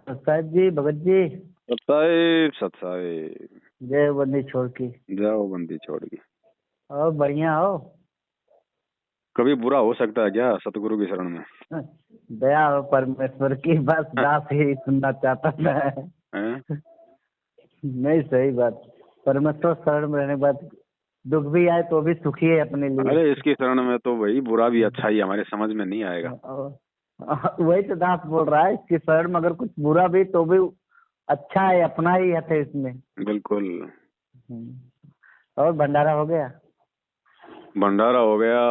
साहब जी, भगत जी, सत्साई सत्साई। जय बंदी छोड़ की। जाओ बंदी छोड़ की। और बढ़िया हो? कभी बुरा हो सकता है क्या सतगुरु की शरण में? दया हो परमेश्वर की, बस दास ही सुनना चाहता था। हैं? नहीं, सही बात। परमेश्वर शरण में रहने के बाद दुख भी आए तो भी सुखी है अपने लिए। अरे इसकी शरण में तो वही बुरा भी अच्छा ही हमारे समझ में नहीं आएगा। वही तो दास बोल रहा है, इसकी शरण में अगर कुछ बुरा भी तो भी अच्छा है, अपना ही है इसमें। बिल्कुल। और भंडारा हो गया? भंडारा हो गया।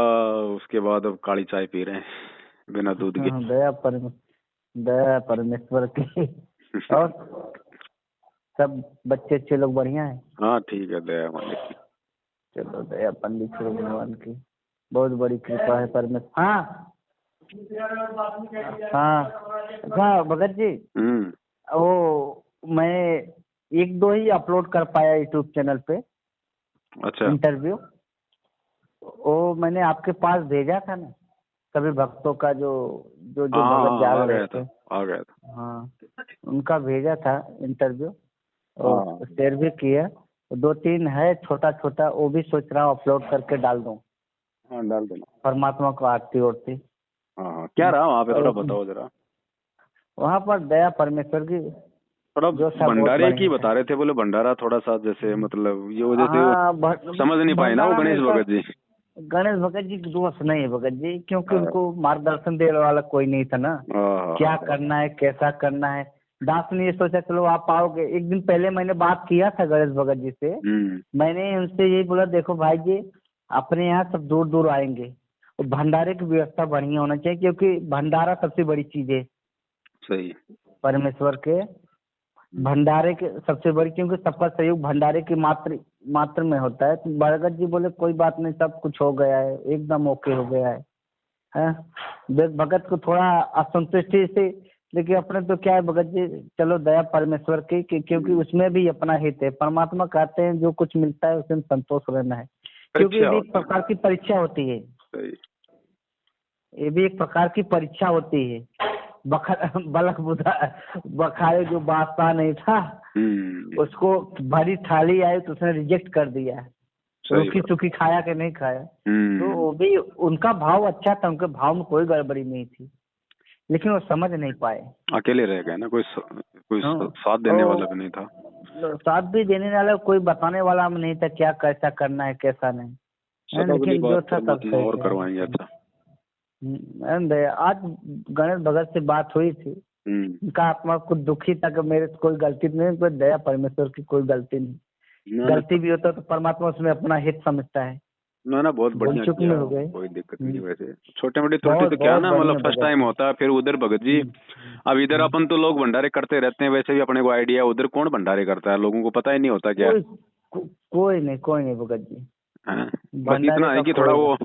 उसके बाद अब काली चाय पी रहे हैं बिना दूध के। दया परमेश्वर की। और सब बच्चे अच्छे लोग बढ़िया है? हाँ ठीक है, दया मालिक की। चलो, दया पंडित भगवान की बहुत बड़ी कृपा है परमेश्वर। हाँ हाँ हाँ भगत जी, वो मैं एक दो ही अपलोड कर पाया यूट्यूब चैनल पे। अच्छा। इंटरव्यू वो मैंने आपके पास भेजा था ना, सभी भक्तों का जो जो जो भगत जाग रहे थे। आ गया था। हाँ, उनका भेजा था इंटरव्यू हाँ और शेयर भी किया। दो तीन है छोटा छोटा, वो भी सोच रहा हूँ अपलोड करके डाल दूँ। हाँ डाल देना। परमात्मा को आरती ओरती। हाँ क्या रहा वहाँ पे, थोड़ा बताओ जरा। वहाँ पर दया परमेश्वर की थोड़ा जो था बहुत भंडारे की बढ़िया बता रहे थे, बोले भंडारा थोड़ा सा जैसे मतलब ये था। जैसे समझ नहीं पाए ना वो भंडारा में गणेश ऐसा भगत जी। गणेश भगत जी की दोस्त नहीं है भगत जी, क्योंकि उनको मार्गदर्शन देने वाला कोई नहीं था ना। क्या करना है, कैसा करना है। दास ने ये सोचा चलो आप आओगे। एक दिन पहले मैंने बात किया था गणेश भगत जी से। मैंने उनसे यही बोला, देखो भाई जी, अपने यहाँ सब दूर दूर आएंगे और भंडारे की व्यवस्था बढ़िया होना चाहिए, क्योंकि भंडारा सबसे बड़ी चीज है। सही। परमेश्वर के भंडारे के सबसे बड़ी, क्योंकि सबका सहयोग भंडारे की मात्र मात्र में होता है। तो भगत जी बोले कोई बात नहीं, सब कुछ हो गया है, एकदम ओके हो गया है। भगत को थोड़ा असंतुष्टि से, लेकिन अपने तो क्या है भगत जी, चलो दया परमेश्वर की, क्योंकि उसमें भी अपना हित है। परमात्मा कहते हैं जो कुछ मिलता है उसमें संतोष रहना है, क्योंकि ये भी एक प्रकार की परीक्षा होती है। ये भी एक प्रकार की परीक्षा होती है। बलक बुधा बखारे जो बादशाह नहीं था, उसको भरी थाली आई तो उसने रिजेक्ट कर दिया। रूखी सूखी खाया कि नहीं खाया। तो वो भी उनका भाव अच्छा था, उनके भाव में कोई गड़बड़ी नहीं थी, लेकिन वो समझ नहीं पाए। अकेले रह गए ना, कोई साथ देने वाला भी नहीं था। साथ भी देने वाला कोई बताने वाला नहीं था, क्या कैसा करना है कैसा नहीं। लेकिन जो था सब और करवाएंगे। अच्छा। आज गणेश भगत से बात हुई थी, उनका आत्मा कुछ दुखी था कि मेरे से कोई गलती नहीं, कोई दया परमेश्वर की कोई गलती नहीं। गलती भी होता तो परमात्मा उसमें अपना हित समझता है। ना बहुत बढ़िया किया, हो गए, कोई दिक्कत नहीं। वैसे छोटे मोटे त्रुटि तो क्या ना, मतलब फर्स्ट टाइम होता है। फिर उधर भगत जी, अब इधर अपन तो लोग भंडारे करते रहते हैं, वैसे भी अपने को आइडिया, उधर कौन भंडारे करता है, लोगों को पता ही नहीं होता क्या। कोई नहीं भगत जी। बस इतना है कि थोड़ा वो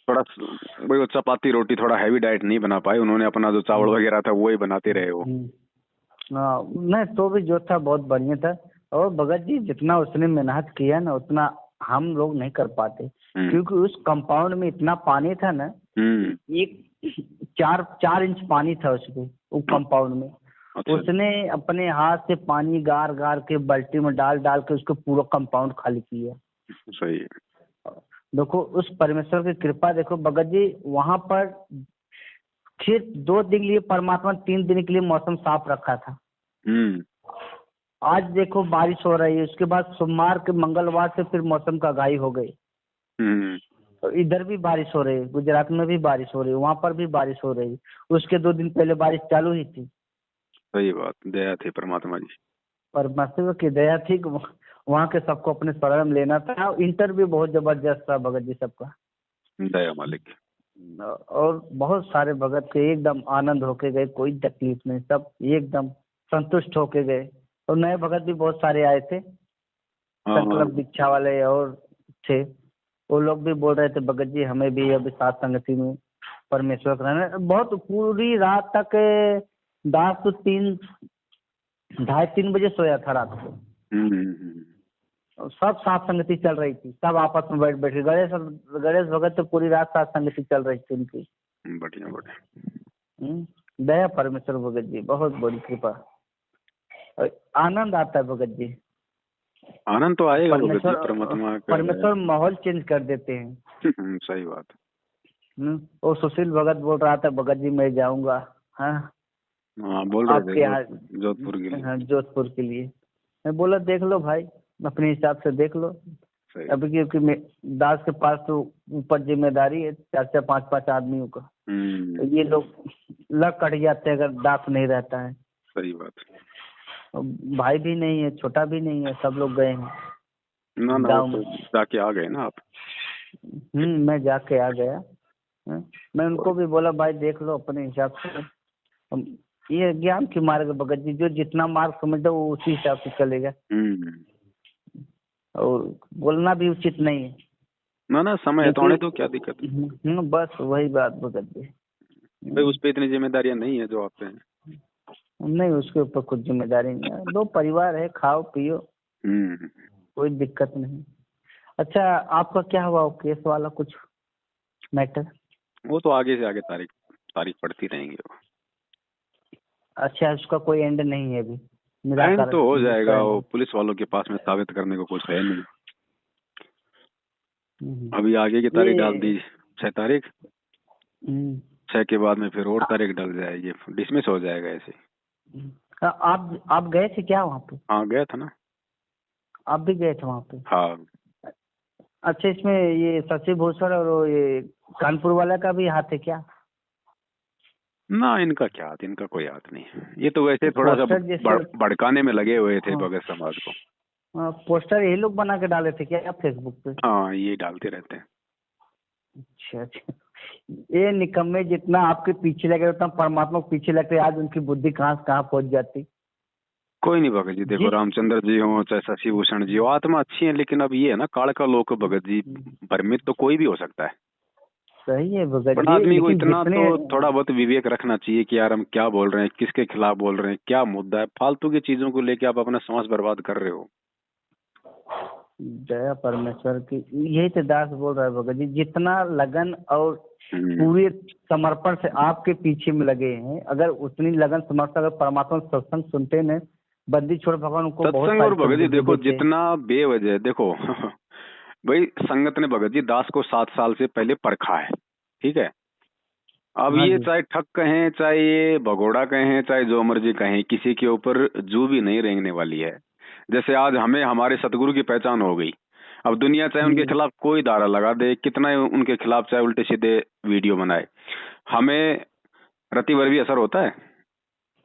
थोड़ा वही चपाती रोटी थोड़ा हैवी डाइट नहीं बना पाए उन्होंने, अपना जो चावल वगैरह था वो ही बनाते रहे वो। नहीं तो भी जो था बहुत बढ़िया था। और भगत जी जितना उसने मेहनत किया ना, उतना हम लोग नहीं कर पाते, क्योंकि उस कंपाउंड में इतना पानी था ना। एक 4 इंच पानी था उसमें, वो कंपाउंड में। अच्छा। उसने अपने हाथ से पानी गार गार के बाल्टी में डाल डाल के उसको पूरा कंपाउंड खाली किया। सही है। देखो उस परमेश्वर की कृपा, देखो भगत जी वहां पर फिर 2 दिन के लिए परमात्मा 3 दिन के लिए मौसम साफ रखा था। आज देखो बारिश हो रही है, उसके बाद सोमवार के मंगलवार से फिर मौसम का आगाही हो गई। तो इधर भी बारिश हो रही है, गुजरात में भी बारिश हो रही है, वहां पर भी बारिश हो रही है। उसके 2 दिन पहले बारिश चालू ही थी। सही बात, दया थी परमात्मा जी। परमात्मा की दया थी, वहाँ के सबको अपने शरण में लेना था। इंटरव्यू बहुत जबरदस्त था भगत जी सबका। दया मालिक। और बहुत सारे भगत के एकदम आनंद होके गए, कोई तकलीफ नहीं, सब एकदम संतुष्ट होके गए। और नए भगत भी बहुत सारे आए थे, संकल्प दीक्षा वाले और थे। वो लोग भी बोल रहे थे भगत जी हमें भी अभी साथ संगति में परमेश्वर कराना। बहुत पूरी रात तक दास तो 2:30-3 बजे सोया था रात को। सब साथ संगति चल रही थी, सब आपस में बैठे। गणेश भगत तो पूरी रात साथ संगति चल रही थी उनकी। बढ़िया बढ़िया। दया परमेश्वर भगत जी, बहुत बड़ी कृपा। और आनंद आता है भगत जी। आनंद तो आएगा भगत जी, परमेश्वर परमात्मा का परमेश्वर माहौल चेंज कर देते हैं। सही बात। वो सुशील भगत बोल रहा था भगत जी मैं जाऊंगा, हाँ हाँ बोल रहे आपके थे यहाँ, जोधपुर के लिए। हाँ जोधपुर के लिए। मैं बोला देख लो भाई, अपने हिसाब से देख लो। सही। अभी क्योंकि दास के पास तो ऊपर जिम्मेदारी है 4-4 5-5 आदमियों का, तो ये लोग लग कट जाते हैं अगर दास नहीं रहता है। सही बात। भाई भी नहीं है, छोटा भी नहीं है, सब लोग गए हैं ना ना गाँव वो में। तो जाके आ गए ना आप। मैं जाके आ गया। मैं उनको भी बोला भाई देख लो अपने हिसाब से। ये ज्ञान की मार्ग भगत जी, जो जितना मार्ग समझता है वो उसी हिसाब से चलेगा। और बोलना भी उचित नहीं है। ना ना समय है तो आने दो, क्या दिक्कत है। बस वही बात भगत जी। भाई उस पे इतनी जिम्मेदारियां नहीं है जो आप पे हैं। नहीं उसके ऊपर कुछ जिम्मेदारी नहीं है, 2 परिवार है, खाओ पियो, कोई दिक्कत नहीं। अच्छा आपका क्या हुआ वो केस वाला कुछ मैटर? वो तो आगे से आगे तारीख पड़ती रहेंगी वो। अच्छा उसका कोई एंड नहीं है अभी? एंड तो हो जाएगा, वो पुलिस वालों के पास में साबित करने को कुछ है नहीं। अभी आगे की तारीख डाल दी 6 तारीख, 6 के बाद में फिर और तारीख डल जाएगी, डिसमिस हो जाएगा ऐसे। आप गए थे क्या वहाँ पे? हाँ गया था ना। आप भी गए थे वहाँ पे? हाँ। अच्छा इसमें ये शशि भूषण और ये कानपुर वाला का भी हाथ है क्या? ना इनका क्या हाथ, इनका कोई हाथ नहीं। ये तो वैसे थोड़ा सा भड़काने में लगे हुए थे भगत समाज को। पोस्टर यही लोग बना के डाले थे क्या फेसबुक पे? हाँ ये डालते रहते हैं। अच्छा ये निकम्मे जितना आपके पीछे लगे उतना परमात्मा के पीछे लगते, आज उनकी बुद्धि कहाँ से कहाँ पहुंच जाती। कोई नहीं भगत जी, देखो रामचंद्र जी हो चाहे शशि भूषण जी हो, आत्मा अच्छी है, लेकिन अब ये है ना काल का लोक भगत जी, भ्रमित तो कोई भी हो सकता है। सही है भगत जी, आदमी को इतना तो थोड़ा बहुत विवेक रखना चाहिए कि यार हम क्या बोल रहे हैं, किसके खिलाफ बोल रहे हैं, क्या मुद्दा है। फालतू की चीजों को लेके आप अपना समाज बर्बाद कर रहे हो। जय परमेश्वर की, यही तो दास बोल रहा है भगत जी, जितना लगन और पूरे समर्पण से आपके पीछे में लगे हैं, अगर उतनी लगन समर्पण अगर परमात्मा सत्संग सुनते न, बंदी छोड़ भगवान उनको सत्संग और भगत जी देखो जितना बेवजह देखो भाई संगत ने भगत जी दास को 7 साल से पहले परखा है, ठीक है। अब ये चाहे ठग कहें, चाहे ये भगोड़ा कहें, चाहे जो मर्जी कहें, किसी के ऊपर जू भी नहीं रेंगने वाली है। जैसे आज हमें हमारे सतगुरु की पहचान हो गई, अब दुनिया चाहे उनके खिलाफ कोई धारा लगा दे, कितना उनके खिलाफ चाहे उल्टे सीधे वीडियो बनाए, हमें रति भर भी असर होता है?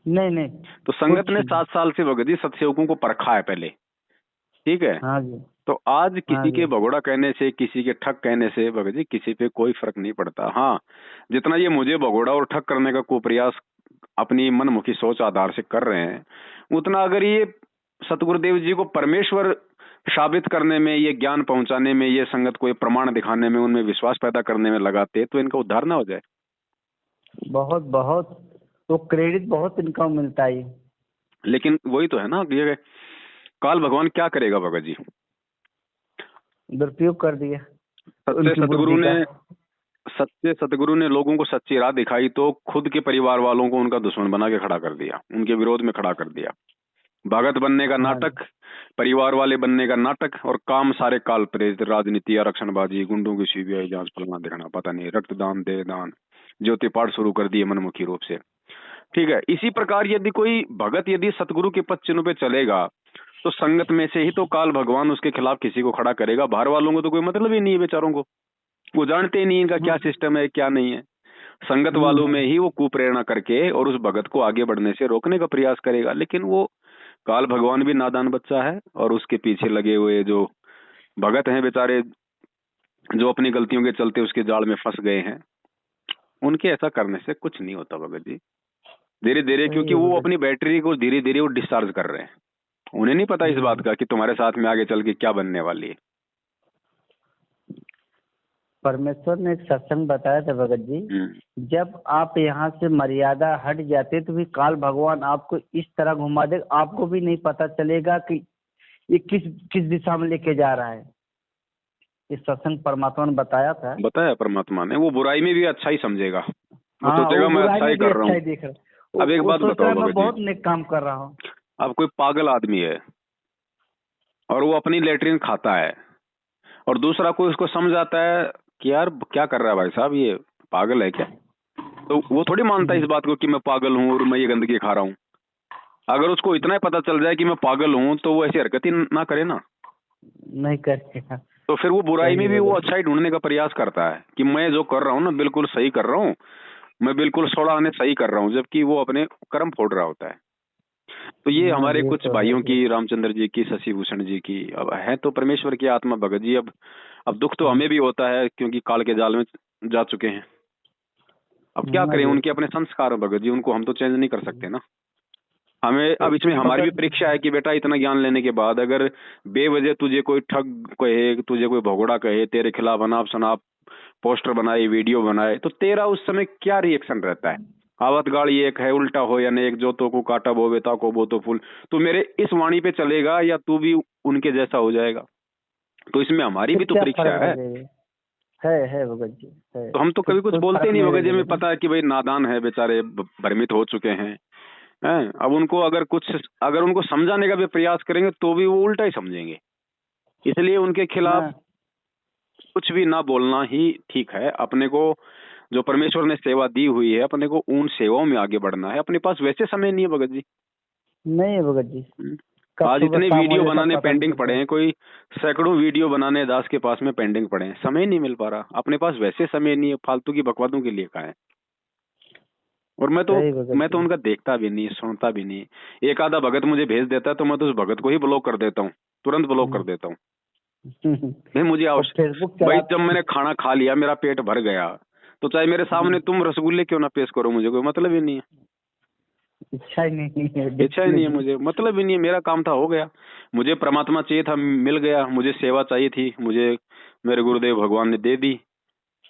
नहीं। तो संगत ने 7 साल से भगत जी सत्सेवकों को परखा है पहले, ठीक है। हाँ जी। तो आज किसी के भगोड़ा कहने से, किसी के ठग कहने से भगत जी किसी पे कोई फर्क नहीं पड़ता। हाँ जितना ये मुझे भगोड़ा और ठग करने का कुप्रयास अपनी मनमुखी सोच आधार से कर रहे हैं, उतना अगर ये सतगुरुदेव जी को परमेश्वर साबित करने में, ये ज्ञान पहुंचाने में, ये संगत को ये प्रमाण दिखाने में, उनमें विश्वास पैदा करने में लगाते तो इनका उद्धार ना हो जाए। बहुत बहुत तो क्रेडिट बहुत इनका मिलता है। लेकिन वही तो है ना, ये काल भगवान क्या करेगा भगत जी? दुरुपयोग कर दिया। सच्चे सतगुरु ने लोगों को सच्ची राह दिखाई तो खुद के परिवार वालों को उनका दुश्मन बना के खड़ा कर दिया, उनके विरोध में खड़ा कर दिया। भगत बनने का नाटक, परिवार वाले बनने का नाटक, और काम सारे काल प्रेरित, राजनीति, आरक्षणबाजी, गुंडों की सीबीआई जांच, फलाना देखना, पता नहीं, रक्तदान, देहदान, ज्योति पाठ शुरू कर दिए मनमुखी रूप से, ठीक है। इसी प्रकार यदि कोई भगत यदि सतगुरु के पद चिन्ह पे चलेगा तो संगत में से ही तो काल भगवान उसके खिलाफ किसी को खड़ा करेगा। बाहर वालों को तो कोई मतलब ही नहीं है बेचारों को, वो जानते ही नहीं इनका क्या सिस्टम है क्या नहीं है। संगत वालों में ही वो कुप्रेरणा करके और उस भगत को आगे बढ़ने से रोकने का प्रयास करेगा। लेकिन वो काल भगवान भी नादान बच्चा है, और उसके पीछे लगे हुए जो भगत हैं बेचारे, जो अपनी गलतियों के चलते उसके जाल में फंस गए हैं, उनके ऐसा करने से कुछ नहीं होता भगत जी। धीरे धीरे, क्योंकि वो अपनी बैटरी को धीरे धीरे वो डिस्चार्ज कर रहे हैं, उन्हें नहीं पता इस बात का कि तुम्हारे साथ में आगे चल के क्या बनने वाली है। परमेश्वर ने एक सत्संग बताया था भगत जी, जब आप यहाँ से मर्यादा हट जाते तो भी काल भगवान आपको इस तरह घुमा दे, आपको भी नहीं पता चलेगा कि ये किस दिशा में लेके जा रहा है। इस सत्संग परमात्मा ने बताया था। बताया परमात्मा ने, वो बुराई में भी अच्छा ही समझेगा। वो हाँ, सोचेगा वो मैं बुराई अच्छा में ही भी कर रहा अच्छा हूँ। ही देख रहा है। अब एक वो बात सोच रहा बताओ है मैं भगत जी, बहुत नेक काम कर रहा हूँ। अब कोई पागल आदमी है और वो अपनी लेटरिन खाता है और दूसरा कोई उसको समझाता है कि यार क्या कर रहा है भाई साहब, ये पागल है क्या, तो वो थोड़ी मानता है इस बात को कि मैं पागल हूँ और मैं ये गंदगी खा रहा हूँ। अगर उसको इतना ही पता चल जाए कि मैं पागल हूँ तो वो ऐसी हरकत ही ना करे ना। नहीं करेगा। तो फिर वो बुराई सही में भी वो बोले। अच्छाई ढूंढने का प्रयास करता है कि मैं जो कर रहा हूँ ना बिल्कुल सही कर रहा हूँ, मैं बिल्कुल सोड़ा सही कर रहा हूँ, जबकि वो अपने कर्म फोड़ रहा होता है। तो ये हाँ, हमारे ये कुछ तो है भाइयों ही। की, रामचंद्र जी की, शशि भूषण जी की, अब है तो परमेश्वर की आत्मा भगत जी। अब दुख तो हमें भी होता है क्योंकि काल के जाल में जा चुके हैं। अब क्या हाँ करें, जी। उनके अपने संस्कार हैं भगत जी, उनको हम तो चेंज नहीं कर सकते ना। हमें अब इसमें हमारी भी भगत परीक्षा है कि बेटा इतना ज्ञान लेने के बाद अगर बेवजह तुझे कोई ठग कहे, तुझे कोई भगोड़ा कहे, तेरे खिलाफ अनाप शनाप पोस्टर बनाए, वीडियो बनाए, तो तेरा उस समय क्या रिएक्शन रहता है? आवत गाड़ी एक है, उल्टा हो या नहीं, एक जो तो को काटा बो बेता को बो तो फूल, तो मेरे इस वाणी पे चलेगा या तू भी उनके जैसा हो जाएगा? तो इसमें हमारी फिर भी तो क्या परीक्षा फर्क है। लगेगा? है भगत जी, है। तो हम तो फिर कभी कुछ कोई बोलते फर्क ही नहीं नहीं भगत जी, हमें लगेगा ना। पता है कि भाई नादान है बेचारे, भ्रमित हो चुके हैं। हैं? अब उनको अगर उनको समझाने का भी प्रयास करेंगे तो भी वो उल्टा ही समझेंगे। इसलिए उनके खिलाफ हाँ, कुछ भी ना बोलना ही ठीक है। अपने को जो परमेश्वर ने सेवा दी हुई है, अपने को उन सेवाओं में आगे बढ़ना है। अपने पास वैसे समय नहीं है भगत जी। नहीं है भगत जी। हम्म। कब आज सुबह इतने शाम हो वीडियो जाए सब बनाने पता नहीं पेंडिंग चलता। पड़े हैं, कोई सैकड़ों वीडियो बनाने दास के पास में पेंडिंग पड़े हैं, समय नहीं मिल पा रहा। अपने पास वैसे समय नहीं है, फालतू की बकवादों के लिए कहा है। और सही भगत मैं तो जी। उनका देखता भी नहीं, सुनता भी नहीं। एक आधा भगत मुझे भेज देता है तो मैं तो उस भगत को ही ब्लॉक कर देता हूँ, तुरंत ब्लॉक कर हम्म। देता हूँ। नहीं मुझे और आवश्यक, फेसबुक भाई चला। जब मैंने खाना खा लिया, मेरा पेट भर गया, तो चाहे मेरे सामने तुम रसगुल्ले क्यों ना पेश करो, मुझे कोई मतलब ही नहीं है। इच्छा ही नहीं है इच्छा ही देखने नहीं है, की। मुझे मतलब ही नहीं है। मेरा काम था, हो गया। मुझे परमात्मा चाहिए था, मिल गया। मुझे सेवा चाहिए थी, मुझे मेरे गुरुदेव भगवान ने दे दी।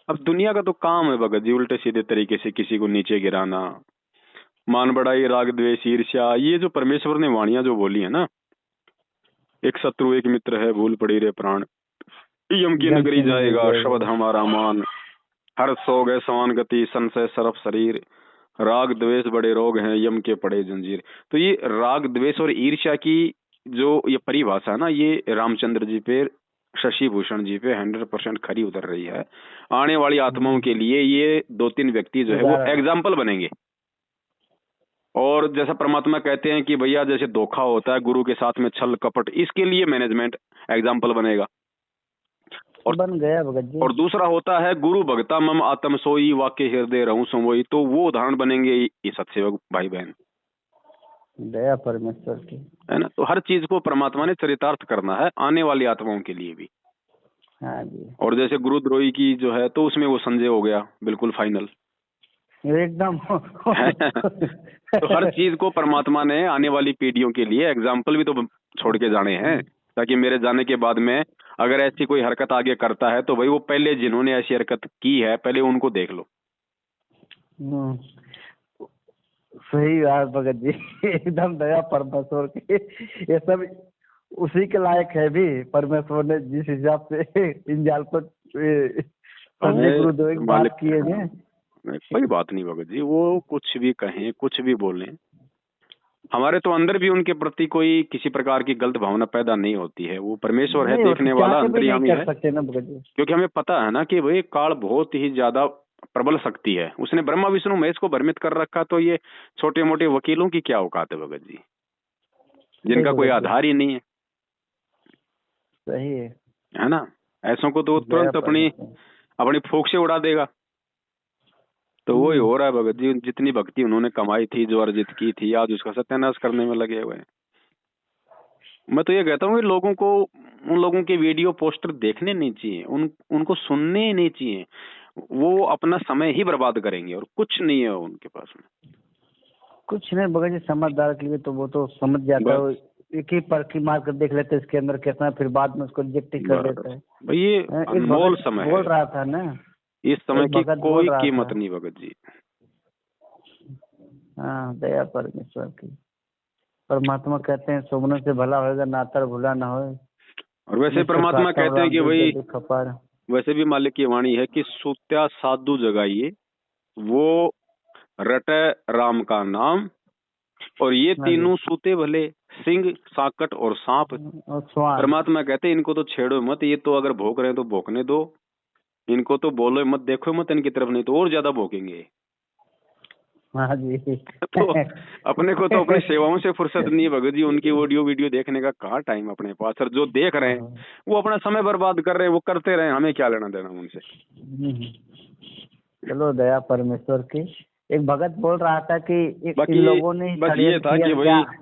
अब दुनिया का तो काम है भगत जी उल्टे सीधे तरीके से किसी को नीचे गिराना, मान बढ़ाई, राग द्वेष ईर्ष्या, ये जो परमेश्वर ने वाणियां जो बोली है ना, एक शत्रु एक मित्र है, भूल पड़ी रे प्राण, यम की जम नगरी के नगरी जाएगा, जाएगा। शब्द हमारा मान, हर सो गए समान गति, संशय सरफ शरीर, राग द्वेष बड़े रोग हैं, यम के पड़े जंजीर। तो ये राग द्वेष और ईर्ष्या की जो ये परिभाषा है ना, ये रामचंद्र जी पे, शशि भूषण जी पे 100% खरी उतर रही है। आने वाली आत्माओं के लिए ये दो तीन व्यक्ति जो है वो उदाहरण। एग्जाम्पल बनेंगे। और जैसा परमात्मा कहते हैं कि भैया जैसे धोखा होता है, गुरु के साथ में छल कपट, इसके लिए मैनेजमेंट एग्जाम्पल बनेगा। और बन गया भगत जी। और दूसरा होता है गुरु भगता मम आत्म सोई, वाक्य हृदय रहूं सोई, तो वो उदाहरण बनेंगे ये सत्सेवक भाई बहन, दया परमेश्वर की। है ना। तो हर चीज को परमात्मा ने चरितार्थ करना है आने वाली आत्माओं के लिए भी। हाँ जी। और जैसे गुरुद्रोही की जो है, तो उसमें वो संजय हो गया बिल्कुल फाइनल। एकदम। तो हर चीज को परमात्मा ने आने वाली पीढ़ियों के लिए एग्जाम्पल भी तो छोड़ के जाने हैं, ताकि मेरे जाने के बाद में अगर ऐसी कोई हरकत आगे करता है तो भाई वो पहले जिन्होंने ऐसी हरकत की है पहले उनको देख लो। हम्म, सही बात भगत जी। एकदम दया परमेश्वर की। ये सब उसी के लायक है भी, परमेश्वर ने जिस हिसाब से इन जाल को संजय हमें गुरुदेव की मालिक, बात किए हैं। कोई बात नहीं भगत जी, वो कुछ भी कहें कुछ भी बोलें, हमारे तो अंदर भी उनके प्रति कोई किसी प्रकार की गलत भावना पैदा नहीं होती है। वो परमेश्वर है, नहीं होती, देखने चाह वाला, के भी नहीं अंतर्यामी कर है। सकते ना भगत जी। क्योंकि हमें पता है ना कि भाई काल बहुत ही ज्यादा प्रबल शक्ति है। उसने ब्रह्मा विष्णु महेश को भ्रमित कर रखा, तो ये छोटे मोटे वकीलों की क्या औकात है भगत जी, सही जिनका कोई भगत जी। आधार ही नहीं है, सही है ना। ऐसों को तो दया तुरंत अपनी परमेश्वर। अपनी फूंक से उड़ा देगा। तो वही हम्म। हो रहा है भगत जी, जितनी भक्ति उन्होंने कमाई थी, जो अर्जित की थी, आज उसका सत्यानाश करने में लगे हुए हैं। मैं तो ये कहता हूँ कि लोगों को उन लोगों के वीडियो पोस्टर देखने नहीं चाहिए, उनको सुनने नहीं चाहिए। वो अपना समय ही बर्बाद करेंगे और कुछ नहीं है उनके पास में। कुछ नहीं भगत जी, समझदार के लिए तो वो तो समझ जाता है। वो बस एक ही परखी मार कर देख लेते हैं इसके अंदर कैसा है, फिर बाद में उसको रिजेक्ट ही कर देता बस है। भाई ये एक अनमोल भगत समय बोल है, रहा था ना, इस समय एक की भगत बोल कोई रहा था। कीमत नहीं भगत जी। हाँ, दया परमेश्वर की। परमात्मा कहते हैं सोमने से भला होएगा, नातर भूला ना होए। और वैसे निश्चय परमात्मा खाता हूँ कहते हैं कि रामदेव भाई, जल्दी खपार। वैसे भी मालिक की वाणी है कि सुत्या साधु जगाइए, वो रटे राम का नाम, और ये हाँ जी। तीनों सूते भले, सिंह, साकट और सांप। और स्वान। परमात्मा कहते हैं इनको तो छेड़ो मत, ये तो अगर भौंक रहे हैं तो भौंकने दो, इनको तो बोलो मत, देखो मत इनकी तरफ, नहीं तो और ज्यादा भौंकेंगे। हाँ जी। तो अपने को तो अपनी सेवाओं से फुर्सत नहीं है भगत जी, उनकी ऑडियो वीडियो देखने का कहाँ टाइम अपने पास। और जो देख रहे हैं वो अपना समय बर्बाद कर रहे हैं, वो करते रहे, हमें क्या लेना देना उनसे। चलो दया परमेश्वर की। एक भगत बोल रहा था कि इन बाकी लोगों ने बस ये षड्यंत्र था किया कि क्या। भाई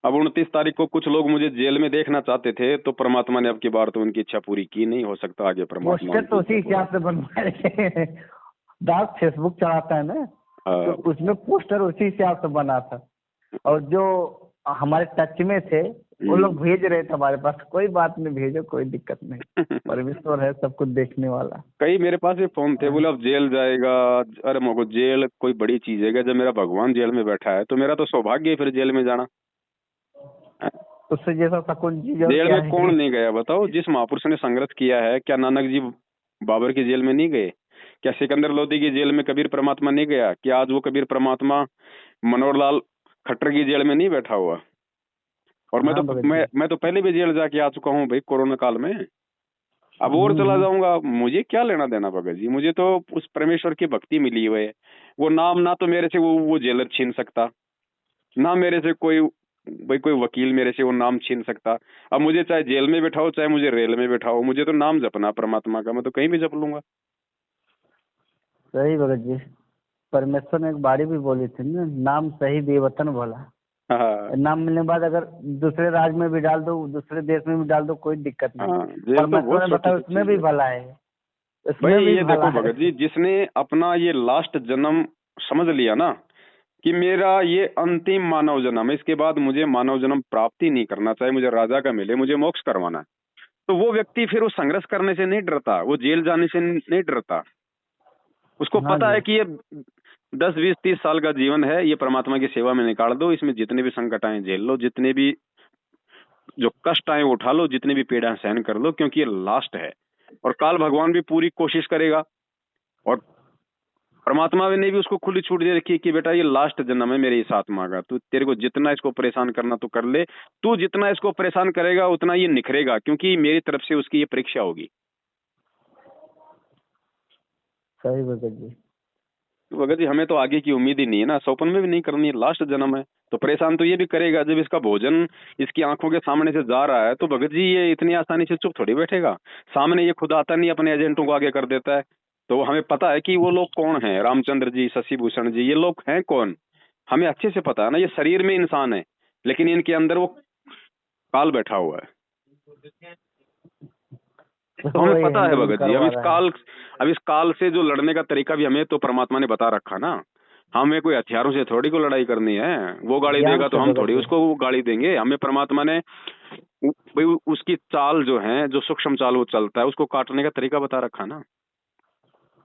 अब 29 तारीख को कुछ लोग मुझे जेल में देखना चाहते थे, तो परमात्मा ने अब की बार तो उनकी इच्छा पूरी की। नहीं हो सकता आगे परमात्मा पोस्टर तो उनकी उसी इच्छा पूरा। हिसाब से बनवाए। दास फेसबुक चलाता है ना, तो उसमें पोस्टर उसी हिसाब से बना था। और जो हमारे टच में थे वो लोग भेज रहे थे हमारे पास, कोई बात नहीं, भेजो, कोई दिक्कत नहीं, परमेश्वर है सब कुछ देखने वाला। कई मेरे पास भी फोन थे, बोले अब जेल जाएगा। अरे मगो जेल कोई बड़ी चीज है क्या? जब मेरा भगवान जेल में बैठा है तो मेरा तो सौभाग्य है फिर जेल में जाना। उससे जैसा शकुन चीज और जेल क्या में है। कौन नहीं गया बताओ? जिस महापुरुष ने संघर्ष किया है, क्या नानक जी बाबर की जेल में नहीं गए? क्या सिकंदर लोधी की जेल में कबीर परमात्मा नहीं गया? क्या आज वो कबीर परमात्मा मनोहर लाल खट्टर की जेल में नहीं बैठा हुआ? और हाँ भगत जी। मैं तो पहले भी जेल जाके आ चुका हूँ भाई, कोरोना काल में। अब और चला जाऊंगा, मुझे क्या लेना देना भगत जी? मुझे तो उस परमेश्वर की भक्ति मिली हुई है। वो नाम ना तो मेरे से वो जेलर छीन सकता, ना मेरे से कोई भाई कोई वकील मेरे से वो नाम छीन सकता। अब मुझे चाहे जेल में बैठाओ चाहे मुझे रेल में बैठाओ, मुझे तो नाम जपना परमात्मा का, मैं तो कहीं भी जप लूंगा। सही भगत जी। परमेश्वर ने एक बाड़ी भी बोली थी ना, नाम सही दे वतन भोला। हाँ नाम मिलने के बाद अगर दूसरे राज्य में भी डाल दो, दूसरे देश में भी डाल दो, कोई दिक्कत नहीं। हाँ, जेल तो परमेश्वर बहुत ने छोटी बताया सी उसमें चीज भी है भला है, उसमें भाई। भी ये भला देखो है। भगत जी, जिसने अपना ये लास्ट जन्म समझ लिया ना कि मेरा ये अंतिम मानव जन्म है, इसके बाद मुझे मानव जन्म प्राप्त ही नहीं करना, चाहे मुझे राजा का मिले, मुझे मोक्ष करवाना है, तो वो व्यक्ति फिर उस संघर्ष करने से नहीं डरता, वो जेल जाने से नहीं डरता। उसको हाँ पता जी। है कि ये 10, 20, 30 साल का जीवन है, ये परमात्मा की सेवा में निकाल दो, इसमें जितने भी संकट आए झेल लो, जितने भी जो कष्ट आए उठा लो, जितने भी पीड़ा सहन कर लो, क्योंकि ये लास्ट है। और काल भगवान भी पूरी कोशिश करेगा, और परमात्मा ने भी उसको खुली छूट दे रखी है कि बेटा ये लास्ट जन्म है मेरे इस आत्मा का, तू तेरे को जितना इसको परेशान करना तो कर ले, तू जितना इसको परेशान करेगा उतना ये निखरेगा, क्योंकि मेरी तरफ से उसकी ये परीक्षा होगी। सही भगत जी। तो भगत जी हमें तो आगे की उम्मीद ही नहीं है ना, सपन में भी नहीं करनी है, लास्ट जन्म है। तो परेशान तो ये भी करेगा, जब इसका भोजन इसकी आंखों के सामने से जा रहा है तो भगत जी ये इतनी आसानी से चुप थोड़ी बैठेगा। सामने ये खुद आता नहीं, अपने एजेंटों को आगे कर देता है। तो हमें पता है कि वो लोग कौन हैं, रामचंद्र जी, शशि भूषण जी, ये लोग हैं कौन, हमें अच्छे से पता है ना। ये शरीर में इंसान है लेकिन इनके अंदर वो काल बैठा हुआ है। तो हमें वही पता है हैंडल भगत जी, करवा रहा है। अब इस काल से जो लड़ने का तरीका भी हमें तो परमात्मा ने बता रखा ना। हमें कोई हथियारों से थोड़ी को लड़ाई करनी है, वो गाड़ी ज्ञान देगा तो से हम भगत थोड़ी जी। उसको वो गाड़ी देंगे। हमें परमात्मा ने भाई उसकी चाल जो है, जो सूक्ष्म चाल वो चलता है, उसको काटने का तरीका बता रखा ना।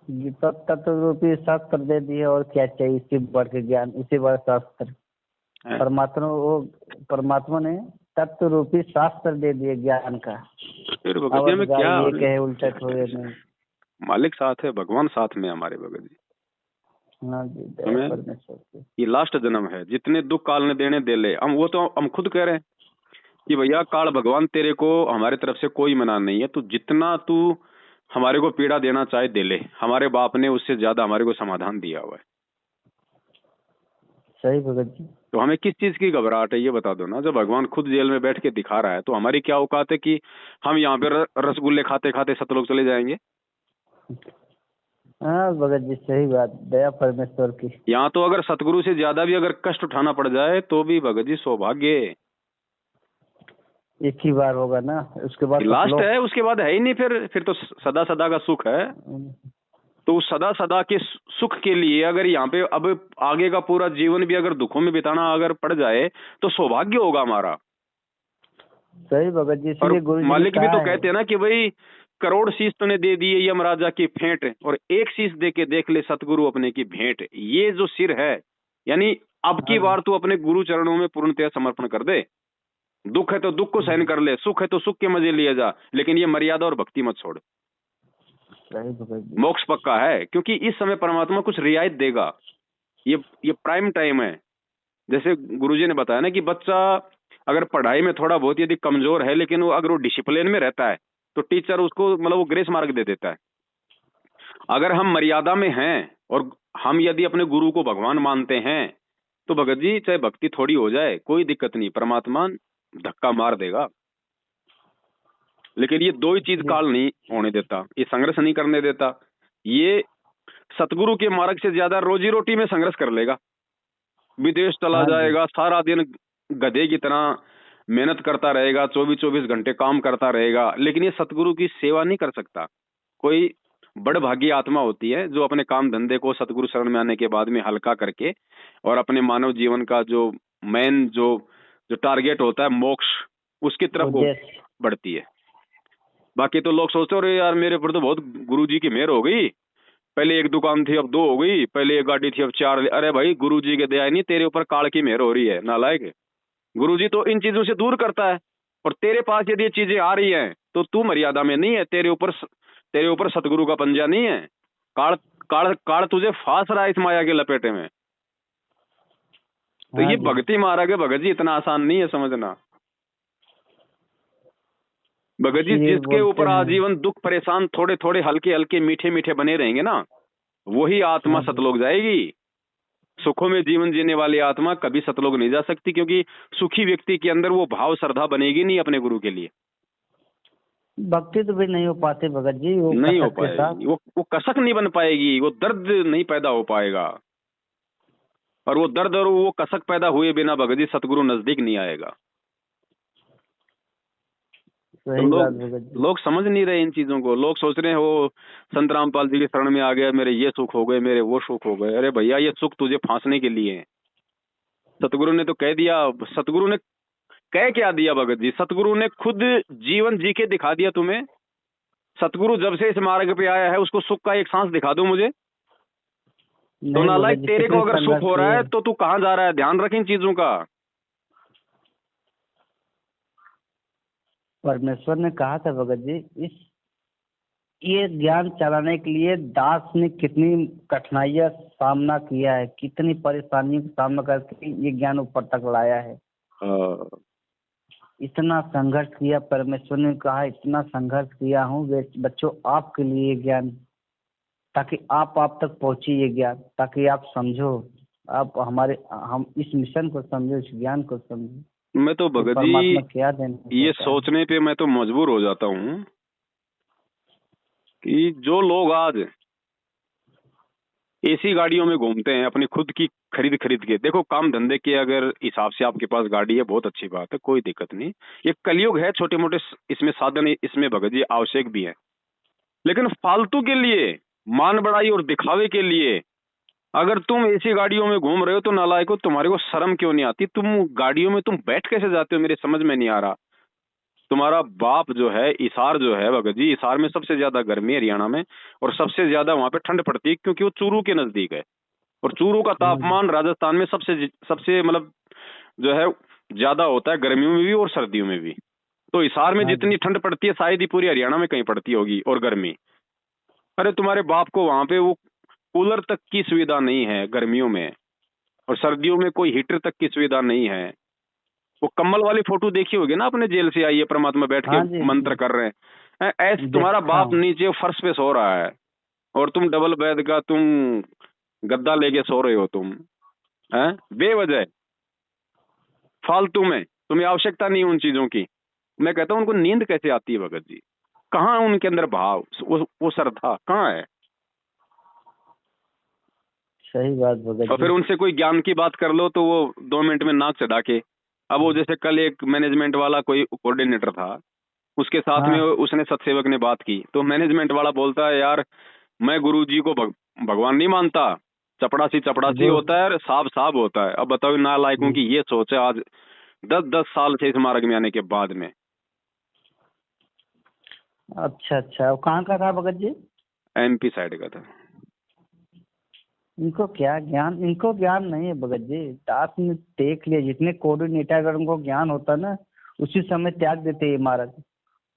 ये तत्व रूपी शास्त्र दे दिए, और क्या चाहिए इससे बढ़ के ज्ञान, इसी बढ़ शास्त्र। है। परमात्मा ने तत्व रूपी शास्त्र दे दिए ज्ञान का। फिर भगत जी अब हमें क्या, ये कहे उल्टा तो ये नहीं। मालिक साथ है, भगवान साथ में है हमारे भगत जी। हाँ जी, दया हमें परमेश्वर की। ये लास्ट जन्म है, जितने दुख काल ने देने दे ले। हम वो तो हम खुद कह रहे हैं कि भैया काल भगवान तेरे को हमारे तरफ से कोई मना नहीं है, तू जितना तू हमारे को पीड़ा देना चाहे दे ले, हमारे बाप ने उससे ज्यादा हमारे को समाधान दिया हुआ है। सही भगत जी। तो हमें किस चीज की घबराहट है ये बता दो ना। जब भगवान खुद जेल में बैठ के दिखा रहा है तो हमारी क्या औकात है कि हम यहाँ पे रसगुल्ले खाते खाते सतलोक चले जाएंगे? हाँ भगत जी, सही बात, दया परमेश्वर की। यहाँ तो अगर सतगुरु से ज्यादा भी अगर कष्ट उठाना पड़ जाए तो भी भगत जी सौभाग्य है। एक ही बार होगा ना, उसके बाद लास्ट है, उसके बाद है ही नहीं। फिर तो सदा सदा का सुख है। तो उस सदा सदा के सुख के लिए अगर यहाँ पे अब आगे का पूरा जीवन भी अगर दुखों में बिताना अगर पड़ जाए तो सौभाग्य होगा हमारा। सही भगत जी। और इसलिए गुरु जी ने मालिक भी कहा तो है। कहते हैं ना कि भाई करोड़ शीश तूने दे दिए यमराजा की फेंट, और एक शीश दे के देख ले सतगुरु अपने की भेंट। ये जो सिर है, यानी अब की बार तू अपने गुरु चरणों में पूर्णतः समर्पण कर दे। दुख है तो दुख को सहन कर ले, सुख है तो सुख के मजे लिए जा, लेकिन ये मर्यादा और भक्ति मत छोड़। सही भगत जी। मोक्ष पक्का है, क्योंकि इस समय परमात्मा कुछ रियायत देगा। ये प्राइम टाइम है। जैसे गुरुजी ने बताया ना कि बच्चा अगर पढ़ाई में थोड़ा बहुत यदि कमजोर है, लेकिन वो अगर वो डिसिप्लिन में रहता है तो टीचर उसको मतलब वो ग्रेस मार्क दे देता है। अगर हम मर्यादा में हैं और हम यदि अपने गुरु को भगवान मानते हैं तो भगत जी चाहे भक्ति थोड़ी हो जाए कोई दिक्कत नहीं, परमात्मा धक्का मार देगा। लेकिन ये दो ही चीज काल नहीं होने देता, ये संघर्ष नहीं करने देता। ये सतगुरु के मार्ग से ज्यादा रोजी रोटी में संघर्ष कर लेगा, विदेश चला हाँ जी। जाएगा, सारा दिन गधे की तरह मेहनत करता रहेगा, 24-24 घंटे काम करता रहेगा, लेकिन ये सतगुरु की सेवा नहीं कर सकता। कोई बड़भागी आत्मा होती है जो अपने काम धंधे को सतगुरु शरण में आने के बाद में हल्का करके और अपने मानव जीवन का जो मेन जो टारगेट होता है मोक्ष, उसकी तरफ वो बढ़ती है। बाकी तो लोग सोचते हो अरे यार मेरे पर तो बहुत गुरुजी की मेहर हो गई, पहले एक दुकान थी अब 2 हो गई, पहले एक गाड़ी थी अब 4। अरे भाई गुरुजी के दया नहीं, तेरे ऊपर काल की मेहर हो रही है नालायक। गुरुजी तो इन चीजों से दूर करता है, और तेरे पास यदि ये चीजें आ रही हैं तो तू मर्यादा में नहीं है, तेरे ऊपर सतगुरु का पंजा नहीं है। काल काल काल तुझे फांस रहा है इस माया के लपेटे में। तो ये भक्ति मार्ग है भगत जी, इतना आसान नहीं है समझना। भगत जी जिसके ऊपर आजीवन दुख परेशान थोड़े थोड़े हल्के हल्के मीठे मीठे बने रहेंगे ना, वही आत्मा सतलोक जाएगी। सुखों में जीवन जीने वाली आत्मा कभी सतलोक नहीं जा सकती, क्योंकि सुखी व्यक्ति के अंदर वो भाव श्रद्धा बनेगी नहीं अपने गुरु के लिए। भक्ति तो भी नहीं हो पाती भगत जी, वो नहीं हो पाएगी, वो कसक नहीं बन पाएगी, वो दर्द नहीं पैदा हो पाएगा, और वो दर्द और वो कसक पैदा हुए बिना भगत जी सतगुरु नजदीक नहीं आएगा। तो लोग समझ नहीं रहे इन चीजों को। लोग सोच रहे हैं वो संत रामपाल जी के शरण में आ गया, मेरे ये सुख हो गए, मेरे वो सुख हो गए। अरे भैया ये सुख तुझे फांसने के लिए है। सतगुरु ने तो कह दिया, सतगुरु ने कह क्या दिया भगत जी, सतगुरु ने खुद जीवन जी के दिखा दिया तुम्हें। सतगुरु जब से इस मार्ग पे आया है उसको सुख का एक सांस दिखा दो मुझे। तो नालायक तेरे को अगर सुख हो रहा है तो तू कहाँ जा रहा है, ध्यान रख इन चीजों का। परमेश्वर ने कहा था भगत जी, ये ज्ञान चलाने के लिए दास ने कितनी कठिनाइयां सामना किया है, कितनी परेशानियों का सामना करके ये ज्ञान ऊपर तक लाया है। इतना संघर्ष किया, परमेश्वर ने कहा इतना संघर्ष किया हूँ बच्चों आपके लिए ज्ञान, ताकि आप तक पहुंचे ये ज्ञान, ताकि आप समझो, आप हम इस मिशन को समझो, इस ज्ञान को समझो। मैं तो भगत जी क्या ये सोचने पे मैं तो मजबूर हो जाता हूँ कि जो लोग आज एसी गाड़ियों में घूमते हैं अपनी खुद की खरीद के, देखो काम धंधे के अगर हिसाब से आपके पास गाड़ी है बहुत अच्छी बात है, कोई दिक्कत नहीं, ये कलयुग है, छोटे मोटे इसमें साधन इसमें भगत जी आवश्यक भी है। लेकिन फालतू के लिए, मान बढ़ाई और दिखावे के लिए अगर तुम ऐसी गाड़ियों में घूम रहे हो तो नालायको तुम्हारे को शर्म क्यों नहीं आती? तुम गाड़ियों में तुम बैठ कैसे जाते हो, मेरे समझ में नहीं आ रहा। तुम्हारा बाप जो है इसार जो है भगत जी, इसार में सबसे ज्यादा गर्मी है हरियाणा में, और सबसे ज्यादा वहां पे ठंड पड़ती है क्योंकि वो चूरू के नजदीक है, और चूरू का तापमान राजस्थान में सबसे मतलब जो है ज्यादा होता है, गर्मियों में भी और सर्दियों में भी। तो इसार में जितनी ठंड पड़ती है शायद ही पूरी हरियाणा में कहीं पड़ती होगी, और गर्मी। अरे तुम्हारे बाप को वहां पे वो कूलर तक की सुविधा नहीं है गर्मियों में, और सर्दियों में कोई हीटर तक की सुविधा नहीं है। वो कम्बल वाली फोटो देखी होगी ना, अपने जेल से आई है परमात्मा बैठ के मंत्र कर रहे हैं, ऐसे तुम्हारा बाप नीचे फर्श पे सो रहा है और तुम डबल बेड का तुम गद्दा लेके सो रहे हो तुम, हैं बेवजह फालतू में, तुम्हें आवश्यकता नहीं उन चीजों की। मैं कहता हूं उनको नींद कैसे आती है भगत जी, कहाँ उनके अंदर भाव, वो श्रद्धा कहाँ है? सही बात भगत। और फिर उनसे कोई ज्ञान की बात कर लो तो वो 2 मिनट में नाक चढ़ा के, अब वो जैसे कल एक मैनेजमेंट वाला कोई कोऑर्डिनेटर था, उसके साथ में उसने सत्सेवक ने बात की, तो मैनेजमेंट वाला बोलता है यार मैं गुरुजी को भगवान नहीं मानता, चपड़ासी होता है, साफ होता है। अब बताओ नालायकों की ये सोच है आज 10 साल से इस मार्ग में आने के बाद में। अच्छा, वो कहाँ का था भगत जी? MP साइड का था। इनको क्या ज्ञान, इनको ज्ञान नहीं है भगत जी, दास ने देख लिया। जितने कोऑर्डिनेटर अगर उनको ज्ञान होता ना उसी समय त्याग देते ये मार्ग,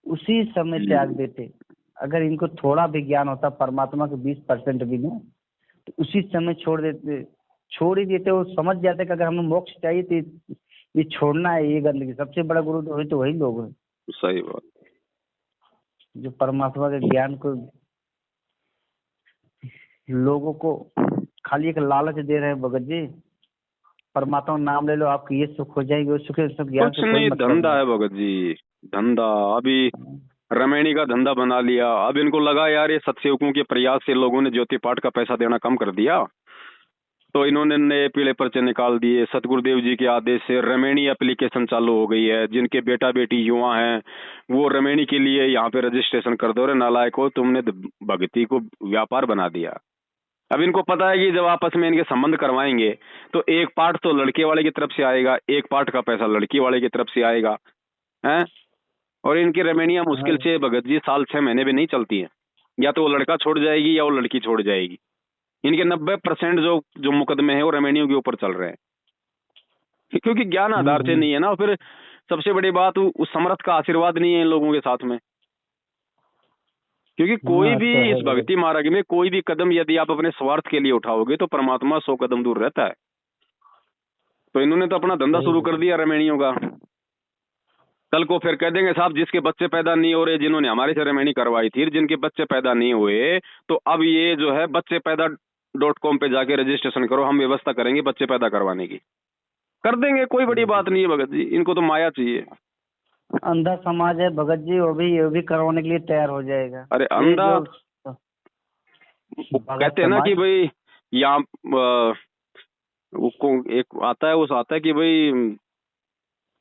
उसी समय त्याग देते। अगर इनको थोड़ा भी ज्ञान होता परमात्मा के 20% भी ना, तो उसी समय छोड़ देते। छोड़ ही देते, वो समझ जाते कि अगर हमें मोक्ष चाहिए तो ये छोड़ना है, ये गंदगी। सबसे बड़ा गुरु तो वही लोग हैं सही बात। जो परमात्मा के ज्ञान को लोगों को खाली एक लालच दे रहे हैं भगत जी। परमात्मा का नाम ले लो, आपकी ये सुख हो जाएगी, वो सुख है, सब ज्ञान कुछ से कोई नहीं, मतलब धंधा नहीं। है भगत जी, धंधा। अभी रमैनी का धंधा बना लिया। अब इनको लगा यार ये सत्सेवकों के प्रयास से लोगों ने ज्योति पाठ का पैसा देना कम कर दिया, तो इन्होंने नए पीले पर्चे निकाल दिए। सतगुरुदेव जी के आदेश से रमैनी एप्लीकेशन चालू हो गई है। जिनके बेटा बेटी युवा हैं वो रमैनी के लिए यहाँ पे रजिस्ट्रेशन कर दो। रे नालायको, तुमने भक्ति को व्यापार बना दिया। अब इनको पता है कि जब आपस में इनके संबंध करवाएंगे तो एक पार्ट तो लड़के वाले की तरफ से आएगा, एक पार्ट का पैसा लड़की वाले की तरफ से आएगा, हैं। और इनकी रमैनियां मुश्किल से भगत जी 6 महीने भी नहीं चलती है। या तो वो लड़का छोड़ जाएगी या वो लड़की छोड़ जाएगी। इनके 90% जो मुकदमे हैं वो रमैनियों के ऊपर चल रहे हैं, क्योंकि ज्ञान आधार से नहीं है ना। और फिर सबसे बड़ी बात, उस समर्थ का आशीर्वाद नहीं है इन लोगों के साथ में। क्योंकि कोई भी तो है इस भक्ति मार्ग में कोई भी कदम यदि आप अपने स्वार्थ के लिए उठाओगे तो परमात्मा 100 कदम दूर रहता है। तो इन्होंने तो अपना धंधा शुरू कर दिया रमैनियों का। कल को फिर कह देंगे साहब जिसके बच्चे पैदा नहीं हो रहे, जिन्होंने हमारी से रमैनी करवाई थी, जिनके बच्चे पैदा नहीं हुए, तो अब ये जो है बच्चे पैदा .com पे जाके रजिस्ट्रेशन करो, हम व्यवस्था करेंगे बच्चे पैदा करवाने की। कर देंगे, कोई बड़ी बात नहीं है भगत जी। इनको तो माया चाहिए। अंधा समाज है भगत जी, वो भी करवाने के लिए तैयार हो जाएगा। अरे अंधा, कहते हैं ना कि भाई यहाँ एक आता है, उस आता है कि भाई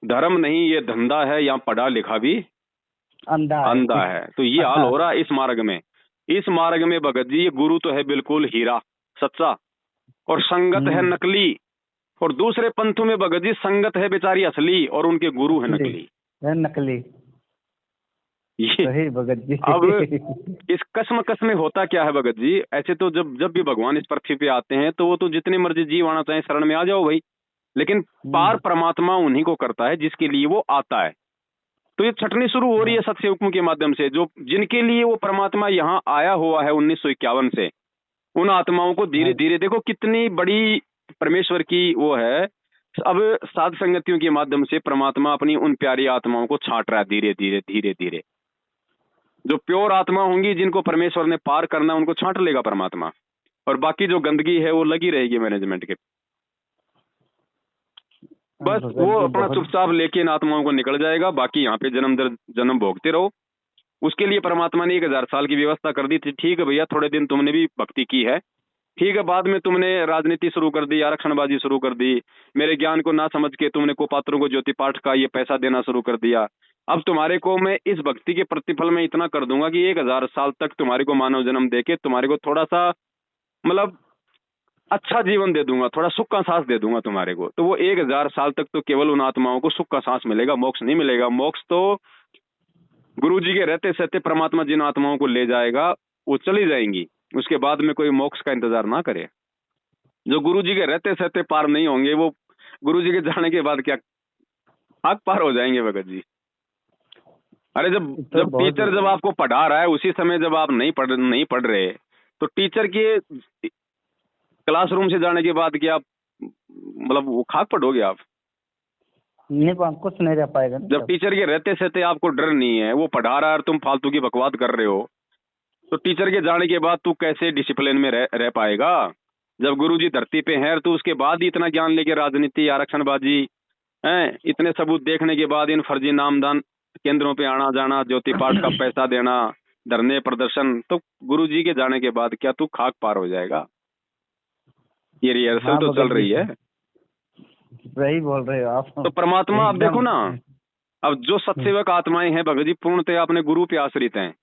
धर्म नहीं ये धंधा है, यहाँ पढ़ा लिखा भी अंधा है। तो ये हाल हो रहा है इस मार्ग में। इस मार्ग में भगत जी ये गुरु तो है बिल्कुल हीरा सच्चा, और संगत है नकली। और दूसरे पंथों में भगत जी संगत है बेचारी असली और उनके गुरु है नकली। ये भगत जी। अब इस कस्म में होता क्या है भगत जी, ऐसे तो जब भी भगवान इस पृथ्वी पे आते हैं तो वो तो जितने मर्जी जीव आना चाहे शरण में आ जाओ भाई, लेकिन पार परमात्मा उन्हीं को करता है जिसके लिए वो आता है। तो ये छटनी शुरू हो रही है सत्सेवकों के माध्यम से, जो जिनके लिए वो परमात्मा यहाँ आया हुआ है 1951 से। उन आत्माओं को धीरे धीरे, देखो कितनी बड़ी परमेश्वर की वो है। अब साध संगतियों के माध्यम से परमात्मा अपनी उन प्यारी आत्माओं को छांट रहा है धीरे धीरे धीरे धीरे। जो प्योर आत्मा होंगी जिनको परमेश्वर ने पार करना, उनको छांट लेगा परमात्मा, और बाकी जो गंदगी है वो लगी रहेगी मैनेजमेंट के। बस वो अपना चुपचाप लेके इन आत्माओं को निकल जाएगा। बाकी यहाँ पे जन्म दर जन्म भोगते रहो। उसके लिए परमात्मा ने 1000 साल की व्यवस्था कर दी थी। ठीक है भैया, थोड़े दिन तुमने भी भक्ति की है, ठीक है। बाद में तुमने राजनीति शुरू कर दी, आरक्षणबाजी शुरू कर दी, मेरे ज्ञान को ना समझ के तुमने कुपात्रों को ज्योति पाठ का ये पैसा देना शुरू कर दिया। अब तुम्हारे को मैं इस भक्ति के प्रतिफल में इतना कर दूंगा कि 1000 साल तक तुम्हारे को मानव जन्म देके तुम्हारे को थोड़ा सा मतलब अच्छा जीवन दे दूंगा, थोड़ा सुख का सांस दे दूंगा तुम्हारे को। तो वो 1000 साल तक तो केवल उन आत्माओं को सुख का सांस मिलेगा, मोक्ष नहीं मिलेगा। मोक्ष तो गुरु जी के रहते सहते परमात्मा जिन आत्माओं को ले जाएगा वो चली जाएंगी। उसके बाद में कोई मोक्ष का इंतजार ना करे। जो गुरु जी के रहते सहते पार नहीं होंगे वो गुरु जी के जाने के बाद क्या आग पार हो जाएंगे भगत जी। अरे जब टीचर जब आपको पढ़ा रहा है उसी समय जब आप नहीं पढ़ रहे, तो टीचर के क्लासरूम से जाने के बाद क्या मतलब वो खाक पढ़ोगे आप? नहीं, कुछ नहीं रह पाएगा। जब टीचर के रहते सहते आपको डर नहीं है, वो पढ़ा रहा है और तुम फालतू की बकवास कर रहे हो, तो टीचर के जाने के बाद तू कैसे डिसिप्लिन में रह पाएगा? जब गुरुजी धरती पे हैं तो उसके बाद ही इतना ज्ञान लेके राजनीति, आरक्षणबाजी, इतने सबूत देखने के बाद इन फर्जी नामदान केंद्रों पे आना जाना, ज्योति पाठ का पैसा देना, धरने प्रदर्शन, तो गुरुजी के जाने के बाद क्या तू खाक पार हो जाएगा? ये रिहर्सल तो चल रही है। वही बोल रहे हो आप। तो परमात्मा आप देखो ना, अब जो सत्सेवक आत्माएं हैं भगत जी पूर्णतः अपने गुरु पे आश्रित हैं।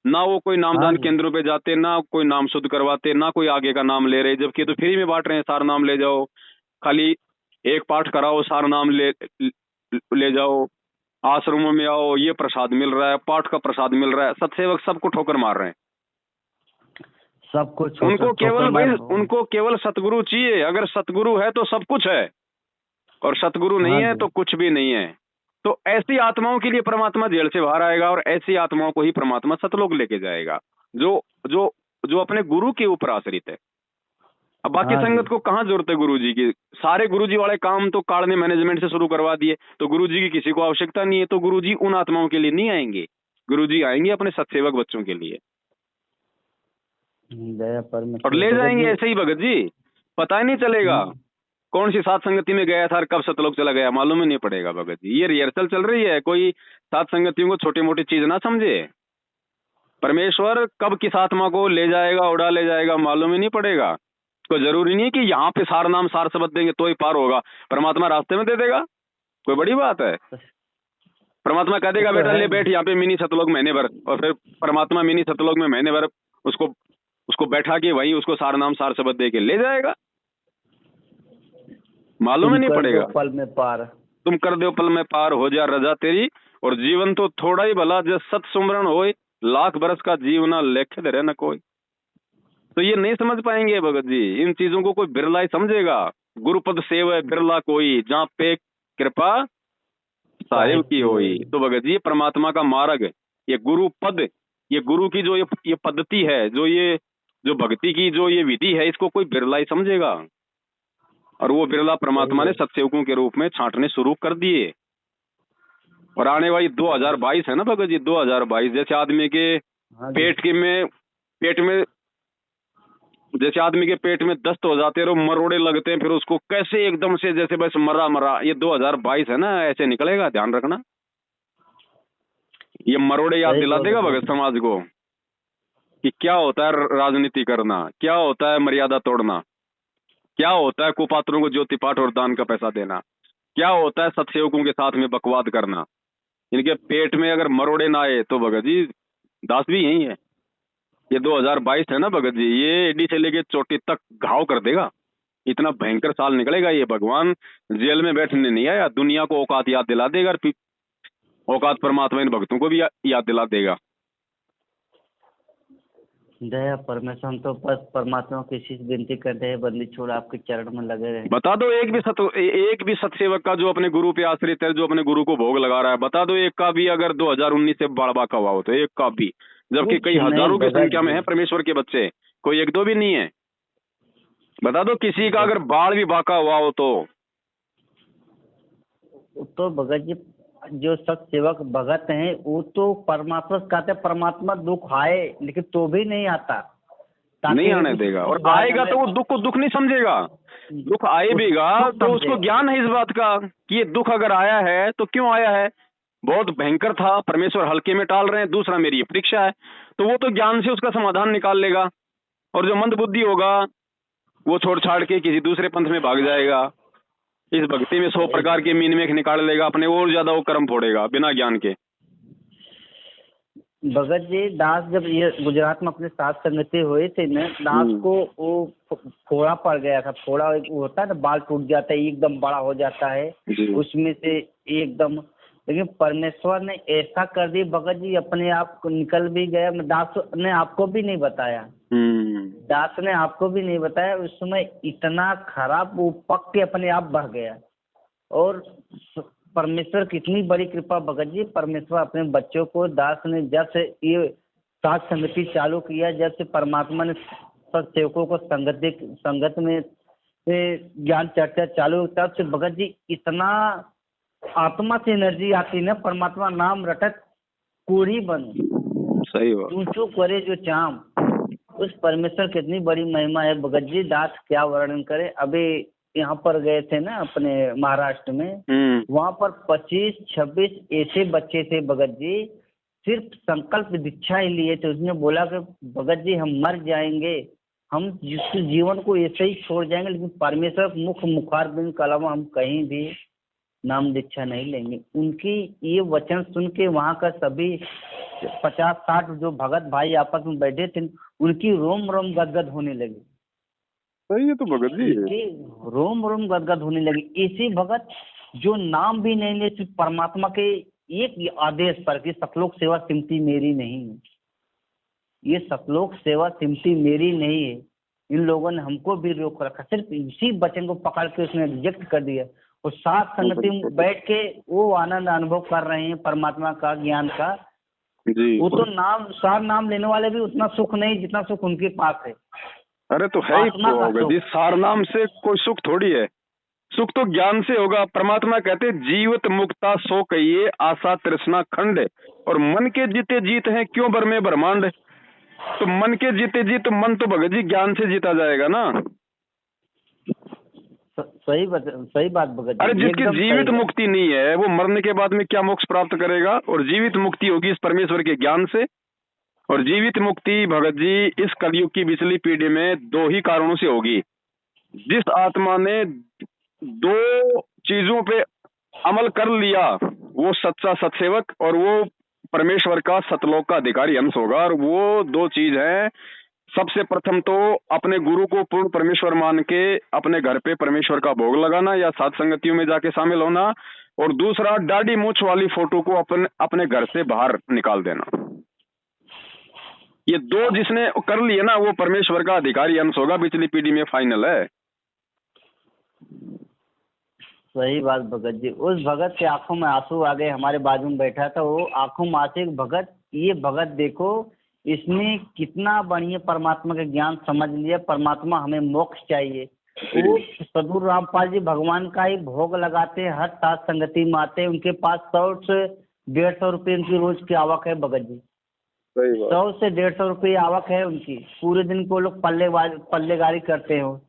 ना वो कोई नामदान केंद्रों पे जाते, ना कोई नाम शुद्ध करवाते, ना कोई आगे का नाम ले रहे, जबकि तो फ्री में बांट रहे हैं। सार नाम ले जाओ, खाली एक पाठ कराओ, सार नाम ले जाओ, आश्रमों में आओ, ये प्रसाद मिल रहा है, पाठ का प्रसाद मिल रहा है। सत्सेवक सबको ठोकर मार रहे हैं, सब कुछ। उनको केवल सतगुरु चाहिए। अगर सतगुरु है तो सब कुछ है, और सतगुरु नहीं है तो कुछ भी नहीं है। तो ऐसी आत्माओं के लिए परमात्मा जेल से बाहर आएगा, और ऐसी आत्माओं को ही परमात्मा सतलोक लेके जाएगा, जो जो जो अपने गुरु के ऊपर आश्रित है। अब बाकी हाँ जी। संगत को कहाँ जरूरत है गुरुजी की? सारे गुरुजी वाले काम तो काल ने मैनेजमेंट से शुरू करवा दिए, तो गुरुजी की किसी को आवश्यकता नहीं है। तो गुरुजी उन आत्माओं के लिए नहीं आएंगे, गुरुजी आएंगे अपने सत्सेवक बच्चों के लिए, दया और परमेश्वर ले भगत जाएंगे जी। ऐसे ही भगत जी। पता ही नहीं चलेगा कौन सी सात संगति में गया था और कब सतलोक चला गया, मालूम ही नहीं पड़ेगा भगत जी। ये रिहर्सल चल रही है, कोई सात संगतियों को छोटी मोटी चीज ना समझे। परमेश्वर कब किस आत्मा को ले जाएगा, उड़ा ले जाएगा, मालूम ही नहीं पड़ेगा। कोई जरूरी नहीं है कि यहाँ पे सार नाम सार शब्द देंगे तो ही पार होगा, परमात्मा रास्ते में दे देगा, कोई बड़ी बात है। परमात्मा कह देगा तो बेटा है ले बैठ यहाँ पे मिनी सतलोक महीने भर, और फिर परमात्मा मिनी सतलोक में महीने भर उसको उसको बैठा के वहीं उसको सार नाम सार शब्द दे के ले जाएगा, मालूम ही नहीं तुम कर दो पड़ेगा। पल में पार। तुम कर दो पल में पार, हो जा रजा तेरी, और जीवन तो थोड़ा ही भला, जब सत सुमरण होए, लाख बरस का जीवना लेखे धरे न कोई। तो ये नहीं समझ पाएंगे भगत जी, इन चीजों को कोई बिरला ही समझेगा। गुरुपद सेव बिरला कोई, जहाँ पे कृपा साहिब की होई। तो भगत जी ये परमात्मा का मार्ग, ये गुरु पद, ये गुरु की जो ये पद्धति है, जो भक्ति की जो ये विधि है, इसको कोई बिरला ही समझेगा। और वो बिरला परमात्मा ने सत्सेवकों के रूप में छांटने शुरू कर दिए। और आने वाली 2022 है ना भगत जी, 2022 जैसे आदमी के हाँ जी। पेट में जैसे आदमी के पेट में दस्त हो जाते हैं और मरोड़े लगते हैं, फिर उसको कैसे एकदम से जैसे बस मरा, ये 2022 है ना, ऐसे निकलेगा, ध्यान रखना। ये मरोड़े याद दिला देगा भगत समाज को कि क्या होता है राजनीति करना, क्या होता है मर्यादा तोड़ना, क्या होता है कुपात्रों को ज्योति पाठ और दान का पैसा देना, क्या होता है सत्सेवकों के साथ में बकवाद करना। इनके पेट में अगर मरोड़े ना आए तो भगत जी दास भी यही है। ये 2022 है ना भगत जी, ये एडी से लेके चोटी तक घाव कर देगा, इतना भयंकर साल निकलेगा। ये भगवान जेल में बैठने नहीं आया, दुनिया को औकात याद दिला देगा, और औकात परमात्मा इन भक्तों को भी याद दिला देगा। दया परमेश्वर, हम तो बस परमात्मा की शीश विनती करते हैं, बंदी छोड़ आपके चरण में लगे रहे। बता दो एक भी सत्सेवक का जो अपने गुरु पे आश्रित है, जो अपने गुरु को भोग लगा रहा है, बता दो एक का भी अगर 2019 से बाड़बा का हुआ हो तो एक का भी, जबकि कई हजारों की संख्या में है परमेश्वर के बच्चे, कोई एक दो भी नहीं है। बता दो किसी का अगर बाढ़ भी बाका हुआ हो तो भगत जी जो सत्सेवक भगत हैं वो तो परमात्मा से कहते हैं परमात्मा दुख आए, लेकिन तो भी नहीं आता, नहीं आने देगा। और आएगा तो वो दुख को दुख नहीं समझेगा, दुख आएगा तो उसको ज्ञान है इस बात का कि ये दुख अगर आया है तो क्यों आया है, बहुत भयंकर था, परमेश्वर हल्के में टाल रहे हैं, दूसरा मेरी ये परीक्षा है, तो वो तो ज्ञान से उसका समाधान निकाल लेगा। और जो मंद बुद्धि होगा वो छोड़ छाड़ के किसी दूसरे पंथ में भाग जाएगा, इस भक्ति में 100 प्रकार के मीन मेख निकाल लेगा, अपने और ज्यादा वो कर्म फोड़ेगा बिना ज्ञान के। भगत जी दास जब ये गुजरात में अपने साथ संगति हुए थे ना, दास को वो फोड़ा पड़ गया था। फोड़ा एक होता है ना, बाल टूट जाता है, एकदम बड़ा हो जाता है उसमें से एकदम, लेकिन परमेश्वर ने ऐसा कर दी भगत जी, अपने आप निकल भी गया। दास ने आपको भी नहीं बताया, दास ने आपको भी नहीं बताया, उस समय इतना खराब वो पक के अपने आप बह गया। और परमेश्वर कितनी बड़ी कृपा भगत जी, परमेश्वर अपने बच्चों को, दास ने जब से ये साथ संगति चालू किया, जब से परमात्मा ने सत्सेवकों को संगत में ज्ञान चर्चा चालू, तब से भगत जी इतना आत्मा से एनर्जी आती ना, परमात्मा नाम रटत कोरी बन, सही बात, ऊंचो करे जो चाम। उस परमेश्वर कितनी बड़ी महिमा है भगत जी, दास क्या वर्णन करे। अभी यहाँ पर गए थे ना अपने महाराष्ट्र में, वहाँ पर 25-26 ऐसे बच्चे थे भगत जी, सिर्फ संकल्प दीक्षा ही लिए थे। उसने बोला कि भगत जी हम मर जाएंगे, हम जिस जीवन को ऐसे ही छोड़ जाएंगे, लेकिन परमेश्वर मुखारबिंद के अलावा हम कहीं भी नाम दीक्षा नहीं लेंगे। उनकी ये वचन सुन के वहाँ का सभी 50-60 जो भगत भाई आपस में बैठे थे, उनकी रोम रोम गदगद होने लगी। सही है तो भगत जी, रोम रोम गदगद होने लगी। इसी भगत जो नाम भी नहीं ले, सिर्फ परमात्मा के एक आदेश पर कि सतलोक सेवा सिमटी मेरी नहीं है, ये सतलोक सेवा सिमटी मेरी नहीं है, इन लोगों ने हमको भी रोक रखा। सिर्फ इसी वचन को पकड़ के उसने रिजेक्ट कर दिया, और साथ संगति में बैठ के वो आनंद अनुभव कर रहे हैं परमात्मा का ज्ञान का जी। वो तो नाम लेने वाले भी उतना सुख नहीं जितना सुख उनके पास है। अरे तो है ही आत्मा का भगत सुख। जी, सार नाम से कोई सुख थोड़ी है, सुख तो ज्ञान से होगा। परमात्मा कहते जीवित मुक्ता सो कहिए आशा तृष्णा खंड, और मन के जीते जीत है क्यों बर में ब्रह्मांड। तो मन के जीते जीत, मन तो भगत जी ज्ञान से जीता जाएगा ना। सही बात भगत अरे जी, जिसकी एकदम जीवित सही है। मुक्ति नहीं है वो मरने के बाद में क्या मोक्ष प्राप्त करेगा। और जीवित मुक्ति होगी इस परमेश्वर के ज्ञान से। और जीवित मुक्ति भगत जी इस कलयुग की पिछली पीढ़ी में दो ही कारणों से होगी। जिस आत्मा ने दो चीजों पे अमल कर लिया वो सच्चा सत्सेवक और वो परमेश्वर का सतलोक का अधिकारी अंश होगा। और वो दो चीज है, सबसे प्रथम तो अपने गुरु को पूर्ण परमेश्वर मान के अपने घर पे परमेश्वर का भोग लगाना या साध संगतियों में जाके शामिल होना, और दूसरा दाढ़ी मूछ वाली फोटो को अपने घर से बाहर निकाल देना। ये दो जिसने कर लिए ना वो परमेश्वर का अधिकारी अंश होगा, पिछली पीढ़ी में फाइनल है। सही बात भगत जी। उस भगत के आंखों में आंसू आ गए, हमारे बाजू में बैठा था वो, आंखों में आंसू। भगत, ये भगत देखो इसने कितना बढ़िया परमात्मा का ज्ञान समझ लिया। परमात्मा हमें मोक्ष चाहिए। वो सदगुरु रामपाल जी भगवान का ही भोग लगाते हैं, हर साथ संगति में आते हैं। उनके पास 100 से 150 रुपये उनकी रोज की आवक है भगत जी। 100 से 150 रुपये आवक है उनकी। पूरे दिन को लोग पल्लेगारी करते हो।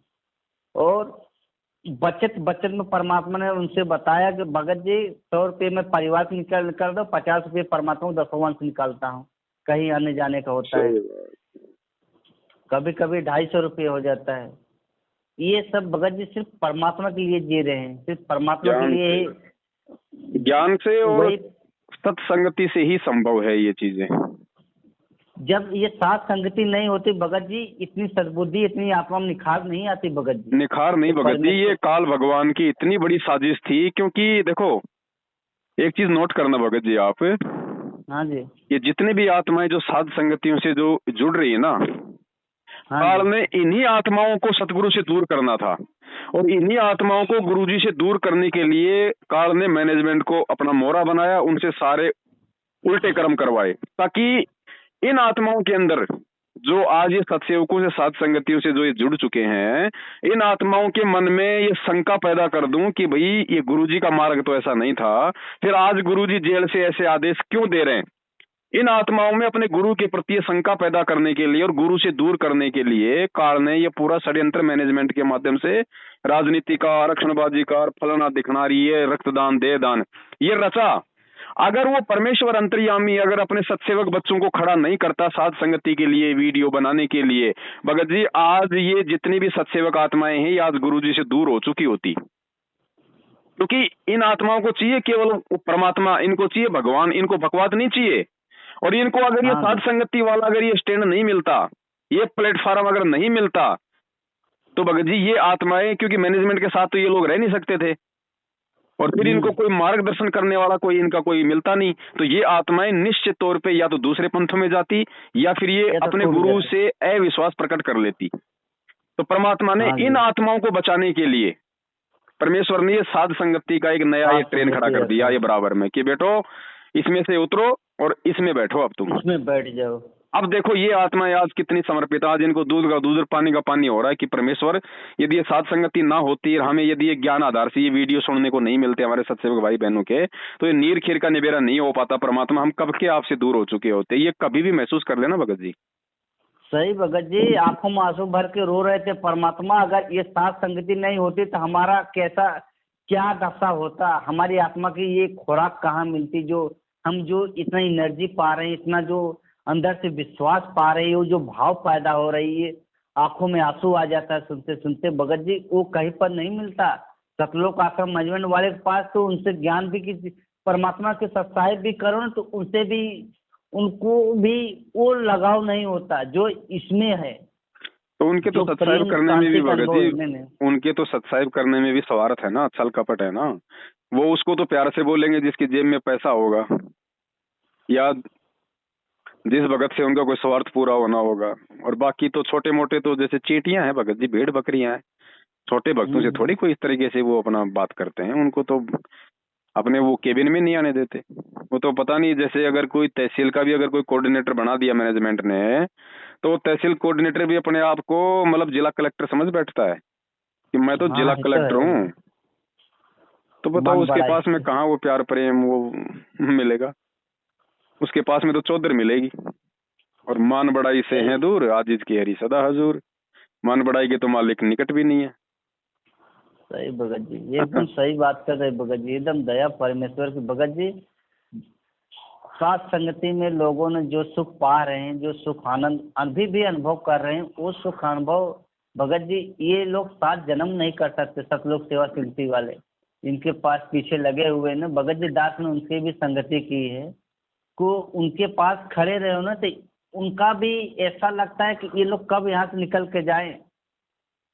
और बचत में परमात्मा ने उनसे बताया कि भगत जी 100 रुपये में परिवार से निकाल दो, 50 रुपये परमात्मा को दसवां से निकालता हूँ, कहीं आने जाने का होता है। कभी कभी 250 रुपये हो जाता है। ये सब भगत जी सिर्फ परमात्मा के लिए जी रहे हैं, सिर्फ परमात्मा के लिए। ज्ञान से और सत्संगति से ही संभव है ये चीजें। जब ये साथ संगति नहीं होती भगत जी, इतनी सद्बुद्धि, इतनी आत्मा में निखार नहीं आती भगत जी। निखार नहीं भगत जी, ये काल भगवान की इतनी बड़ी साजिश थी। क्योंकि देखो एक चीज नोट करना भगत जी आप। हाँ जी। ये जितने भी आत्माएं जो साध संगतियों से जो जुड़ रही है ना, काल ने इन्हीं आत्माओं को सतगुरु से दूर करना था। और इन्हीं आत्माओं को गुरुजी से दूर करने के लिए काल ने मैनेजमेंट को अपना मोहरा बनाया, उनसे सारे उल्टे कर्म करवाए, ताकि इन आत्माओं के अंदर जो आज ये सत्सेवकों से साध संगतियों से जो ये जुड़ चुके हैं, इन आत्माओं के मन में ये शंका पैदा कर दूं कि भाई ये गुरुजी का मार्ग तो ऐसा नहीं था, फिर आज गुरुजी जेल से ऐसे आदेश क्यों दे रहे हैं। इन आत्माओं में अपने गुरु के प्रति शंका पैदा करने के लिए और गुरु से दूर करने के लिए काल ने ये पूरा षड्यंत्र मैनेजमेंट के माध्यम से राजनीति का, आरक्षणबाजी का, फलाना दिखना रही है, रक्तदान, देहदान, ये रचा। अगर वो परमेश्वर अंतर्यामी अगर अपने सत्सेवक बच्चों को खड़ा नहीं करता साध संगति के लिए, वीडियो बनाने के लिए, भगत जी आज ये जितनी भी सत्सेवक आत्माएं हैं ये आज गुरुजी से दूर हो चुकी होती। क्योंकि इन आत्माओं को चाहिए केवल परमात्मा, इनको चाहिए भगवान, इनको बकवाद नहीं चाहिए। और इनको अगर ये साध संगति वाला अगर ये स्टैंड नहीं मिलता, ये प्लेटफॉर्म अगर नहीं मिलता, तो भगत जी ये आत्माएं, क्योंकि मैनेजमेंट के साथ तो ये लोग रह नहीं सकते थे, और फिर इनको कोई मार्गदर्शन करने वाला कोई इनका कोई मिलता नहीं, तो ये आत्माएं निश्चित तौर पे या तो दूसरे पंथों में जाती या फिर ये अपने गुरु से अविश्वास प्रकट कर लेती। तो परमात्मा ने इन आत्माओं को बचाने के लिए परमेश्वर ने ये साध संगति का एक नया एक ट्रेन खड़ा कर दिया ये बराबर में, कि बेटो इसमें से उतरो और इसमें बैठो, अब तुम इसमें बैठ जाओ। अब देखो ये आत्माएं आज कितनी समर्पित, आज इनको दूध का दूध और पानी का पानी हो रहा है कि परमेश्वर यदि ये साध संगति ना होती और हमें यदि ये ज्ञान आधार से ये वीडियो सुनने को नहीं मिलते हमारे सत्सेवक भाई बहनों के, तो ये नीर खीर का निबेरा नहीं हो पाता। परमात्मा हम कब के आपसे दूर हो चुके होते, ये कभी भी महसूस कर लेना भगत जी। सही भगत जी, आंखों में आंसू भर के रो रहे थे परमात्मा, अगर ये साथ संगति नहीं होती तो हमारा कैसा क्या दशा होता, हमारी आत्मा की ये खुराक कहाँ मिलती, जो हम जो इतना एनर्जी पा रहे हैं, इतना जो अंदर से विश्वास पा रहे हो, जो भाव पैदा हो रही है, आंखों में आंसू आ जाता है सुनते सुनते भगत जी। वो कहीं पर नहीं मिलता। सतलोक आश्रम मैनेजमेंट वाले के पास तो उनसे ज्ञान भी किसी परमात्मा के सत्साहिब भी करो ना, तो उनसे भी उनको भी वो लगाव नहीं होता जो इसमें है। तो उनके तो सत्साहिब करने में भी भगत जी, उनके तो सत्साहिब करने में भी स्वार्थ है ना, छल कपट है ना। वो उसको तो प्यार से बोलेंगे जिसकी जेब में पैसा होगा, या जिस भगत से उनका कोई स्वार्थ पूरा होना होगा। और बाकी तो छोटे मोटे तो जैसे चींटियां हैं भगत जी, भेड़ बकरियां हैं, छोटे भक्तों से थोड़ी कोई इस तरीके से वो अपना बात करते हैं। उनको तो अपने वो केबिन में नहीं आने देते। वो तो पता नहीं, जैसे अगर कोई तहसील का भी अगर कोई कोऑर्डिनेटर बना दिया मैनेजमेंट ने, तो तहसील कोऑर्डिनेटर भी अपने आप को मतलब जिला कलेक्टर समझ बैठता है कि मैं तो जिला हाँ, ये तो कलेक्टर है हूँ। ही। तो बताओ मन उसके बड़ा पास में इससे। कहाँ वो प्यार प्रेम वो मिलेगा? उसके पास में तो चौधर मिलेगी। और मान बड़ाई से सही है दूर, आजिज की हरी सदा हजूर। मान बड़ाई के तो मालिक निकट भी नहीं है। सही भगत जी, ये एकदम सही बात कर रहे भगत जी, एकदम दया परमेश्वर की भगत जी। साथ संगति में लोगों ने जो सुख पा रहे हैं, जो सुख आनंद अभी भी अनुभव कर रहे हैं, वो सुख अनुभव भगत जी ये लोग 7 जन्म नहीं कर सकते। सतलोक सेवा समिति वाले इनके पास पीछे लगे हुए हैं ना भगत जी, दास ने उनसे भी संगति की है, को उनके पास खड़े रहे हो ना तो उनका भी ऐसा लगता है कि ये लोग कब यहाँ से निकल के जाएं।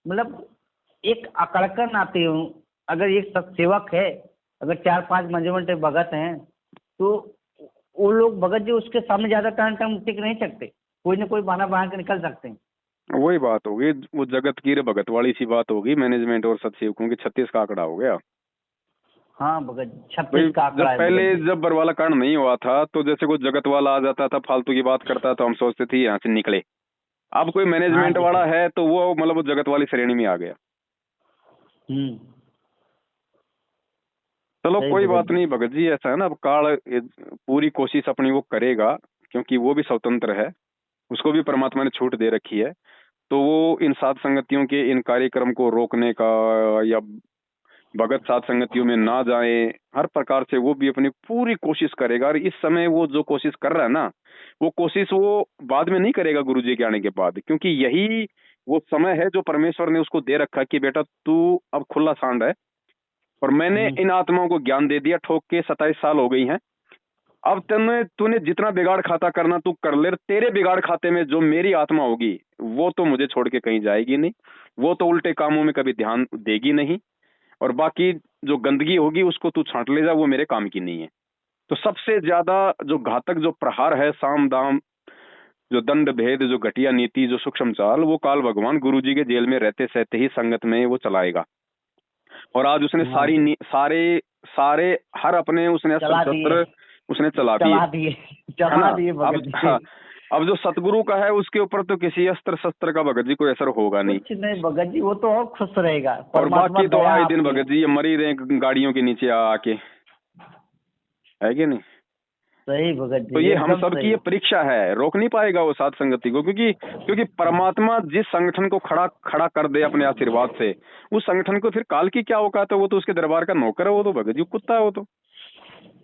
मतलब एक अकड़कन आती हूँ। अगर एक सत्सेवक है, अगर 4-5 मैनेजमेंट भगत हैं, तो वो लोग भगत जी उसके सामने ज्यादा टाइम टिक नहीं सकते, कोई ना कोई बहाना बना के निकल सकते हैं। वही बात होगी, वो जगत की रे भगत वाली सी बात होगी, मैनेजमेंट और सतसेवकों की 36 का आंकड़ा हो गया। हाँ भगत जी, भाई 26 का जब आंकड़ा है पहले भगत जी। जब बरवाला कांड नहीं हुआ था, तो जैसे कोई जगत वाला आ जाता था फालतू की बात करता, तो हम सोचते थे यहाँ से निकले। अब कोई हाँ मैनेजमेंट जी वाला सर। है तो वो मतलब वो जगत वाली श्रेणी में आ गया। हम्म। चलो सही कोई भगत बात जी। नहीं भगत जी, ऐसा है ना, अब काल पूरी कोशिश अपनी वो करेगा, क्योंकि वो भी स्वतंत्र है, उसको भी परमात्मा ने छूट दे रखी है। तो वो इन सात संगतियों के इन कार्यक्रम को रोकने का, या भगत सात संगतियों में ना जाए, हर प्रकार से वो भी अपनी पूरी कोशिश करेगा। और इस समय वो जो कोशिश कर रहा है ना, वो कोशिश वो बाद में नहीं करेगा गुरु जी के आने के बाद, क्योंकि यही वो समय है जो परमेश्वर ने उसको दे रखा कि बेटा तू अब खुला सांड है, और मैंने हम्म। इन आत्माओं को ज्ञान दे दिया। ठोक के 27 साल हो गई हैं। अब तूने तूने जितना बिगाड़ खाता करना तू कर ले। तेरे बिगाड़ खाते में जो मेरी आत्मा होगी, वो तो मुझे छोड़ के कहीं जाएगी नहीं, वो तो उल्टे कामों में कभी ध्यान देगी नहीं। और बाकी जो गंदगी होगी उसको तू छांट ले जा, वो मेरे काम की नहीं है। तो सबसे ज्यादा जो घातक जो प्रहार है, साम दाम, जो दंड भेद, जो घटिया नीति, जो सूक्ष्म चाल, वो काल भगवान गुरु जी के जेल में रहते सहते ही संगत में वो चलाएगा। और आज उसने हाँ जी। सारे सारे हर अपने उसने अस्त्र चला दिए। शस्त्र उसने चला दिए, चला दिए। है ना। चला दिए अब भगत जी। हाँ, अब जो सतगुरु का है उसके ऊपर तो किसी अस्त्र शस्त्र का भगत जी कोई असर होगा नहीं। कुछ नहीं भगत जी, वो तो और खुश रहेगा, और परमात्मा बाकी तो दया आए दिन आपकी। भगत जी ये मर ही रहे गाड़ियों के नीचे आके, है कि नहीं। सही भगत तो जी, ये हम एकदम सब की सही। ये परीक्षा है, रोक नहीं पाएगा वो सात संगति को, क्योंकि क्योंकि परमात्मा जिस संगठन को खड़ा खड़ा कर दे अपने आशीर्वाद से, उस संगठन को फिर काल की क्या औकात है, वो तो उसके दरबार का नौकर है, वो तो भगत जी कुत्ता है, वो तो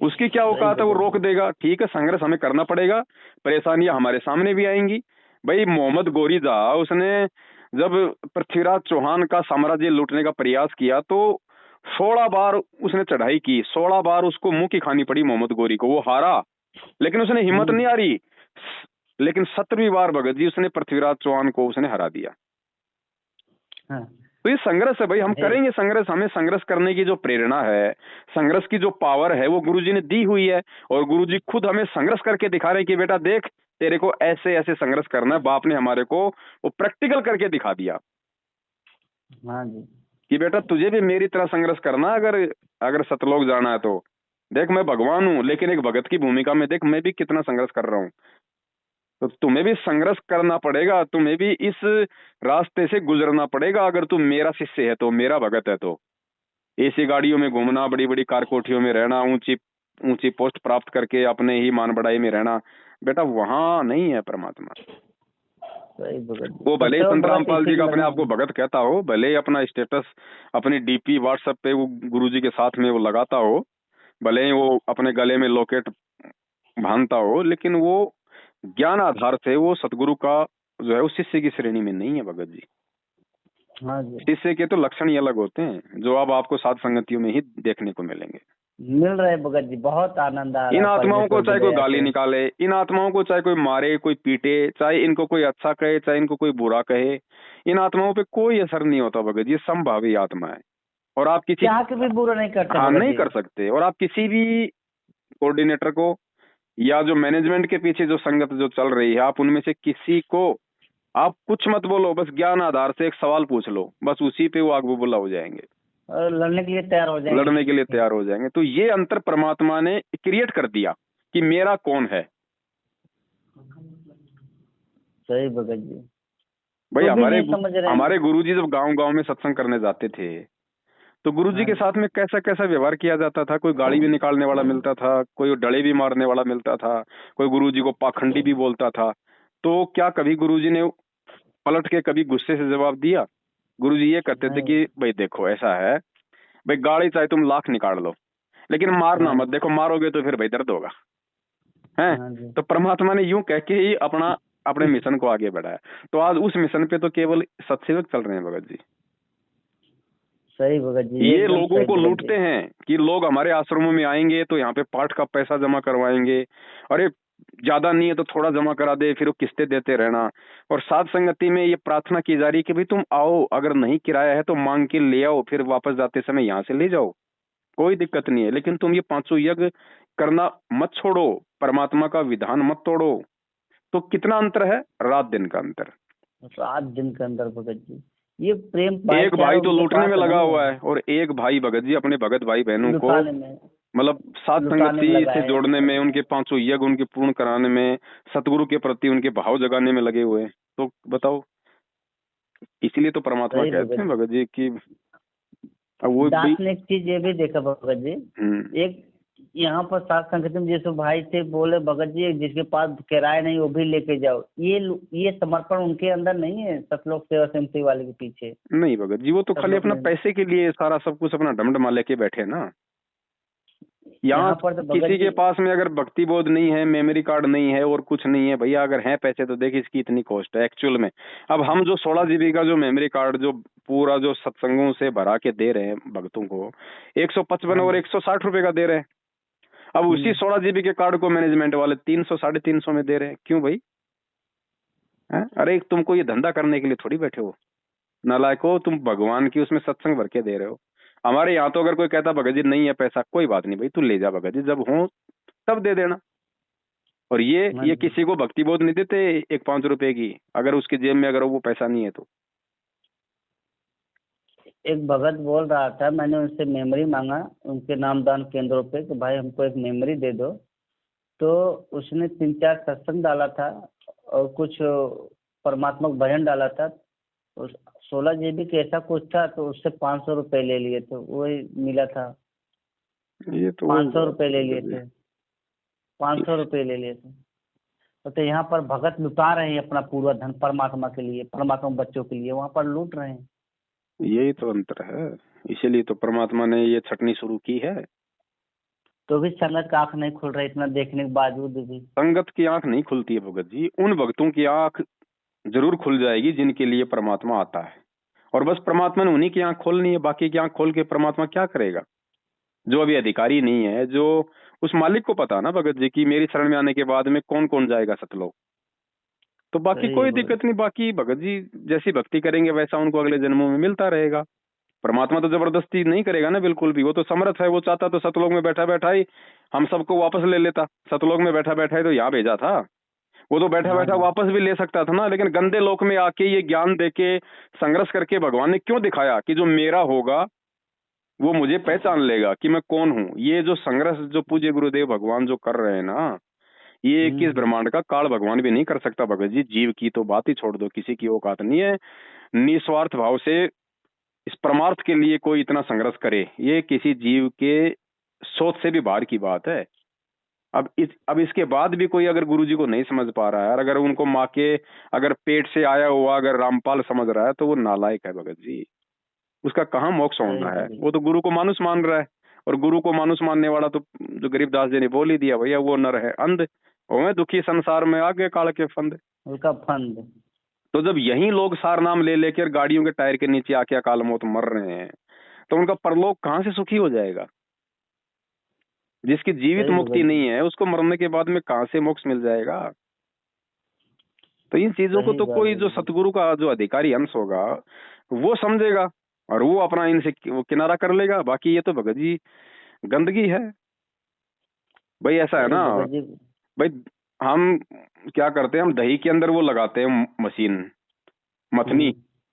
उसकी क्या सही औकात है, वो भगत रोक जी। देगा। ठीक है, संघर्ष हमें करना पड़ेगा, परेशानियां हमारे सामने भी आएंगी। भाई मोहम्मद गोरीजा उसने जब पृथ्वीराज चौहान का साम्राज्य लूटने का प्रयास किया, तो 16 बार उसने चढ़ाई की, 16 बार उसको मुंह की खानी पड़ी मोहम्मद गोरी को, वो हारा, लेकिन उसने हिम्मत नहीं हारी। लेकिन 17वीं बार भगत जी उसने पृथ्वीराज चौहान को उसने हरा दिया। हाँ। तो ये संघर्ष है भाई, हम है। करेंगे संघर्ष, हमें संघर्ष करने की जो प्रेरणा है, संघर्ष की जो पावर है, वो गुरुजी ने दी हुई है। और गुरुजी खुद हमें संघर्ष करके दिखा रहे हैं कि बेटा देख, तेरे को ऐसे ऐसे संघर्ष करना है। बाप ने हमारे को वो प्रैक्टिकल करके दिखा दिया हाँ जी। कि बेटा तुझे भी मेरी तरह संघर्ष करना, अगर अगर सतलोक जाना है तो। देख मैं भगवान हूं, लेकिन एक भगत की भूमिका में देख मैं भी कितना संघर्ष कर रहा हूँ। तो तुम्हें भी संघर्ष करना पड़ेगा, तुम्हें भी इस रास्ते से गुजरना पड़ेगा। अगर तू मेरा शिष्य है तो, मेरा भगत है तो। एसी गाड़ियों में घूमना, बड़ी बड़ी कार कोठियों में रहना, ऊंची ऊंची पोस्ट प्राप्त करके अपने ही मान बढ़ाई में रहना, बेटा वहां नहीं है परमात्मा। सही भगत जी, वो भले ही सत्सेवक संत भगत रामपाल इसी जी का में अपने लगे आप को हैं। भगत कहता हो, भले ही अपना स्टेटस अपनी डीपी व्हाट्सएप पे वो गुरु जी के साथ में वो लगाता हो, भले ही वो अपने गले में लॉकेट बांधता हो, लेकिन वो ज्ञान आधार से वो सतगुरु का जो है उस शिष्य की श्रेणी में नहीं है भगत जी। हाँ जी। शिष्य के तो लक्षण ही अलग होते हैं, जो अब आपको सात संगतियों में ही देखने को मिलेंगे। मिल रहे भगत जी, बहुत आनंद आ रहा इन है आत्माओं को परमेश्वर की चाहे कोई दया गाली से। निकाले, इन आत्माओं को चाहे कोई मारे, कोई पीटे, चाहे इनको कोई अच्छा कहे, चाहे इनको कोई बुरा कहे, इन आत्माओं पे कोई असर नहीं होता भगत जी। समभावी आत्मा है। और आप किसी, चाह के भी बुरा नहीं करते हाँ भगत नहीं जी। कर सकते। और आप किसी भी कोऑर्डिनेटर को या जो मैनेजमेंट के पीछे जो संगत जो चल रही है, आप उनमें से किसी को आप कुछ मत बोलो, बस ज्ञान आधार से एक सवाल पूछ लो, बस उसी पे वो आग बबूला हो जाएंगे। और लड़ने के लिए तैयार हो जाएंगे। लड़ने के लिए तैयार हो जाएंगे। तो ये अंतर परमात्मा ने क्रिएट कर दिया कि मेरा कौन है। सही भगत जी। भाई तो भी नहीं समझ रहे हैं। हमारे गुरुजी जब गांव गांव में सत्संग करने जाते थे तो गुरुजी के साथ में कैसा कैसा व्यवहार किया जाता था। कोई गाली भी निकालने वाला मिलता था, कोई डले भी मारने वाला मिलता था, कोई गुरुजी को पाखंडी भी बोलता था। तो क्या कभी गुरुजी ने पलट के कभी गुस्से से जवाब दिया? गुरुजी ये कहते थे कि भाई देखो ऐसा है, भाई गाली चाहे तुम लाख निकाल लो लेकिन मारना मत, देखो मारोगे तो फिर भाई दर्द होगा है। तो परमात्मा ने यूं कह के ही अपने मिशन को आगे बढ़ाया। तो आज उस मिशन पे तो केवल सत्सेवक चल रहे हैं भगत जी। सही भगत जी। ये लोगों को लूटते हैं कि लोग हमारे आश्रमों में आएंगे तो यहाँ पे पाठ का पैसा जमा करवाएंगे, अरे ज्यादा नहीं है तो थोड़ा जमा करा दे, फिर वो किस्तें देते रहना। और साध संगति में ये प्रार्थना की जा रही है कि भाई तुम आओ, अगर नहीं किराया है तो मांग के ले आओ, फिर वापस जाते समय यहाँ से ले जाओ, कोई दिक्कत नहीं है। लेकिन तुम ये 500 यज्ञ करना मत छोड़ो, परमात्मा का विधान मत तोड़ो। तो कितना अंतर है? रात दिन का अंतर। रात दिन के अंदर भगत जी ये प्रेम। एक भाई तो लूटने में लगा हुआ है और एक भाई भगत जी अपने भगत भाई बहनों को मतलब साथ संगति से जोड़ने में, उनके 500 यज्ञ उनके पूर्ण कराने में, सतगुरु के प्रति उनके भाव जगाने में लगे हुए हैं। तो बताओ, इसीलिए तो परमात्मा कहते हैं भगत जी कि वो एक चीज ये भी देखा भगत जी, एक यहाँ पर साथ संगत में जैसे भाई थे बोले भगत जी जिसके पास किराया नहीं वो भी लेके जाओ, ये समर्पण उनके अंदर नहीं है सतलोक सेवा समिति वाले के पीछे? नहीं भगत जी, वो तो खाली अपना पैसे के लिए सारा सब कुछ अपना डमडमा लेके बैठे ना। यहाँ पर तो किसी के पास में अगर भक्ति बोध नहीं है, मेमोरी कार्ड नहीं है और कुछ नहीं है, भैया अगर है पैसे तो देख इसकी इतनी कॉस्ट है एक्चुअल में। अब हम जो 16 GB का जो मेमोरी कार्ड जो पूरा जो सत्संगों से भरा के दे रहे हैं भक्तों को 155 और 160 रुपए का दे रहे हैं। अब उसी 16 GB के कार्ड को मैनेजमेंट वाले 300 350 में दे रहे हैं। क्यों भाई? अरे तुमको ये धंधा करने के लिए थोड़ी बैठे हो नालायको, तुम भगवान की उसमें सत्संग भर के दे रहे हो। हमारे यहाँ तो अगर कोई कहता भगत जी नहीं है पैसा, कोई बात नहीं भाई, तू ले जा भगत जी, जब हो तब दे देना। और ये किसी को भक्ति बोध नहीं देते 1-5 रुपए की, अगर उसके जेब में अगर वो पैसा नहीं है तो। एक भगत बोल रहा था, मैंने उनसे मेमोरी मांगा उनके नामदान केंद्रों पे कि भाई हमको एक मेमोरी दे दो। तो उसने 3-4 सत्संग डाला था और कुछ परमात्मा भजन डाला था। 16 GB का ऐसा कुछ था, तो उससे 500 रुपए ले लिए थे, वही मिला था। ये तो 500 रुपए ले लिए थे, 500 रुपए ले लिए थे। तो यहाँ पर भगत लुटा रहे हैं अपना पूरा धन परमात्मा के लिए, परमात्मा बच्चों के लिए, वहाँ पर लूट रहे हैं। यही तो अंतर है, इसीलिए तो परमात्मा ने ये छटनी शुरू की है। तो भी संगत का आंख नहीं खुल रहा, इतना देखने के बावजूद भी संगत की आंख नहीं खुलती है भगत जी। उन भक्तों की आंख जरूर खुल जाएगी जिनके लिए परमात्मा आता है, और बस परमात्मा ने उन्हीं की आंख खोलनी है। बाकी की आंख खोल के परमात्मा क्या करेगा? जो अभी अधिकारी नहीं है, जो उस मालिक को पता ना भगत जी की मेरी शरण में आने के बाद में कौन कौन जाएगा सतलोक। तो बाकी कोई दिक्कत नहीं, बाकी भगत जी जैसी भक्ति करेंगे वैसा उनको अगले जन्मों में मिलता रहेगा। परमात्मा तो जबरदस्ती नहीं करेगा ना, बिल्कुल भी। वो तो समर्थ है, वो चाहता तो सतलोक में बैठा बैठा ही हम सबको वापस ले लेता। सतलोक में बैठा बैठा ही तो यहाँ भेजा था, वो तो बैठा बैठा वापस भी ले सकता था ना। लेकिन गंदे लोक में आके ये ज्ञान देके संघर्ष करके भगवान ने क्यों दिखाया कि जो मेरा होगा वो मुझे पहचान लेगा कि मैं कौन हूँ। ये जो संघर्ष जो पूज्य गुरुदेव भगवान जो कर रहे हैं ना, ये किस ब्रह्मांड का काल भगवान भी नहीं कर सकता भगत जी। जीव की तो बात ही छोड़ दो, किसी की औकात नहीं है निस्वार्थ भाव से इस परमार्थ के लिए कोई इतना संघर्ष करे। ये किसी जीव के सोच से भी बाहर की बात है। अब इसके बाद भी कोई अगर गुरुजी को नहीं समझ पा रहा है, और अगर उनको माँ के अगर पेट से आया हुआ अगर रामपाल समझ रहा है, तो वो नालायक है भगत जी। उसका कहाँ मोक्ष होना है? वो तो गुरु को मानुष मान रहा है, और गुरु को मानुष मानने वाला तो जो गरीबदास जी ने बोल ही दिया, भैया वो नर है अंध, वो दुखी संसार में आगे काल के फंद, उसका फंद। तो जब यही लोग सार नाम ले लेकर गाड़ियों के टायर के नीचे आके अकाल मौत मर रहे हैं, तो उनका परलोक कहाँ से सुखी हो जाएगा? जिसकी जीवित मुक्ति नहीं है उसको मरने के बाद में कहाँ से मोक्ष मिल जाएगा? तो इन चीजों को तो कोई जो सतगुरु का जो अधिकारी अंश होगा वो समझेगा, और वो अपना इनसे वो किनारा कर लेगा। बाकी ये तो भगत जी गंदगी है भाई। ऐसा है ना भाई, हम क्या करते हैं, हम दही के अंदर वो लगाते हैं मशीन मथनी,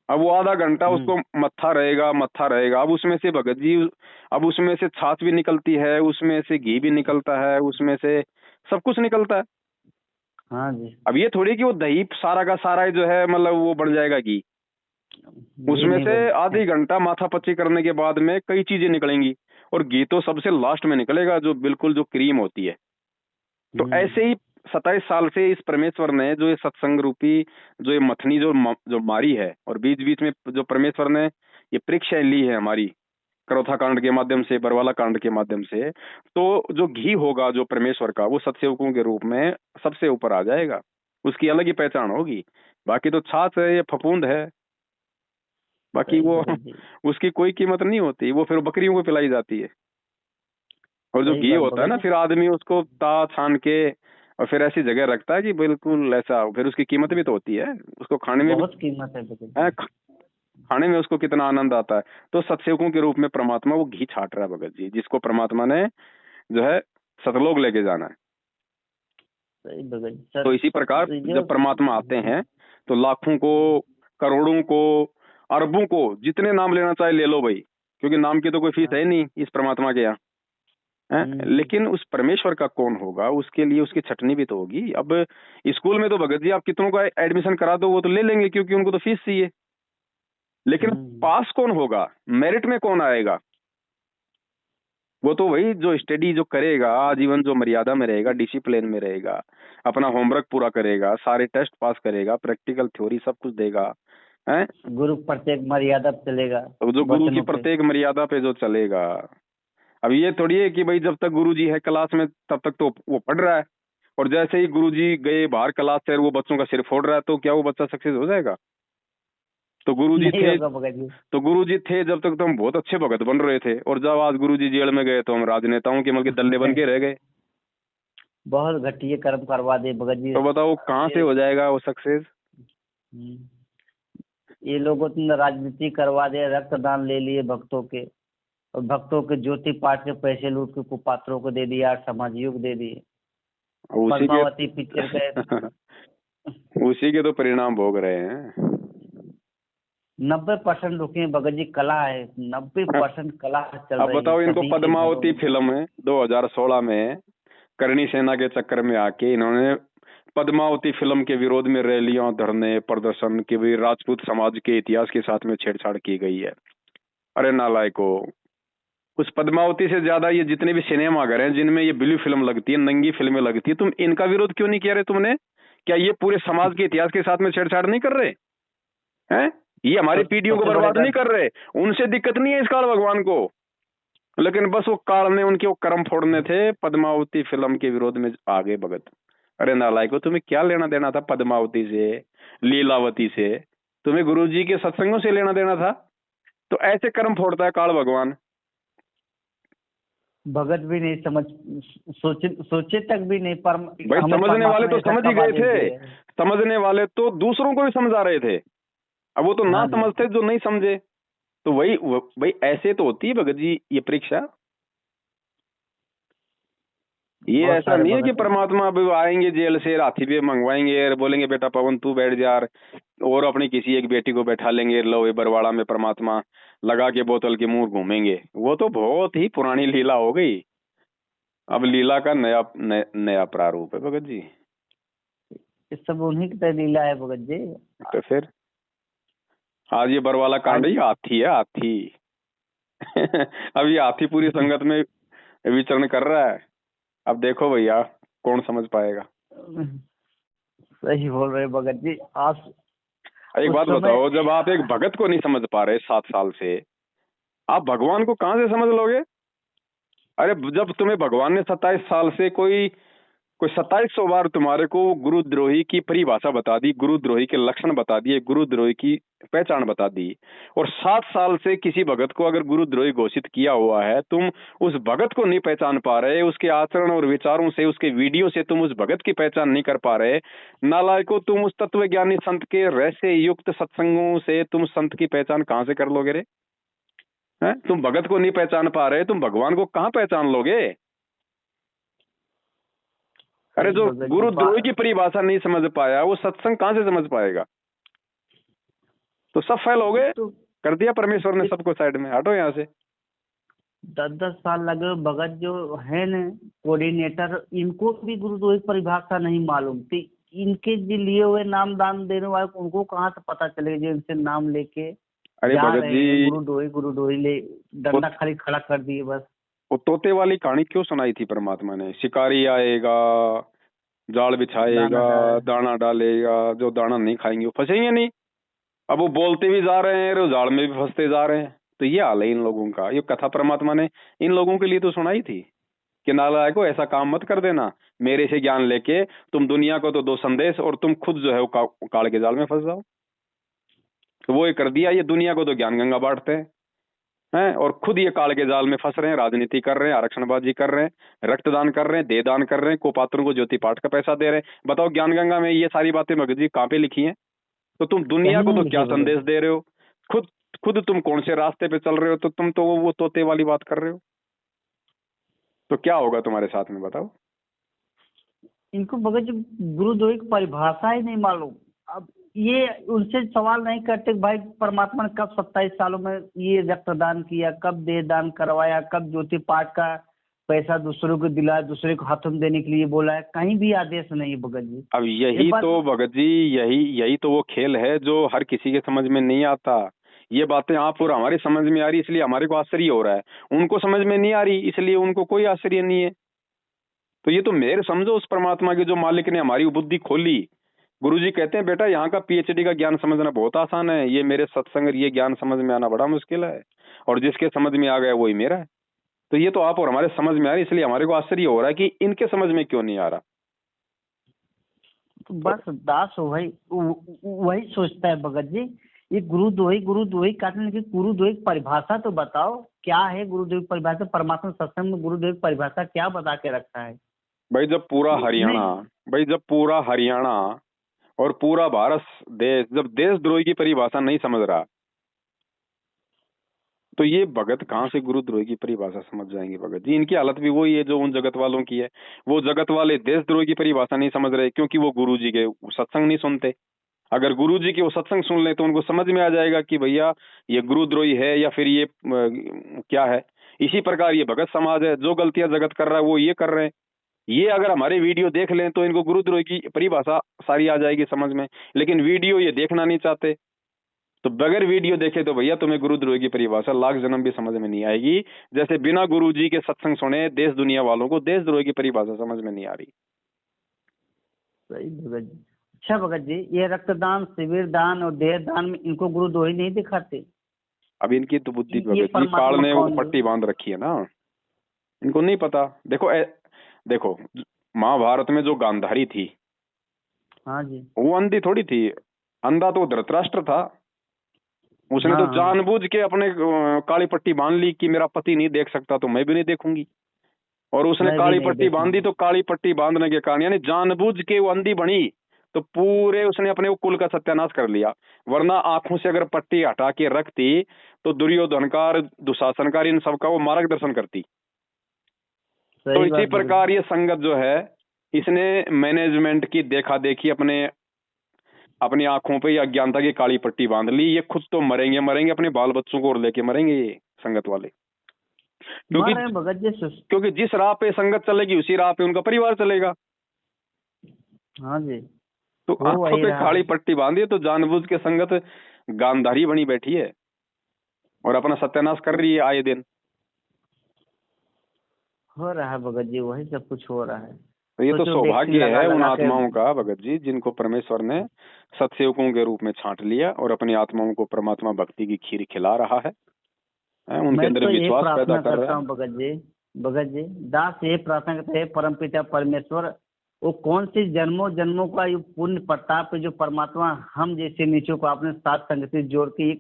अब वो आधा घंटा उसको मत्था रहेगा। अब उसमें से भगत जी, अब उसमें से छाछ भी निकलती है, उसमें से घी भी निकलता है, उसमें से सब कुछ निकलता है। हाँ जी। अब ये थोड़ी कि वो दही सारा का सारा जो है मतलब वो बन जाएगा घी। घी उसमें नहीं से बनते। आधी घंटा माथा पच्ची करने के बाद में कई चीजें निकलेंगी, और घी तो सबसे लास्ट में निकलेगा, जो बिल्कुल जो क्रीम होती है। तो ऐसे ही 27 साल से इस परमेश्वर ने जो ये सत्संग रूपी जो ये मथनी जो मारी है, और बीच बीच में जो परमेश्वर ने ये परीक्षाएं ली है हमारी, करोथा कांड के माध्यम से, बरवाला कांड के माध्यम से, तो जो घी होगा जो परमेश्वर का, वो सत्सेवकों के रूप में सबसे ऊपर आ जाएगा। उसकी अलग ही पहचान होगी। बाकी तो छाछ है, ये फफूंद है, बाकी सही वो भगत जी। उसकी कोई कीमत नहीं होती, वो फिर बकरियों को पिलाई जाती है। और जो सही घी बात होता है भगत ना, जी। फिर आदमी उसको छान के और फिर ऐसी जगह रखता है कि बिल्कुल ऐसा, फिर उसकी कीमत भी तो होती है, उसको खाने में भी बहुत कीमत है भगत है, जी। खाने में उसको कितना आनंद आता है। तो सत्सेवकों के रूप में परमात्मा वो घी छाट रहा है भगत जी, जिसको परमात्मा ने जो है सतलोक लेके जाना है। सही भगत जी। सर तो इसी प्रकार जो जब परमात्मा आते हैं तो लाखों को, करोड़ों को, अरबों को, जितने नाम लेना चाहे ले लो भाई, क्योंकि नाम की तो कोई फीस है नहीं इस परमात्मा के यहाँ है। लेकिन उस परमेश्वर का कौन होगा, उसके लिए उसकी छटनी भी तो होगी। अब स्कूल में तो भगत जी आप कितनों का एडमिशन करा दो, वो तो ले लेंगे क्योंकि उनको तो फीस चाहिए। लेकिन पास कौन होगा, मेरिट में कौन आएगा, वो तो वही जो स्टडी जो करेगा, आजीवन जो मर्यादा में रहेगा, डिसिप्लिन में रहेगा, अपना होमवर्क पूरा करेगा, सारे टेस्ट पास करेगा, प्रैक्टिकल थ्योरी सब कुछ देगा है। गुरु प्रत्येक मर्यादा पे चलेगा, तो जो गुरु की वचनों पे। प्रत्येक मर्यादा पे जो चलेगा। अब ये थोड़ी है कि भाई जब तक गुरु जी है क्लास में तब तक तो वो पढ़ रहा है, और जैसे ही गुरु जी गए बाहर क्लास से, वो बच्चों का सिर फोड़ रहा है, तो क्या वो बच्चा सक्सेस हो जाएगा? तो गुरु जी नहीं थे, होगा भगत जी। तो गुरु जी थे जब तक तो हम बहुत अच्छे भगत बन रहे थे, और जब आज गुरु जी जेल में गए तो हम राजनेताओं के मतलब दल्ले बन के रह गए। बहुत घटिया कर्म करवा दे भगत जी। तो बताओ कहाँ से हो जाएगा वो सक्सेस? ये लोगों ने राजनीति करवा दे, रक्तदान ले लिए भक्तों के, और भक्तों के ज्योति पाठ के पैसे लूट के कुपात्रों को दे दिया, समाजियों को दे दिए। उसी के पद्मावती पिक्चर का उसी के तो परिणाम भोग रहे हैं। 90% रुके हैं भगत जी, कला है, 90% कला चल अब रही है बताओ, इनको सभी के घरों पद्मावती में। फिल्म है 2016 में करणी सेना के चक्कर में आके इन्होंने पद्मावती फिल्म के विरोध में रैलियां, धरने, प्रदर्शन के भी राजपूत समाज के इतिहास के साथ में छेड़छाड़ की गई है। अरे नालायको, उस पद्मावती से ज्यादा ये जितने भी सिनेमा घर हैं जिनमें ये ब्लू फिल्म लगती है, नंगी फिल्में लगती है, तुम इनका विरोध क्यों नहीं किया रहे तुमने? क्या ये पूरे समाज के इतिहास के साथ में छेड़छाड़ नहीं कर रहे हैं? ये हमारी पीढ़ियों को सबसे बड़े बर्बाद नहीं कर रहे? उनसे दिक्कत नहीं है इस काल भगवान को, लेकिन बस वो काल ने उनके वो कर्म फोड़ने थे, पद्मावती फिल्म के विरोध में आगे भगत। अरे नालायको, तुम्हें क्या लेना देना था पद्मावती से, लीलावती से? तुम्हें गुरुजी के सत्संगों से लेना देना था। तो ऐसे कर्म फोड़ता है काल भगवान। भगत भी नहीं समझ, सोचे तक भी नहीं, पर भाई हमें समझने वाले परमात्मा तो ऐसा समझ ही कब गए आदेश थे, दे रहे हैं। समझने वाले तो दूसरों को भी समझा रहे थे। अब वो तो ना हाँ जी। समझते जो नहीं समझे। तो वही भाई ऐसे तो होती है भगत जी ये परीक्षा। ये बहुत ऐसा सारे नहीं है कि भगत हैं। परमात्मा अभी आएंगे जेल से, राथी पे मंगवाएंगे और बोलेंगे बेटा पवन तू बैठ जा, और अपनी किसी एक बेटी को बैठा लेंगे, लो ये बरवाड़ा में परमात्मा लगा के बोतल के मुंह घूमेंगे। वो तो बहुत ही पुरानी लीला हो गई। अब लीला का नया प्रारूप है भगत जी। ये सब उन्हीं की तरह लीला है भगत जी। तो फिर आज ये बरवाला कांड, आज ये हाथी है, हाथी। अब ये हाथी पूरी संगत में विचरण कर रहा है। अब देखो भैया कौन समझ पाएगा। सही बोल रहे भगत जी। आज एक उस बात समय बताओ, जब आप एक भगत को नहीं समझ पा रहे 7 साल से, आप भगवान को कहां से समझ लोगे? अरे जब तुम्हें भगवान ने 27 साल से कोई 2700 बार तुम्हारे को गुरुद्रोही की परिभाषा बता दी, गुरुद्रोही के लक्षण बता दिए, गुरुद्रोही की पहचान बता दी, और 7 साल से किसी भगत को अगर गुरुद्रोही घोषित किया हुआ है, तुम उस भगत को नहीं पहचान पा रहे, उसके आचरण और विचारों से, उसके वीडियो से तुम उस भगत की पहचान नहीं कर पा रहे। नालायको, तुम उस तत्वज्ञानी संत के रहस्य युक्त सत्संगों से तुम संत की पहचान कहां से कर लोगे रे? तुम भगत को नहीं पहचान पा रहे, तुम भगवान को कहां पहचान लोगे? अरे जो भगत जी गुरुद्रोही की परिभाषा नहीं समझ पाया, वो सत्संग कहां से समझ पाएगा? तो सब फेल हो गए, तो कर दिया परमेश्वर ने सबको साइड में, हटो यहाँ से। 10-10 साल लगे। भगत जो है न कोऑर्डिनेटर, इनको भी गुरुद्रोही की परिभाषा नहीं मालूम थी। इनके जो लिए हुए नाम दान देने वाले उनको कहाँ से पता चलेगा, जो इनसे नाम लेके अरे जा भगत रहे हैं जी, गुरुद्रोही ले, डंडा खाली खड़ा कर दिए बस। वो तोते वाली कहानी क्यों सुनाई थी परमात्मा ने? शिकारी आएगा, जाल बिछाएगा, दाना डाल। दाना डालेगा, जो दाना नहीं खाएंगे वो फंसेंगे नहीं। अब वो बोलते भी जा रहे हैं और जाल में भी फंसते जा रहे हैं। तो ये हाल है इन लोगों का। ये कथा परमात्मा ने इन लोगों के लिए तो सुनाई थी कि नालायको ऐसा काम मत कर देना, मेरे से ज्ञान लेके तुम दुनिया को तो दो संदेश और तुम खुद जो है वो काल के जाल में फंस जाओ। तो वो ये कर दिया, ये दुनिया को तो ज्ञान गंगा बांटते हैं और खुद ये काल के जाल में फंस रहे हैं, राजनीति कर रहे हैं, आरक्षणबाजी कर रहे हैं, रक्तदान कर रहे हैं, देहदान कर रहे हैं, कुपात्रों को ज्योति पाठ का पैसा दे रहे हैं। बताओ ज्ञान गंगा में ये सारी बातें भगत जी कहाँ पे लिखी हैं? तो तुम दुनिया कहीं को नहीं तो क्या लिखे संदेश भगत। दे रहे हो? खुद खुद तुम कौन से रास्ते पे चल रहे हो? तो तुम तो वो तोते वाली बात कर रहे हो। तो क्या होगा तुम्हारे साथ में बताओ? इनको भगत जी गुरुद्रोही की परिभाषा ही नहीं मालूम। अब ये उनसे सवाल नहीं करते कि भाई परमात्मा ने कब 27 सालों में ये रक्तदान किया, कब देह दान करवाया, कब ज्योति पाठ का पैसा दूसरों को दिलाया, दूसरे को हाथों में देने के लिए बोला है। कहीं भी आदेश नहीं है भगत जी। अब ये यही बात तो भगत जी, यही तो वो खेल है जो हर किसी के समझ में नहीं आता। ये बातें आप और हमारी समझ में आ रही इसलिए हमारे को आश्चर्य हो रहा है, उनको समझ में नहीं आ रही इसलिए उनको कोई आश्चर्य नहीं है। तो ये तो मेरे समझो उस परमात्मा के जो मालिक ने हमारी बुद्धि खोली। गुरुजी कहते हैं बेटा यहाँ का पीएचडी का ज्ञान समझना बहुत आसान है, ये मेरे सत्संग ये ज्ञान समझ में आना बड़ा मुश्किल है, और जिसके समझ में आ गया वही मेरा है। तो ये तो आप और हमारे समझ में आ रही इसलिए हमारे को आश्चर्य हो रहा है कि इनके समझ में क्यों नहीं आ रहा। तो बस दास वही वही सोचता है भगत जी। ये गुरुद्रोही कहते हैं कि गुरुद्रोही की परिभाषा तो बताओ, क्या है गुरुद्रोही की परिभाषा? परमात्मा सत्संग में गुरुद्रोही की परिभाषा क्या बता के रखा है? भाई जब पूरा हरियाणा, नहीं। भाई जब पूरा हरियाणा और पूरा भारत देश जब देशद्रोही की परिभाषा नहीं समझ रहा, तो ये भगत कहाँ से गुरुद्रोही की परिभाषा समझ जाएंगे? भगत जी इनकी हालत भी वही है जो उन जगत वालों की है। वो जगत वाले देशद्रोही की परिभाषा नहीं समझ रहे क्योंकि वो गुरु जी के सत्संग नहीं सुनते। अगर गुरु जी के वो सत्संग सुन ले तो उनको समझ में आ जाएगा कि भैया ये गुरुद्रोही है या फिर ये क्या है। इसी प्रकार ये भगत समाज है, जो गलतियां जगत कर रहा है वो ये कर रहे हैं। ये अगर हमारे वीडियो देख लें तो इनको गुरुद्रोही की परिभाषा सारी आ जाएगी समझ में, लेकिन वीडियो ये देखना नहीं चाहते। तो बगैर वीडियो देखे तो भैया तुम्हें गुरुद्रोही की परिभाषा लाख जन्म भी समझ में नहीं आएगी। जैसे बिना गुरु जी के सत्संग सुने देश दुनिया वालों को देशद्रोही की परिभाषा समझ में नहीं आ रही। सही भगत जी। अच्छा भगत जी, ये रक्तदान, शिविर दान और देह दान में इनको गुरुद्रोही नहीं दिखाते? अब इनकी तो बुद्धि ये भगत जी काल परमात्मा ने वो कौन है? पट्टी बांध रखी है ना, इनको नहीं पता। देखो देखो महाभारत में जो गांधारी थी हाँ जी। वो अंधी थोड़ी थी, अंधा तो धृतराष्ट्र था। उसने हाँ तो हाँ। जानबूझ के अपने काली पट्टी बांध ली कि मेरा पति नहीं देख सकता तो मैं भी नहीं देखूंगी, और उसने मैं भी काली नहीं पट्टी बांधी। देखूंगी। तो काली पट्टी बांधने के कारण यानी जानबूझ के वो अंधी बनी, तो पूरे उसने अपने वो कुल का सत्यानाश कर लिया। वरना आंखों से अगर पट्टी हटा के रखती तो दुर्योधनकार दुशासनकार इन सबका वो मार्गदर्शन करती। तो सही इसी बात भगत प्रकार जी। ये संगत जो है इसने मैनेजमेंट की देखा देखी अपनी आंखों पे या अज्ञानता की काली पट्टी बांध ली। ये खुद तो मरेंगे मरेंगे, अपने बाल बच्चों को और लेके मरेंगे ये संगत वाले। क्योंकि मर रहे हैं भगत जी क्योंकि जिस राह पे संगत चलेगी उसी राह पे उनका परिवार चलेगा। हाँ जी। तो हो आंखों वही पे रहा काली है। पट्टी बांधी है तो जानबूझ के संगत गांधारी बनी बैठी है और अपना सत्यानाश कर रही है आए दिन। हो रहा है भगत जी, वही सब कुछ हो रहा है। तो ये तो सोचो वैक्सीन सौभाग्य लगा है उन लगा के। आत्माओं का भगत जी जिनको परमेश्वर ने सत्सेवकों के रूप में छांट लिया और अपनी आत्माओं को परमात्मा भक्ति की खीर खिला रहा है, उनके मैं अंदर तो यही विश्वास पैदा प्रार्थना कर करता रहा हूँ भगत जी दास यही प्रार्थना करते हैं, परमपिता परमेश्वर वो कौन सी जन्मों जन्मों का ये पुण्य प्रताप है जो परमात्मा हम जैसे नीचों को आपने साथ संगति जोड़ के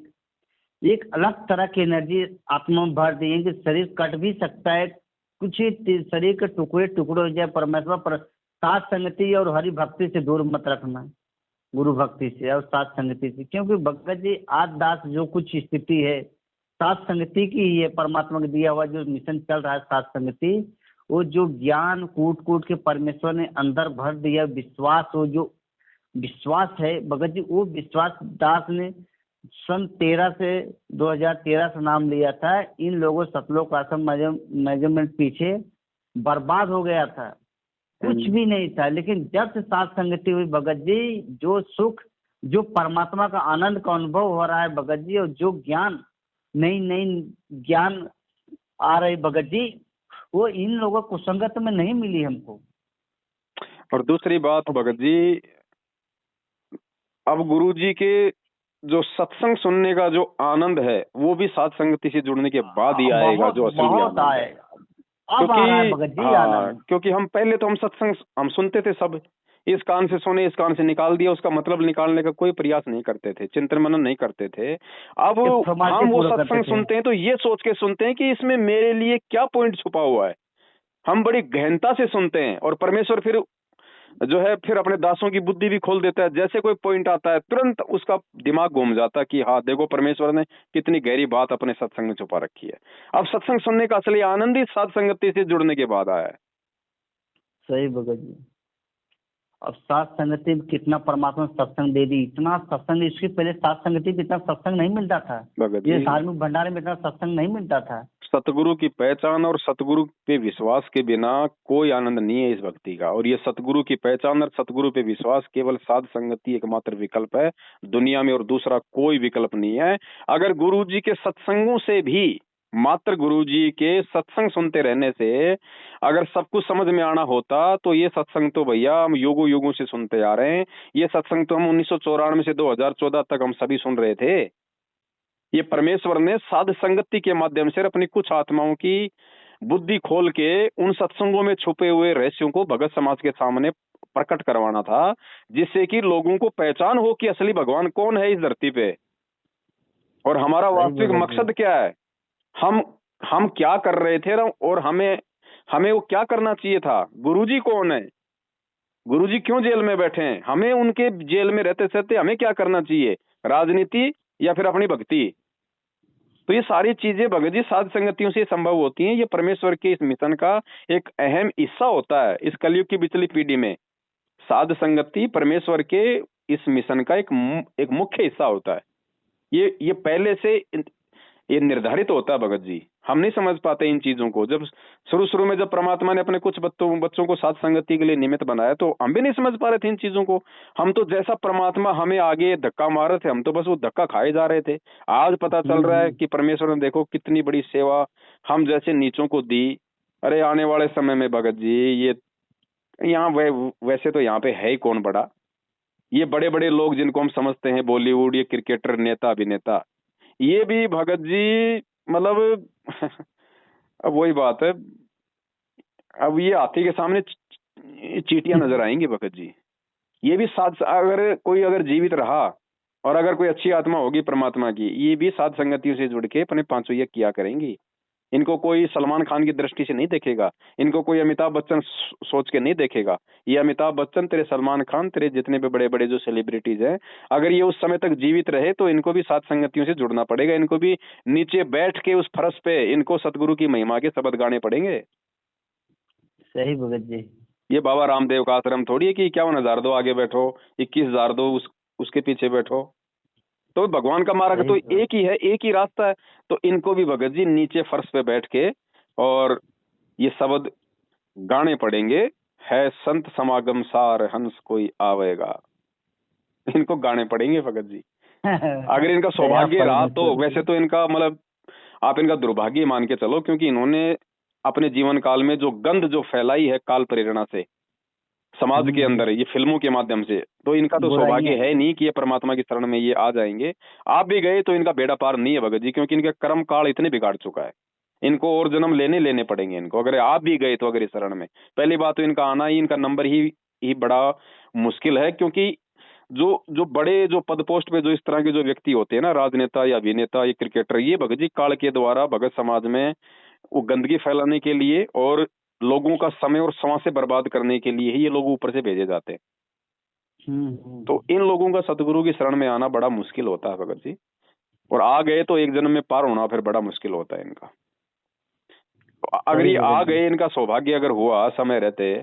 एक अलग तरह की एनर्जी आत्मा में भर दी है कि शरीर कट भी सकता है, कुछ ही शरीर के टुकड़े टुकड़े हो जाए। परमेश्वर पर साथ संगति और हरि भक्ति से दूर मत रखना, गुरु भक्ति से और साथ संगति से। क्योंकि भगत जी आज दास जो कुछ स्थिति है साथ संगति की ही है। परमात्मा का दिया हुआ जो मिशन चल रहा है साथ संगति, वो जो ज्ञान कूट कूट के परमेश्वर ने अंदर भर दिया, विश्वास, वो जो विश्वास है भगत जी, वो विश्वास दास ने सन 13 से 2013 से नाम लिया था। इन लोगों सतलोक आश्रम मैनेजमेंट पीछे बर्बाद हो गया था, कुछ भी नहीं था। लेकिन जब से सात संगति हुई भगत जी, जो सुख, जो परमात्मा का आनंद का अनुभव हो रहा है भगत जी, और जो ज्ञान, नई नई ज्ञान आ रही भगत जी, वो इन लोगों को संगत में नहीं मिली हमको। और दूसरी बात भगत जी, अब गुरु जी के जो सत्संग सुनने का जो आनंद है वो भी सात संगति से जुड़ने के बाद ही आएगा, जो असली बहुत आनंद आए, है। अब आ रहा है भगत जी आनंद। क्योंकि हम पहले तो हम सत्संग हम सुनते थे, सब इस कान से सुने, इस कान से निकाल दिया, उसका मतलब निकालने का कोई प्रयास नहीं करते थे, चिंतन मनन नहीं करते थे। अब हम वो सत्संग सुनते हैं तो ये सोच के सुनते हैं कि इसमें मेरे लिए क्या पॉइंट छुपा हुआ है। हम बड़ी गहनता से सुनते हैं और परमेश्वर फिर जो है फिर अपने दासों की बुद्धि भी खोल देता है। जैसे कोई पॉइंट आता है तुरंत उसका दिमाग घूम जाता है कि हाँ देखो परमेश्वर ने कितनी गहरी बात अपने सत्संग में छुपा रखी है। अब सत्संग सुनने का असली आनंद ही सात संगति से जुड़ने के बाद आया है। सही भगत जी। अब सात संगति में कितना परमात्मा सत्संग दे दी, इतना सत्संग। इसके पहले सात संगति में इतना सत्संग नहीं मिलता था, ये धार्मिक भंडारे में इतना सत्संग नहीं मिलता था। सतगुरु की पहचान और सतगुरु पे विश्वास के बिना कोई आनंद नहीं है इस भक्ति का। और ये सतगुरु की पहचान और सतगुरु पे विश्वास केवल साध संगति एकमात्र विकल्प है दुनिया में, और दूसरा कोई विकल्प नहीं है। अगर गुरु जी के सत्संगों से भी, मात्र गुरु जी के सत्संग सुनते रहने से अगर सब कुछ समझ में आना होता तो ये सत्संग तो भैया हम युगों युगों से सुनते आ रहे हैं। ये सत्संग तो हम 1994 से 2014 तक हम सभी सुन रहे थे। ये परमेश्वर ने साध संगति के माध्यम से अपनी कुछ आत्माओं की बुद्धि खोल के उन सत्संगों में छुपे हुए रहस्यों को भगत समाज के सामने प्रकट करवाना था, जिससे कि लोगों को पहचान हो कि असली भगवान कौन है इस धरती पे और हमारा वास्तविक मकसद क्या है, हम क्या कर रहे थे और हमें वो क्या करना चाहिए था। गुरुजी कौन है, गुरुजी क्यों जेल में बैठे हैं, हमें उनके जेल में रहते रहते हमें क्या करना चाहिए, राजनीति या फिर अपनी भक्ति। तो ये सारी चीजें भगत जी साध संगतियों से संभव होती हैं। ये परमेश्वर के इस मिशन का एक अहम हिस्सा होता है। इस कलयुग की पिछली पीढ़ी में साध संगति परमेश्वर के इस मिशन का एक मुख्य हिस्सा होता है। ये पहले से ये निर्धारित होता है भगत जी। हम नहीं समझ पाते इन चीजों को। जब शुरू में जब परमात्मा ने अपने कुछ बच्चों को साध संगति के लिए निमित्त बनाया तो हम भी नहीं समझ पा रहे थे इन चीजों को। हम तो जैसा परमात्मा हमें आगे धक्का मार रहे थे हम तो बस वो धक्का खाए जा रहे थे। आज पता चल रहा है कि परमेश्वर ने देखो कितनी बड़ी सेवा हम जैसे नीचों को दी। अरे आने वाले समय में भगत जी ये यहाँ वैसे तो यहाँ पे है ही कौन बड़ा, ये बड़े बड़े लोग जिनको हम समझते हैं बॉलीवुड, ये क्रिकेटर, नेता, अभिनेता, ये भी भगत जी मतलब अब वही बात है, अब ये हाथी के सामने चींटियां नजर आएंगी भगत जी। ये भी साथ अगर जीवित रहा और अगर कोई अच्छी आत्मा होगी परमात्मा की, ये भी साध संगतियों से जुड़ के अपने पांचों यज्ञ किया करेंगी। इनको कोई सलमान खान की दृष्टि से नहीं देखेगा, इनको कोई अमिताभ बच्चन सोच के नहीं देखेगा। ये अमिताभ बच्चन, तेरे सलमान खान, तेरे जितने भी बड़े बड़े जो सेलिब्रिटीज हैं, अगर ये उस समय तक जीवित रहे तो इनको भी सात संगतियों से जुड़ना पड़ेगा। इनको भी नीचे बैठ के उस फर्श पे इनको सतगुरु की महिमा के शब्द गाने पड़ेंगे। सही भगत जी। ये बाबा रामदेव का आश्रम थोड़ी है कि 51,000 दो आगे बैठो, 21,000 दो उसके पीछे बैठो। तो भगवान का मार्ग तो एक ही है, एक ही रास्ता है। तो इनको भी भगत जी नीचे फर्श पे बैठ के और ये शब्द गाने पड़ेंगे, है संत समागम सार हंस कोई आवेगा। इनको गाने पड़ेंगे भगत जी। अगर इनका सौभाग्य रहा तो, वैसे तो इनका मतलब आप इनका दुर्भाग्य मान के चलो, क्योंकि इन्होंने अपने जीवन काल में जो गंध जो फैलाई है काल प्रेरणा से समाज के अंदर, ये फिल्मों के माध्यम से, तो इनका तो सौभाग्य है नहीं कि ये परमात्मा की शरण में ये आ जाएंगे। आप भी गए तो इनका बेड़ा पार नहीं है भगत जी, क्योंकि इनका कर्म काल इतने बिगाड़ चुका है। इनको और जन्म लेने पड़ेंगे इनको, अगर आप भी गए तो अगर इस शरण में। पहली बात तो इनका आना ही, इनका नंबर ही बड़ा मुश्किल है, क्योंकि जो बड़े जो पद पोस्ट पे जो इस तरह के जो व्यक्ति होते हैं ना, राजनेता या अभिनेता या क्रिकेटर, ये भगत जी काल के द्वारा भगत समाज में वो गंदगी फैलाने के लिए और लोगों का समय और श्वास से बर्बाद करने के लिए ही ये लोग ऊपर से भेजे जाते हैं। तो इन लोगों का सतगुरु की शरण में आना बड़ा मुश्किल होता है भगत जी, और आ गए तो एक जन्म में पार होना फिर बड़ा मुश्किल होता है इनका। तो अगर ये आ गए, इनका सौभाग्य अगर हुआ समय रहते,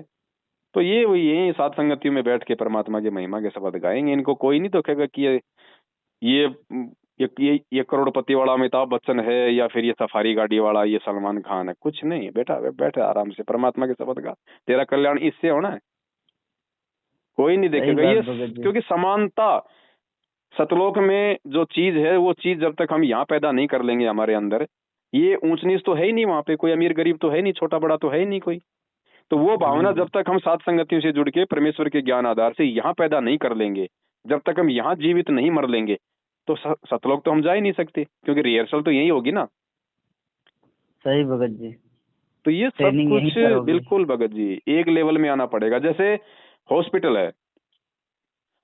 तो ये यही सात संगतियों में बैठ के परमात्मा की महिमा के शब्द गाएंगे। इनको कोई नहीं तो कहेगा कि ये ये करोड़पति वाला अमिताभ बच्चन है या फिर ये सफारी गाड़ी वाला ये सलमान खान है, कुछ नहीं है बेटा। बैठे आराम से परमात्मा के शब्द का, तेरा कल्याण इससे होना है, कोई नहीं सही देखेगा बात ये। भगत जी। क्योंकि समानता सतलोक में जो चीज है, वो चीज जब तक हम यहाँ पैदा नहीं कर लेंगे हमारे अंदर, ये ऊंच नीच तो है ही नहीं वहां पे, कोई अमीर गरीब तो है नहीं, छोटा बड़ा तो है ही नहीं कोई। तो वो भावना जी। जब तक हम सात संगतियों से जुड़ के परमेश्वर के ज्ञान आधार से यहाँ पैदा नहीं कर लेंगे, जब तक हम यहाँ जीवित नहीं मर लेंगे, तो सतलोक तो हम जा ही नहीं सकते, क्योंकि रिहर्सल तो यही होगी ना। सही भगत जी। तो ये सब ट्रेनिंग यहीं कुछ पर होगी। बिल्कुल भगत जी एक लेवल में आना पड़ेगा। जैसे हॉस्पिटल है,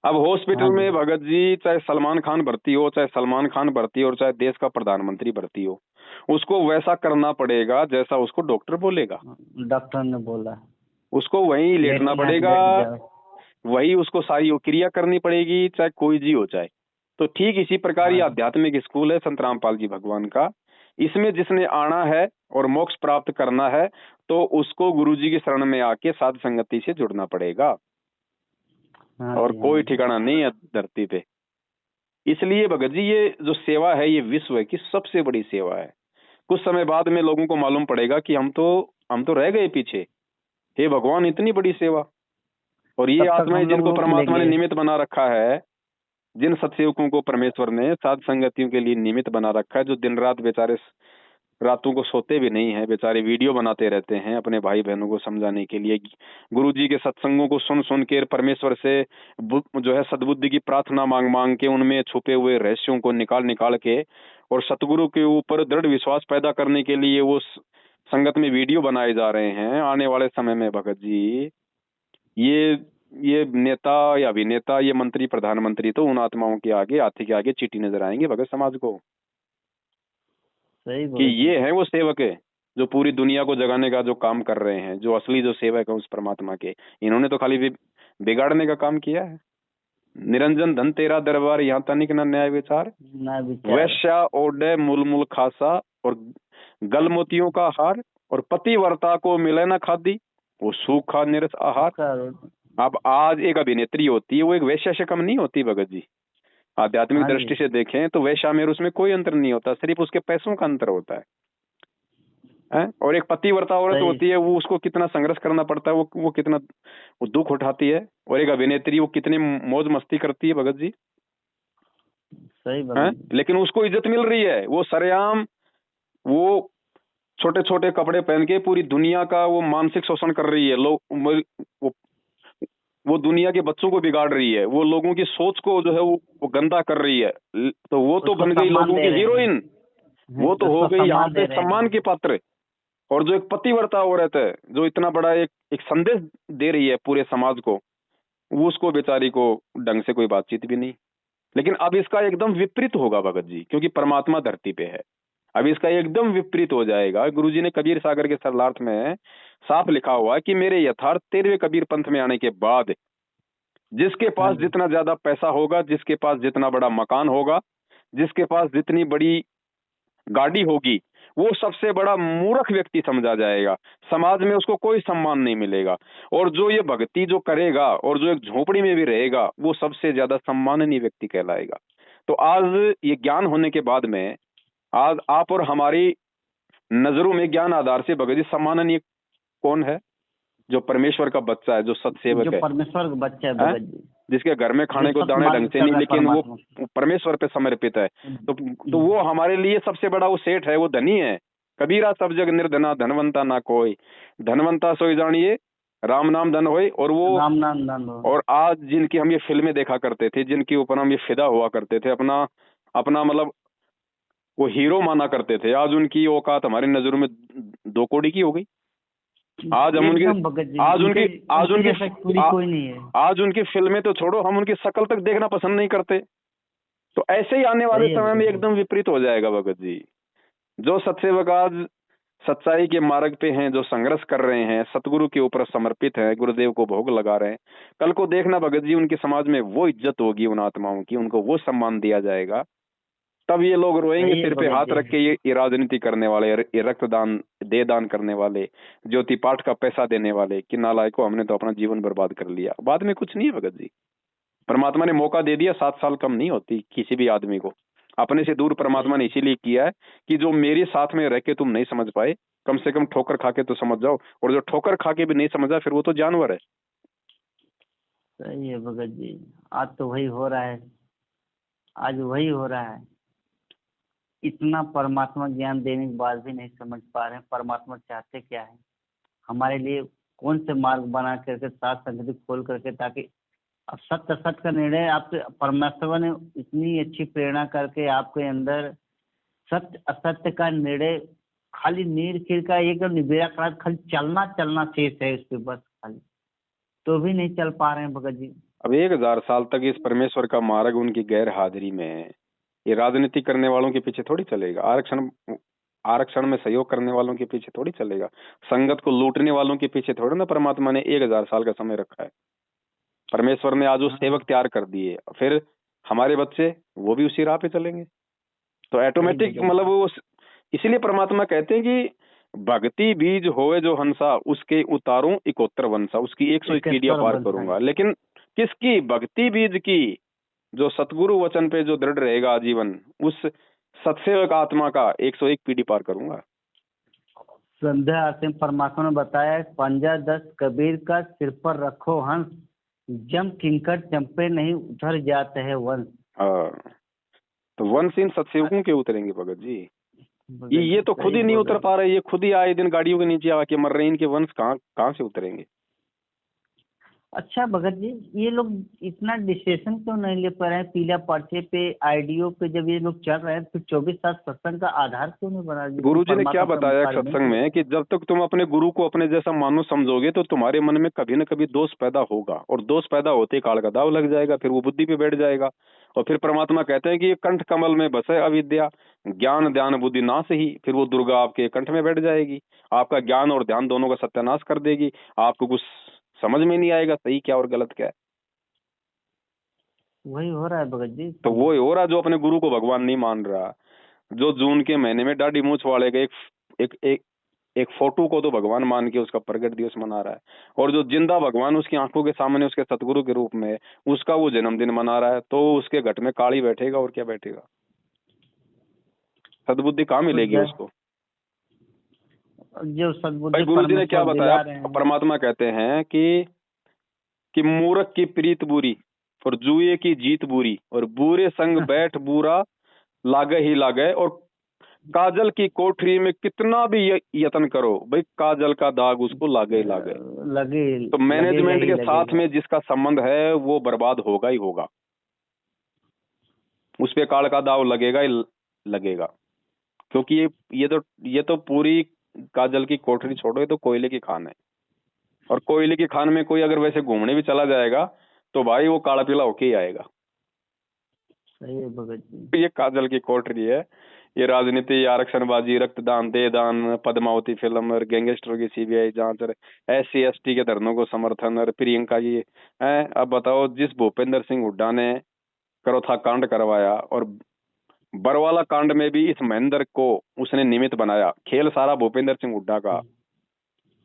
अब हॉस्पिटल हाँ जी। में भगत जी चाहे सलमान खान भर्ती हो, चाहे सलमान खान भर्ती हो, और चाहे देश का प्रधानमंत्री भर्ती हो, उसको वैसा करना पड़ेगा जैसा उसको डॉक्टर बोलेगा। डॉक्टर ने बोला उसको वहीं लेटना लेटना है तो पड़ेगा, लेट जाओ। वही उसको सारी क्रिया करनी पड़ेगी, चाहे कोई जी हो जाए। तो ठीक इसी प्रकार ये हाँ। आध्यात्मिक स्कूल है संत रामपाल जी भगवान का। इसमें जिसने आना है और मोक्ष प्राप्त करना है, तो उसको गुरु जी की शरण में आके साध संगति से जुड़ना पड़ेगा, हाँ और जी। हाँ कोई जी। ठिकाना नहीं है धरती पे। इसलिए भगत जी ये जो सेवा है, ये विश्व की सबसे बड़ी सेवा है। कुछ समय बाद में लोगों को मालूम पड़ेगा कि हम तो रह गए पीछे। हे भगवान, इतनी बड़ी सेवा। और ये तब तक आत्माएं हम लोग जिनको रोक परमात्मा ने लेंगे। निमित्त बना रखा है, जिन सत्सेवकों को परमेश्वर ने साध संगतियों के लिए निमित्त बना रखा है, जो दिन रात बेचारे रातों को सोते भी नहीं है, बेचारे वीडियो बनाते रहते हैं अपने भाई बहनों को समझाने के लिए, गुरु जी के सत्संगों को सुन सुन के परमेश्वर से जो है सद्बुद्धि की प्रार्थना मांग मांग के, उनमें छुपे हुए रहस्यों को निकाल निकाल के, और सतगुरु के ऊपर दृढ़ विश्वास पैदा करने के लिए वो संगत में वीडियो बनाए जा रहे हैं। आने वाले समय में भगत जी ये नेता या अभिनेता, ये मंत्री प्रधानमंत्री तो उन आत्माओं के आगे, हाथी के आगे चींटी नजर आएंगे भगत समाज को, सही कि भगत जी। ये है वो सेवक है जो पूरी दुनिया को जगाने का जो काम कर रहे हैं, जो असली जो सेवक है उस परमात्मा के। इन्होंने तो खाली बिगाड़ने का काम किया है। निरंजन धन तेरा दरबार, यहाँ तनिक न न्याय विचार, ना विचार। वैश्या ओडे मूल मूल खासा, और गल मोतियों का हार, और पतिव्रता को मिले न खादी, वो सूखा निरस आहार। अब आज एक अभिनेत्री होती है, वो एक वैश्या से कम नहीं होती भगत जी। आध्यात्मिक हाँ दृष्टि जी। से देखें तो वैश्या में उसमें कोई अंतर नहीं होता, सिर्फ उसके पैसों का अंतर होता है। और एक पतिव्रता औरत सही। होती है, वो उसको कितना संघर्ष करना पड़ता है, वो कितना वो दुख उठाती है। और एक अभिनेत्री वो कितनी मौज मस्ती करती है भगत जी। सही भगत जी। लेकिन उसको इज्जत मिल रही है, वो सरेआम वो छोटे छोटे कपड़े पहन के पूरी दुनिया का वो मानसिक शोषण कर रही है। लोग वो दुनिया के बच्चों को बिगाड़ रही है, वो लोगों की सोच को जो है वो गंदा कर रही है। तो वो तो उसको बन गई सम्मान लोगों दे की रहे हैं। हीरोइन, वो तो हो उसको गई यहाँ सम्मान पे दे रहे हैं। सम्मान की पात्र। और जो एक पतिव्रता औरत है, जो इतना बड़ा एक संदेश दे रही है पूरे समाज को, वो उसको बेचारी को ढंग से कोई बातचीत भी नहीं। लेकिन अब इसका एकदम विपरीत होगा भगत जी, क्योंकि परमात्मा धरती पे है। अब इसका एकदम विपरीत हो जाएगा। गुरुजी ने कबीर सागर के सरलार्थ में साफ लिखा हुआ है कि मेरे यथार्थ 13वें कबीर पंथ में आने के बाद जिसके हाँ पास जी। जितना ज्यादा पैसा होगा, जिसके पास जितना बड़ा मकान होगा, जिसके पास जितनी बड़ी गाड़ी होगी, वो सबसे बड़ा मूर्ख व्यक्ति समझा जाएगा। समाज में उसको कोई सम्मान नहीं मिलेगा। और जो ये भक्ति जो करेगा और जो एक झोपड़ी में भी रहेगा, वो सबसे ज्यादा सम्माननीय व्यक्ति कहलाएगा। तो आज ये ज्ञान होने के बाद में आज आप और हमारी नजरों में ज्ञान आधार से भगत जी सम्माननीय कौन है? जो परमेश्वर का बच्चा है, जो सत्सेवक जो है, परमेश्वर का बच्चा है भगत जी। जिसके घर में खाने को जो सत दाने मार्ग ढंग से चल नहीं, रहा है लेकिन वो परमात्मा। परमेश्वर पे समर्पित है। तो वो हमारे लिए सबसे बड़ा वो सेठ है, वो धनी है। कबीरा सब जग निर्धना, धनवंता ना कोई, धनवंता सोई जानिए राम नाम धन होए। और वो राम नाम धन हो। और आज जिनकी हम ये फिल्में देखा करते थे, जिनके ऊपर हम ये फिदा हुआ करते थे, अपना अपना मतलब वो हीरो माना करते थे, आज उनकी औकात हमारी नजरों में 2 कौड़ी की हो गई। आज हम एकदम भगत जी। आज उनकी जैसा पूरी कोई नहीं है। आज उनकी फिल्में तो छोड़ो, हम उनकी शक्ल तक देखना पसंद नहीं करते। तो ऐसे ही आने वाले सही है समय में भगत जी। एकदम विपरीत हो जाएगा भगत जी। जो सत्सेवक आज सच्चाई के मार्ग पे हैं, जो संघर्ष कर रहे हैं, सतगुरु के ऊपर समर्पित हैं, गुरुदेव को भोग लगा रहे हैं, कल को देखना भगत जी, उनके समाज में वो इज्जत होगी उन आत्माओं की, उनको वो सम्मान दिया जाएगा। तब ये लोग रोएंगे सही है सिर पे भगत हाथ जी। रख के, ये राजनीति करने वाले, ये रक्तदान दे दान करने वाले, ज्योति पाठ का पैसा देने वाले, कि नालायकों हमने तो अपना जीवन बर्बाद कर लिया। बाद में कुछ नहीं है भगत जी। परमात्मा ने मौका दे दिया, 7 साल कम नहीं होती किसी भी आदमी को। अपने से दूर परमात्मा ने इसीलिए किया है कि जो मेरे साथ में रह के तुम नहीं समझ पाए, कम से कम ठोकर खा के तो समझ जाओ। और जो ठोकर खा के भी नहीं समझा, फिर वो तो जानवर है। सही है भगत जी, आज तो वही हो रहा है, आज वही हो रहा है। इतना परमात्मा ज्ञान देने के बाद भी नहीं समझ पा रहे हैं परमात्मा चाहते क्या है हमारे लिए, कौन से मार्ग बना करके साथ संगति खोल करके, ताकि अब सत्य असत्य का निर्णय आपके परमेश्वर ने इतनी अच्छी प्रेरणा करके आपके अंदर सत्य असत्य का निर्णय खाली नीर खीर का एक निबेड़ा करा, खाली चलना चलना शेष है उस पे बस, खाली तो भी नहीं चल पा रहे हैं भगत जी। अब 1000 साल तक इस परमेश्वर का मार्ग उनकी गैर हाजिरी में ये राजनीति करने वालों के पीछे थोड़ी चलेगा, आरक्षण में सहयोग करने वालों के पीछे थोड़ी चलेगा, संगत को लूटने वालों के पीछे थोड़ी ना परमात्मा ने 1000 साल का समय रखा है। परमेश्वर ने आज वो सेवक तैयार कर दिए, फिर हमारे बच्चे वो भी उसी राह पे चलेंगे, तो ऑटोमेटिक मतलब वो, इसीलिए परमात्मा कहते हैं कि भक्ति बीज होए जो हंसा, उसके उतारूं 71 वंशा, उसकी 101 पीढ़ियां पार करूंगा। लेकिन किसकी? भक्ति बीज की, जो सतगुरु वचन पे जो दृढ़ रहेगा आजीवन, उस सत्सेवक आत्मा का 101 पीढ़ी पार करूंगा। संध्या आरती में परमात्मा ने बताया, पंजा 10 कबीर का सिर पर रखो हंस, जम किंकर चंपे नहीं उधर जाते हैं वंश। तो वंश इन सत्सेवकों के उतरेंगे भगत जी। ये तो खुद ही नहीं उतर पा रहे, ये खुद ही आए दिन गाड़ियों के नीचे आके मर रहे हैं, इनके वंश कहाँ से उतरेंगे? अच्छा भगत जी, ये लोग इतना डिसीजन क्यों नहीं ले पा रहे हैं? पीला पर्चे पे, आईडीओ पे जब ये लोग चल रहे हैं, फिर 24 साल सत्संग का आधार क्यों नहीं बना? गुरु जी ने क्या बताया सत्संग में कि जब तक तुम अपने गुरु को अपने जैसा मानो समझोगे तो तुम्हारे मन में कभी न कभी दोष पैदा होगा, और दोष पैदा होते ही काल का दाव लग जाएगा, फिर वो बुद्धि पे बैठ जाएगा। और फिर परमात्मा कहते हैं कि ये कंठ कमल में बसे अविद्या, ज्ञान ध्यान बुद्धि नाश ही, फिर वो दुर्गा आपके कंठ में बैठ जाएगी, आपका ज्ञान और ध्यान दोनों का सत्यानाश कर देगी, आपको कुछ समझ में नहीं आएगा सही क्या और गलत क्या है। वही हो रहा है भगत जी। तो वो हो रहा, जो अपने गुरु को भगवान नहीं मान रहा, जो जून के महीने में दाढ़ी मूछ वाले का एक फोटो को तो भगवान मान के उसका प्रगट दिवस मना रहा है, और जो जिंदा भगवान उसकी आंखों के सामने उसके सतगुरु के रूप में उसका वो जन्मदिन मना रहा है, तो उसके घट में काली बैठेगा और क्या बैठेगा? सद्बुद्धि कहाँ मिलेगी उसको? जो सद्बुद्धि गुरु जी ने क्या बताया? परमात्मा कहते हैं कि मूर्ख की प्रीत बुरी और जुए की जीत बुरी, और बुरे संग बैठ बुरा लागे ही लागे, और काजल की कोठरी में कितना भी यत्न करो भाई, काजल का दाग उसको लागे ही लागे लगे। तो मैनेजमेंट के साथ में जिसका संबंध है वो बर्बाद होगा ही होगा, उस पे काल का दाव लगेगा ही लगेगा, क्योंकि ये तो पूरी काजल की कोठरी छोड़ो, ये तो कोयले की खान है, और कोयले की खान में कोई अगर वैसे घूमने भी चला जाएगा तो भाई वो काला पीला होके ही आएगा। सही है भगत जी। ये काजल की कोठरी है, ये राजनीति, आरक्षणबाजी, रक्तदान, देदान, पद्मावती फिल्म, और गैंगस्टरों की सीबीआई जांच, और SC ST के धरनों को समर्थन, और प्रियंका जी है। अब बताओ, जिस भूपेंद्र सिंह हुड्डा ने करोथा कांड करवाया, और बरवाला कांड में भी इस महेंद्र को उसने निमित्त बनाया, खेल सारा भूपेंद्र सिंह हुड्डा का,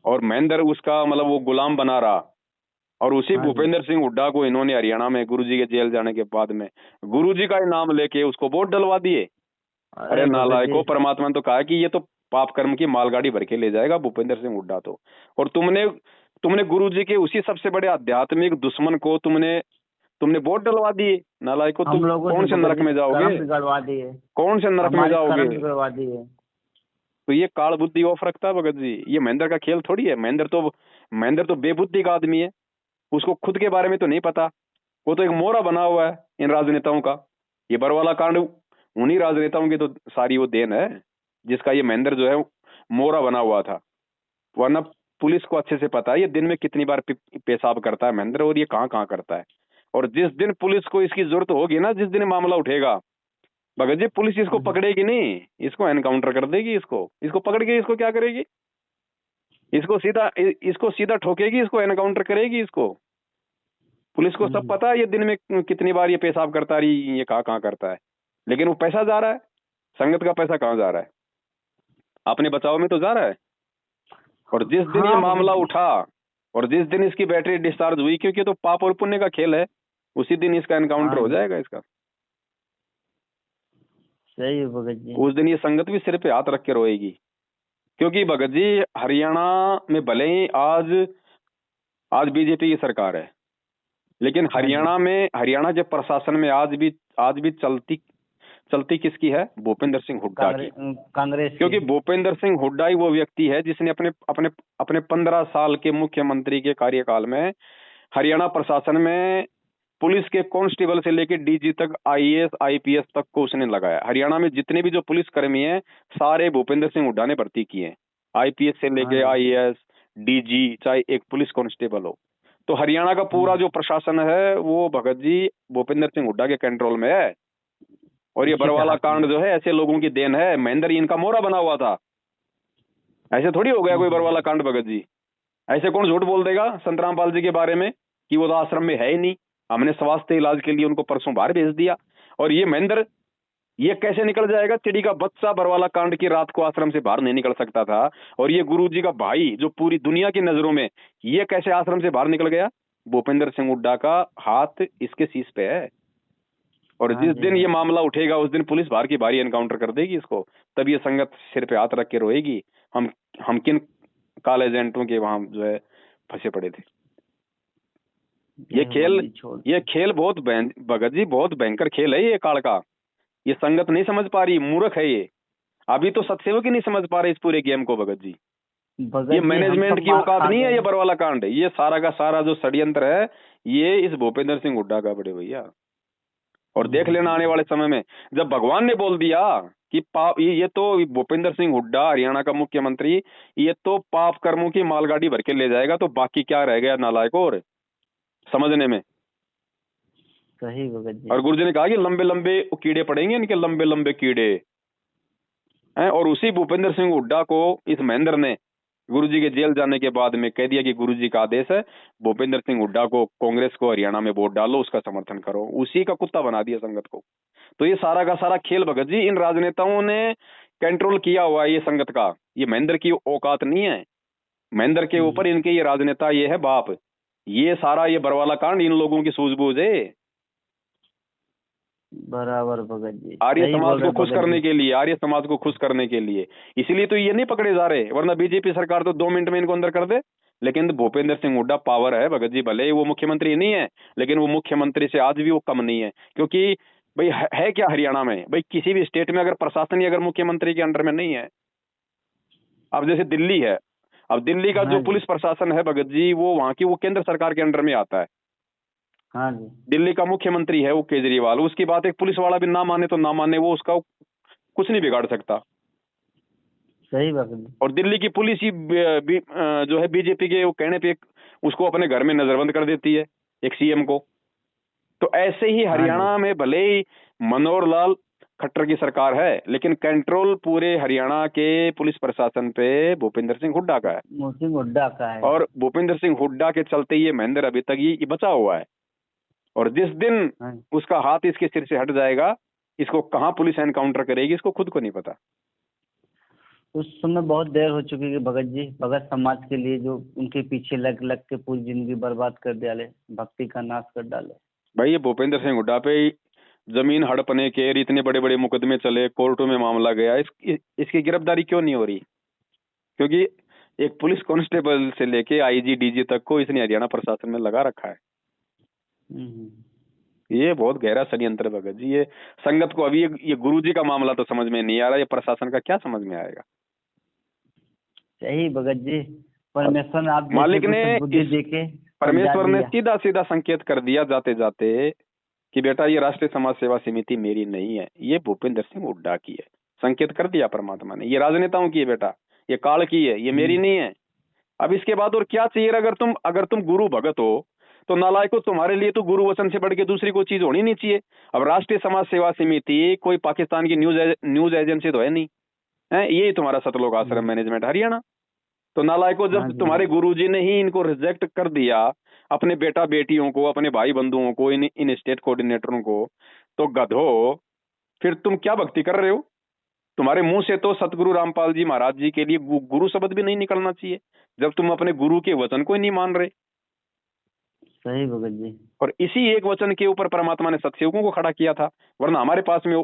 और महेंद्र उसका मतलब वो गुलाम बना रहा, और उसी भूपेंद्र सिंह हुड्डा को इन्होंने हरियाणा में गुरुजी के जेल जाने के बाद में गुरुजी का ही नाम लेके उसको वोट डलवा दिए। अरे नालायको, परमात्मा ने तो कहा कि ये तो पाप कर्म की मालगाड़ी भर के ले जाएगा भूपेंद्र सिंह हुड्डा तो, और तुमने गुरुजी के उसी सबसे बड़े आध्यात्मिक दुश्मन को तुमने वोट डलवा दिए। नालायको, तुम कौन से नरक में जाओगे? कौन से नरक में जाओगे? तो ये काल बुद्धि ऑफ रखता है भगत जी, ये महेंद्र का खेल थोड़ी है। महेंद्र तो बेबुद्धि का आदमी है, उसको खुद के बारे में तो नहीं पता, वो तो एक मोहरा बना हुआ है इन राजनेताओं का। ये बरवाला कांड उन्हीं राजनेताओं की तो सारी वो देन है, जिसका ये महेंद्र जो है मोहरा बना हुआ था, वरना पुलिस को अच्छे से पता है ये दिन में कितनी बार पेशाब करता है महेंद्र, और ये कहाँ कहाँ करता है। और जिस दिन पुलिस को इसकी जरूरत होगी ना, जिस दिन मामला उठेगा भगत जी, पुलिस इसको पकड़ेगी नहीं, इसको एनकाउंटर कर देगी। इसको पकड़ के इसको क्या करेगी? इसको सीधा ठोकेगी, इसको एनकाउंटर करेगी। इसको पुलिस को सब पता है ये दिन में कितनी बार ये पेशाब करता रही, ये कहाँ करता है, लेकिन वो पैसा जा रहा है, संगत का पैसा कहाँ जा रहा है? अपने बचाव में तो जा रहा है। और जिस दिन ये मामला उठा और जिस दिन इसकी बैटरी डिस्चार्ज हुई, क्योंकि तो पाप और पुण्य का खेल है, उसी दिन इसका एनकाउंटर हो जाएगा इसका। सही है भगत जी। उस दिन ये संगत भी सिर पे हाथ रख के रोएगी। क्योंकि भगत जी हरियाणा में भले ही आज बीजेपी की सरकार है, लेकिन हाँ जी। हरियाणा के प्रशासन में आज भी चलती किसकी है? भूपेंद्र सिंह हुड्डा की। कांग्रेस क्योंकि की। भूपेंद्र सिंह हुड्डा ही वो व्यक्ति है जिसने अपने अपने अपने 15 साल के मुख्यमंत्री के कार्यकाल में हरियाणा प्रशासन में पुलिस के कांस्टेबल से लेकर डीजी तक, आईएएस आईपीएस तक को उसने लगाया। हरियाणा में जितने भी जो पुलिस कर्मी हैं सारे भूपेंद्र सिंह हुड्डा ने भर्ती किए, आईपीएस से हाँ लेके जी। आईएएस, डीजी, चाहे एक पुलिस कांस्टेबल हो। तो हरियाणा का पूरा जो प्रशासन है वो भगत जी भूपेंद्र सिंह हुड्डा के कंट्रोल में है। और ये उसी के बरवाला हाथ कांड में। जो है ऐसे लोगों की देन है। महेंद्र इनका मोहरा बना हुआ था, ऐसे थोड़ी हो गया कोई बरवाला कांड भगत जी। ऐसे कौन झूठ बोल देगा संत रामपाल जी के बारे में कि वो तो आश्रम में है ही नहीं, हमने स्वास्थ्य इलाज के लिए उनको परसों बाहर भेज दिया। और ये महेंद्र ये कैसे निकल जाएगा? चिड़ी का बच्चा बरवाला कांड की रात को आश्रम से बाहर नहीं निकल सकता था, और ये गुरुजी का भाई जो पूरी दुनिया की नजरों में, ये कैसे आश्रम से बाहर निकल गया? भूपेंद्र सिंह हुड्डा का हाथ इसके शीश पे है। और हाँ जिस जी। दिन ये मामला उठेगा उस दिन पुलिस बाहर की भारी एनकाउंटर कर देगी इसको। तब ये संगत सिर पे हाथ रख के रोएगी हम किन काले एजेंटों के वहां जो है फंसे पड़े थे। ये खेल बहुत भगत जी बहुत भयंकर खेल है ये काल का। ये संगत नहीं समझ पा रही, मूर्ख है ये। अभी तो सत्सेवक ही नहीं समझ पा रहे इस पूरे गेम को भगत जी। ये मैनेजमेंट की औकात नहीं है ये बरवाला कांड। ये सारा का सारा जो षड्यंत्र है ये इस भूपेंद्र सिंह हुड्डा का बड़े भैया। और देख लेना आने वाले समय में जब भगवान ने बोल दिया कि पाप, ये तो भूपेंद्र सिंह हुड्डा हरियाणा का मुख्यमंत्री, ये तो पाप कर्मों की मालगाड़ी भर के ले जाएगा, तो बाकी क्या रह गया नालायक और समझने में। सही भगत जी। और गुरुजी ने कहा कि लंबे लंबे कीड़े पड़ेंगे, इनके लंबे लंबे कीड़े हैं। और उसी भूपेंद्र सिंह हुड्डा को इस महेंद्र ने गुरुजी के जेल जाने के बाद में कह दिया कि गुरुजी का आदेश है, भूपेंद्र सिंह हुड्डा को, कांग्रेस को हरियाणा में वोट डालो, उसका समर्थन करो। उसी का कुत्ता बना दिया संगत को। तो ये सारा का सारा खेल भगत जी इन राजनेताओं ने कंट्रोल किया हुआ है ये संगत का। ये महेंद्र की औकात नहीं है, महेंद्र के ऊपर इनके ये राजनेता ये है बाप। ये सारा ये बरवाला कांड इन लोगों की सूझबूझ है। बराबर भगत जी। आर्य समाज को खुश करने के लिए, आर्य समाज को खुश करने के लिए, इसलिए तो ये नहीं पकड़े जा रहे। वरना बीजेपी सरकार तो 2 मिनट में इनको अंदर कर दे। लेकिन भूपेंद्र सिंह हुड्डा पावर है भगत जी, भले ही वो मुख्यमंत्री नहीं है लेकिन वो मुख्यमंत्री से आज भी वो कम नहीं है। क्योंकि भाई है क्या हरियाणा में, भाई किसी भी स्टेट में अगर प्रशासन ही अगर मुख्यमंत्री के अंडर में नहीं है, अब जैसे दिल्ली है, अब दिल्ली का जो पुलिस प्रशासन है भगत जी वो वहां की वो केंद्र सरकार के अंडर में आता है। हाँ जी। दिल्ली का मुख्यमंत्री है वो केजरीवाल, उसकी बात एक पुलिस वाला भी ना माने तो ना माने, वो उसका कुछ नहीं बिगाड़ सकता। सही बात है। और दिल्ली की पुलिस ही जो है बीजेपी के वो कहने पे उसको अपने घर में नजरबंद कर देती है एक सीएम को। तो ऐसे ही हरियाणा में भले ही मनोहर लाल खट्टर की सरकार है लेकिन कंट्रोल पूरे हरियाणा के पुलिस प्रशासन पे भूपेंद्र सिंह हुड्डा का है। और भूपेंद्र सिंह हुड्डा के चलते ये महेंद्र अभी तक ये बचा हुआ है। और जिस दिन उसका हाथ इसके सिर से हट जाएगा, इसको कहां पुलिस एनकाउंटर करेगी इसको खुद को नहीं पता। उस समय बहुत देर हो चुकी है भगत जी। भगत समाज के लिए जो उनके पीछे लग लग के पूरी जिंदगी बर्बाद कर डाले, भक्ति का नाश कर डाले। भाई ये भूपेंद्र सिंह हुड्डा पे जमीन हड़पने के इतने बड़े बड़े मुकदमे चले, कोर्टों में मामला गया, इसकी गिरफ्तारी क्यों नहीं हो रही? क्योंकि एक पुलिस कांस्टेबल से लेके आईजी डीजी तक को इसने हरियाणा प्रशासन में लगा रखा है। ये बहुत गहरा षड्यंत्र भगत जी। ये संगत को अभी ये गुरुजी का मामला तो समझ में नहीं आ रहा, ये प्रशासन का क्या समझ में आएगा? सही भगत जी। परमेश्वर ने आप मालिक ने परमेश्वर ने सीधा सीधा संकेत कर दिया जाते जाते कि बेटा ये राष्ट्रीय समाज सेवा समिति मेरी नहीं है, ये भूपेंद्र सिंह हुड्डा की है। संकेत कर दिया परमात्मा ने, ये राजनेताओं की है बेटा, ये काल की है, ये मेरी नहीं है। अब इसके बाद और क्या चाहिए? अगर तुम गुरु भगत हो तो नालायको तुम्हारे लिए तो गुरु वचन से बढ़ के दूसरी कोई चीज होनी नहीं चाहिए। अब राष्ट्रीय समाज सेवा समिति कोई पाकिस्तान की न्यूज एजेंसी तो है नहीं है, यही तुम्हारा सतलोक आश्रम मैनेजमेंट हरियाणा। तो नालायको जब तुम्हारे गुरुजी ने ही इनको रिजेक्ट कर दिया, अपने बेटा बेटियों को, अपने भाई बंधुओं को, इन स्टेट कोऑर्डिनेटरों को, तो गधो फिर तुम क्या भक्ति कर रहे हो? तुम्हारे मुंह से तो सतगुरु रामपाल जी महाराज जी के लिए गुरु शब्द भी नहीं निकलना चाहिए जब तुम अपने गुरु के वचन को ही नहीं मान रहे। सही भगत जी। और इसी एक वचन के ऊपर परमात्मा ने सत्सेवकों को खड़ा किया था, वरना हमारे पास में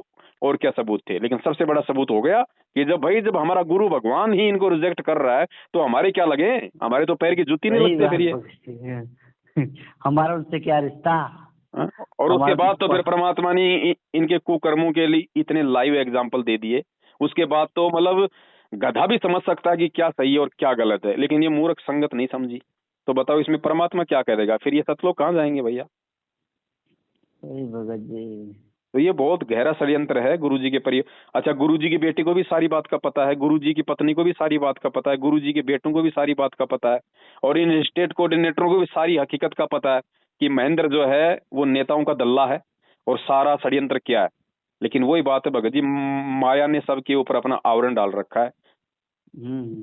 और क्या सबूत थे। लेकिन सबसे बड़ा सबूत हो गया कि जब हमारा गुरु भगवान ही इनको रिजेक्ट कर रहा है तो हमारे क्या लगे, हमारे तो पैर की जूती नहीं सही लगते फिर ये। बात हमारा उनसे क्या रिश्ता। हाँ? और उसके हमारा बाद तो तो फिर परमात्मा ने इनके कुकर्मों के लिए इतने लाइव एग्जाम्पल दे दिए। उसके बाद तो मतलब गधा भी समझ सकता है कि क्या सही है और क्या गलत है, लेकिन ये मूर्ख संगत नहीं समझी। तो बताओ इसमें परमात्मा क्या करेगा फिर, ये सतलोक कहाँ जाएंगे भैया। सही भगत जी। तो ये बहुत गहरा षड्यंत्र है गुरुजी के अच्छा, गुरुजी की बेटी को भी सारी बात का पता है, गुरुजी की पत्नी को भी सारी बात का पता है, गुरुजी के बेटों को भी सारी बात का पता है, और इन स्टेट कोऑर्डिनेटरों को भी सारी हकीकत का पता है कि महेंद्र जो है वो नेताओं का दल्ला है और सारा षड्यंत्र क्या है। लेकिन वही बात है भगत जी, माया ने सबके ऊपर अपना आवरण डाल रखा है।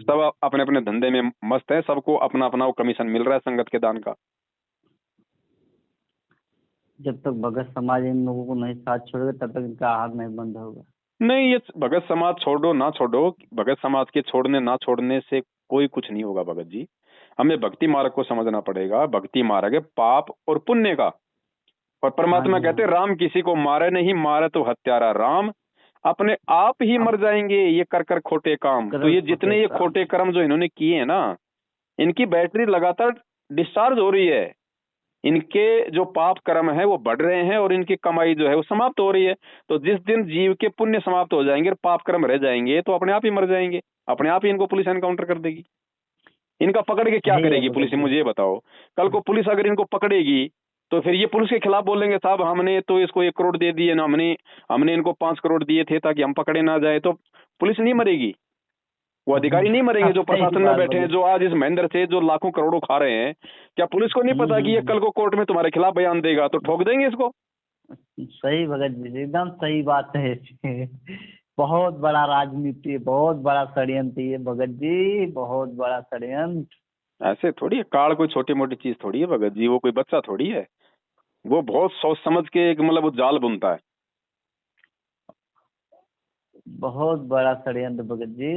सब अपने अपने धंधे में मस्त है, सबको अपना अपना वो कमीशन मिल रहा है संगत के दान का। जब तक भगत समाज इन लोगों को नहीं साथ छोड़ेगा तब तक इनका आहार नहीं बंद होगा। नहीं, ये भगत समाज छोड़ो ना छोड़ो, भगत समाज के छोड़ने ना छोड़ने से कोई कुछ नहीं होगा भगत जी। हमें भक्ति मार्ग को समझना पड़ेगा। भक्ति मार्ग है पाप और पुण्य का। और हाँ परमात्मा जी कहते हाँ। राम किसी को मारे नहीं, मारे तो हत्यारा राम, अपने आप ही मर अब जाएंगे ये कर कर खोटे काम। तो ये खोटे जितने ये काम। खोटे कर्म जो इन्होंने किए हैं ना, इनकी बैटरी लगातार डिस्चार्ज हो रही है। इनके जो पाप कर्म है वो बढ़ रहे हैं और इनकी कमाई जो है वो समाप्त हो रही है। तो जिस दिन जीव के पुण्य समाप्त हो जाएंगे और पाप कर्म रह जाएंगे तो अपने आप ही मर जाएंगे, अपने आप ही इनको पुलिस एनकाउंटर कर देगी। इनका पकड़ के क्या सही है करेगी पुलिस, भगत जी। मुझे ये बताओ। कल को पुलिस अगर इनको पकड़ेगी तो फिर ये पुलिस के खिलाफ बोलेंगे साहब हमने तो इसको 1 करोड़ दे दिए ना, हमने इनको 5 करोड़ दिए थे ताकि हम पकड़े ना जाए। तो पुलिस नहीं मरेगी, वो अधिकारी नहीं मरेंगे जो सही प्रशासन में बात बैठे हैं, भगत। जो आज इस महेंद्र से जो लाखों करोड़ों खा रहे हैं। क्या पुलिस को नहीं पता कि ये हम्म। कल को कोर्ट में तुम्हारे खिलाफ बयान देगा तो ठोक देंगे इसको। सही भगत जी एकदम सही बात है। बहुत बड़ा राजनीति, बहुत बड़ा षड्यंत्र ये भगत जी, बहुत बड़ा षड्यंत्र। ऐसे थोड़ी है, काल कोई छोटी मोटी चीज थोड़ी है भगत जी, वो कोई बच्चा थोड़ी है। वो बहुत सोच समझ के एक मतलब वो जाल बुनता है। बहुत बड़ा षड्यंत्र भगत जी।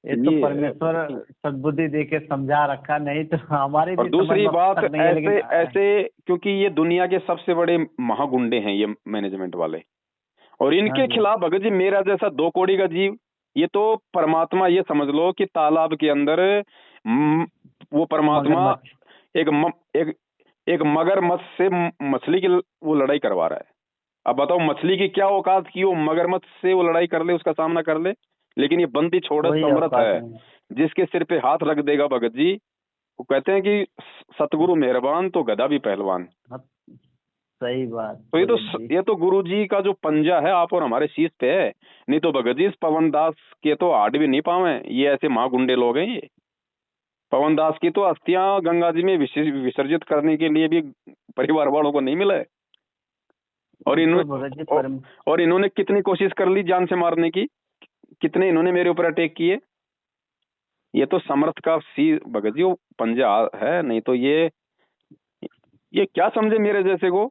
ये तो ये है परमेश्वर भगत जी। सद्बुद्धि दे के समझा रखा, नहीं तो हमारी और भी समझ दूसरी में अब बात, तक नहीं है ऐसे लेकिन ऐसे क्योंकि ये दुनिया के सबसे बड़े महागुंडे हैं ये मैनेजमेंट वाले, और हाँ इनके जी। खिलाफ भगत जी मेरा जैसा 2 कौड़ी का जीव, ये तो परमात्मा, ये समझ लो कि तालाब के अंदर वो परमात्मा मगरमच्छ। एक मगरमच्छ से मछली की वो लड़ाई करवा रहा है। अब बताओ मछली की क्या औकात की वो मगरमच्छ से वो लड़ाई कर ले, उसका सामना कर ले। लेकिन ये बंदी छोड़ कोई समर्थ औकात है, नहीं। जिसके सिर पे हाथ रख देगा भगत जी, वो कहते हैं कि सतगुरु मेहरबान तो गधा भी पहलवान। हाँ, सही बात तो भगत जी। ये तो गुरु जी का जो पंजा है आप और हमारे शीश पे है। नहीं तो भगत जी इस पवन दास के तो हाथ भी नहीं पावे, ये ऐसे महागुंडे लोग हैं ये। पवन दास की तो अस्थियां गंगा जी में विसर्जित करने के लिए भी परिवार वालों को नहीं मिला है। और तो भगत जी और इन्होंने कितनी कोशिश कर ली जान से मारने की, कितने इन्होंने मेरे ऊपर अटैक किए। ये तो समर्थ का सी भगत जी वो पंजा है, नहीं तो ये क्या समझे मेरे जैसे को।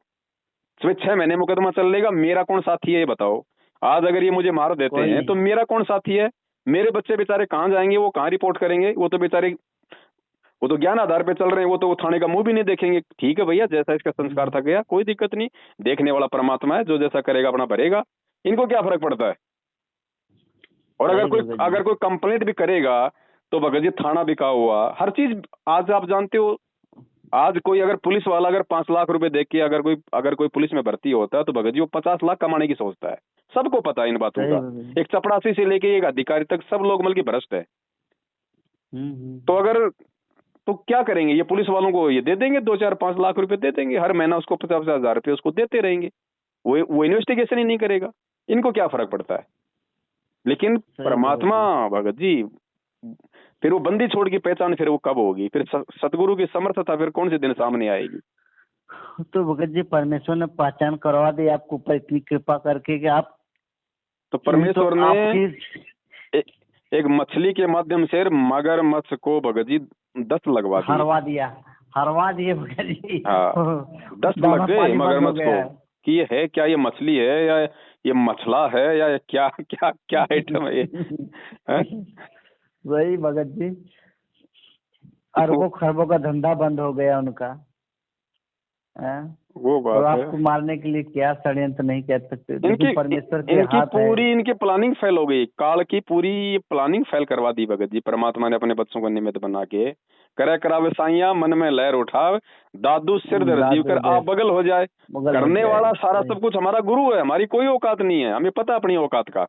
सिर्फ 6 महीने मुकदमा चल लेगा, मेरा कौन साथी है ये बताओ। आज अगर ये मुझे मार देते कोई हैं तो नहीं। मेरा कौन साथी है। मेरे बच्चे बेचारे कहाँ जाएंगे, वो कहाँ रिपोर्ट करेंगे। वो तो बेचारे वो तो ज्ञान आधार पे चल रहे हैं, वो तो वो थाने का मुंह भी नहीं देखेंगे। ठीक है भैया, जैसा इसका संस्कार था गया, कोई दिक्कत नहीं। देखने वाला परमात्मा है, जो जैसा करेगा अपना भरेगा। इनको क्या फर्क पड़ता है। और सही भगत जी। अगर कोई कंप्लेंट भी करेगा तो भगत जी थाना बिका हुआ हर चीज। आज आप जानते हो, आज कोई अगर पुलिस वाला अगर 5 लाख रुपए देख के अगर कोई पुलिस में भर्ती होता है तो भगत जी वो 50 लाख कमाने की सोचता है। सबको पता है इन बातों सही का। भगत जी। एक चपरासी से लेके एक अधिकारी तक सब लोग मतलब भ्रष्ट है। तो अगर तो क्या करेंगे ये पुलिस वालों को, ये दे देंगे 2-4-5 लाख रुपए दे देंगे हर महीना, उसको 50,000 रुपए उसको देते रहेंगे। वो इन्वेस्टिगेशन ही नहीं करेगा। इनको क्या फर्क पड़ता है। लेकिन सही भगत परमात्मा जी। भगत जी, फिर वो बंदी छोड़ की पहचान फिर वो कब होगी, फिर सतगुरु की समर्थता फिर कौन से दिन सामने आएगी। तो भगत जी परमेश्वर ने पहचान करवा दी आपको ऊपर इतनी कृपा करके कि आप तो यूं तो परमेश्वर ने आपकी एक मछली के माध्यम से मगरमच्छ को भगत जी 10 लगवा दिए। हरवा दिए भगत जी। हाँ 10 दाना लग गए पानी बंद हो मगरमच्छ गया को है। कि ये है क्या, ये मछली है या ये मछला है या क्या क्या क्या आइटम है ये हैं? वही भगत जी, अरबों खरबों का धंधा बंद हो गया उनका। हाँ? वो और बात है। आपको मारने के लिए क्या षड्यंत्र नहीं कह सकते, इनकी लेकिन परमेश्वर के इनकी हाथ है। पूरी इनकी प्लानिंग फेल हो गई, काल की पूरी प्लानिंग फेल करवा दी भगत जी। परमात्मा ने अपने बच्चों को निमित्त बना के करे करावे साइया, मन में लहर उठाव, दादू सिर धर जीव कर आप बगल हो जाए। बगल हो करने जाए। वाला सारा सही। सब कुछ हमारा गुरु है, हमारी कोई औकात नहीं है, हमें पता अपनी औकात का।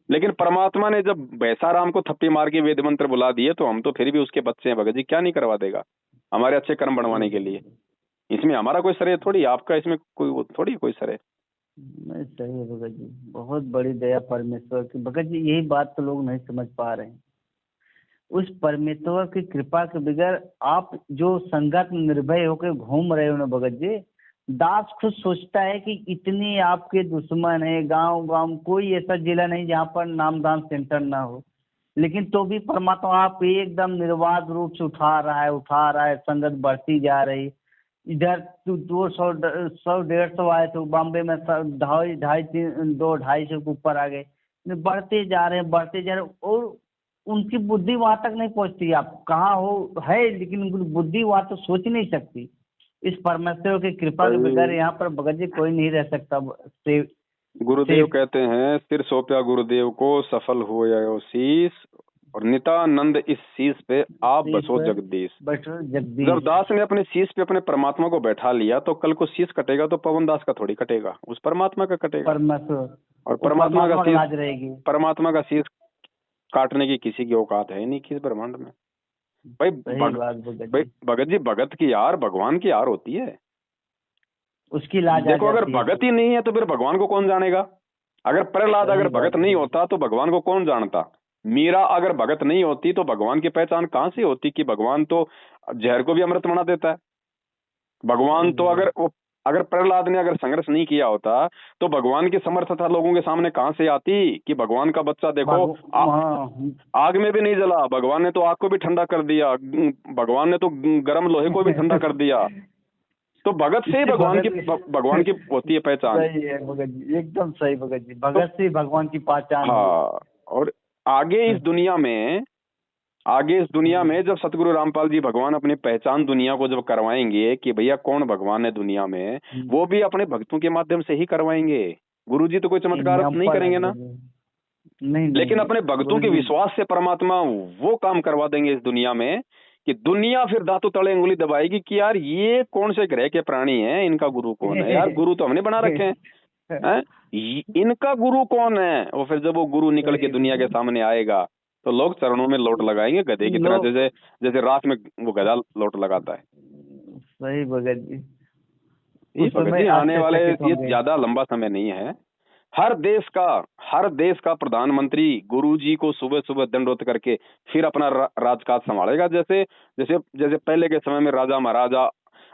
लेकिन परमात्मा ने जब भैंसाराम को थप्पी मार के वेद मंत्र बुला दिए, तो हम तो फिर भी उसके बच्चे हैं भगत जी, क्या नहीं करवा देगा हमारे अच्छे कर्म बनवाने के लिए। इसमें हमारा कोई सर है थोड़ी, आपका इसमें कोई वो थोड़ी कोई सर है। नहीं, सही है भगत जी, बहुत बड़ी दया परमेश्वर की भगत जी, यही बात तो लोग नहीं समझ पा रहे हैं। उस परमेश्वर की कृपा के बगैर आप जो संगत में निर्भय होकर घूम रहे हो ना भगत जी, दास खुद सोचता है कि इतने आपके दुश्मन है, गांव गांव कोई ऐसा जिला नहीं जहाँ पर नामदान सेंटर ना हो, लेकिन तो भी परमात्मा आप एकदम निर्बाध रूप से उठा रहा है, संगत बढ़ती जा रही। इधर 200 100 150 आए थे बॉम्बे में, 250 250 के ऊपर आ गए, बढ़ते जा रहे और उनकी बुद्धि वहां तक नहीं पहुंचती। आप कहाँ हो है, लेकिन उनकी बुद्धि वहां तो सोच नहीं सकती। इस परमेश्वर की कृपा के बगैर यहाँ पर भगत जी कोई नहीं रह सकता। गुरुदेव कहते हैं, सिर सौंपया गुरुदेव को, सफल हो या शीश, और नितानंद इस शीश पे आप बसो जगदीश। बैठो जगदीश। जब दास ने अपने शीश पे अपने परमात्मा को बैठा लिया, तो कल को शीश कटेगा तो पवन दास का थोड़ी कटेगा, उस परमात्मा का कटेगा। परमेश्वर और परमात्मा का राज शीश, रहेगी। परमात्मा का शीश काटने की किसी की औकात है नहीं किस ब्रह्मांड में। भाई भगत जी, भगत की यार भगवान की यार होती है, उसकी लाज देखो। अगर भगत ही नहीं है तो फिर भगवान को कौन जानेगा। अगर प्रहलाद अगर भगत नहीं होता तो भगवान को कौन जानता। मीरा अगर भगत नहीं होती तो भगवान की पहचान कहां से होती कि भगवान तो जहर को भी अमृत बना देता है। भगवान तो अगर प्रहलाद ने अगर संघर्ष नहीं किया होता तो भगवान की समर्थता लोगों के सामने कहां से आती कि भगवान का बच्चा देखो आग में भी नहीं जला, भगवान ने तो आग को भी ठंडा कर दिया, भगवान ने तो गर्म लोहे को भी ठंडा कर दिया। तो भगत से ही भगवान की होती है पहचान। सही है भगत जी, एकदम सही भगत जी, भगत से भगवान की पहचान। हाँ, और आगे इस दुनिया में जब सतगुरु रामपाल जी भगवान अपनी पहचान दुनिया को जब करवाएंगे कि भैया कौन भगवान है दुनिया में, वो भी अपने भक्तों के माध्यम से ही करवाएंगे। गुरु जी तो कोई चमत्कार नहीं करेंगे ना, नहीं, लेकिन अपने भक्तों के विश्वास से परमात्मा वो काम करवा देंगे इस दुनिया में कि दुनिया फिर दांतों तले उंगली दबाएगी कि यार ये कौन से ग्रह के प्राणी हैं, इनका गुरु कौन है। यार गुरु तो हमने बना रखे हैं, इनका गुरु कौन है। और फिर जब वो गुरु निकल के दुनिया के सामने आएगा तो लोग चरणों में लोट लगाएंगे गधे की तरह, जैसे रात में वो गधा लोट लगाता है। सही भगत जी, ये भगत जी आने वाले ये ज्यादा लंबा समय नहीं है। हर देश का प्रधानमंत्री गुरु जी को सुबह सुबह दंडोत करके फिर अपना राजकाज संभालेगा। जैसे जैसे जैसे पहले के समय में राजा महाराजा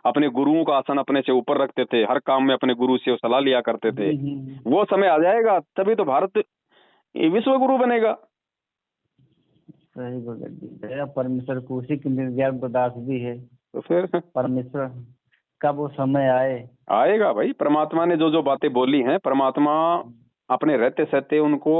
अपने गुरुओं का आसन अपने से ऊपर रखते थे, हर काम में अपने गुरु से सलाह लिया करते थे। वो समय आ जाएगा तभी तो भारत विश्व गुरु बनेगा। सही भगत जी, परमेश्वर को उसी की निर्ज्ञान प्रदास भी है। तो फिर परमेश्वर कब वो समय आएगा भाई। परमात्मा ने जो जो बातें बोली हैं, परमात्मा अपने रहते सहते उनको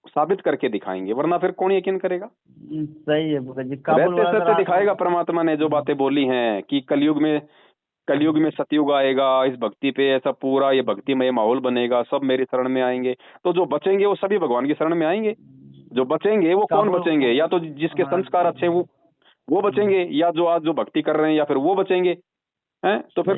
साबित करके दिखाएंगे, वरना फिर कौन यकीन करेगा। सही है भगत जी, रहते सहते दिखाएगा परमात्मा ने जो बातें बोली हैं कि कलयुग में सतयुग आएगा, इस भक्ति पे ऐसा पूरा ये भक्तिमय माहौल बनेगा, सब मेरी शरण में आएंगे। तो जो बचेंगे वो सभी भगवान की शरण में आएंगे। जो बचेंगे वो कौन बचेंगे, या तो जिसके संस्कार अच्छे वो बचेंगे, या जो आज जो भक्ति कर रहे हैं, या फिर वो बचेंगे हैं। तो फिर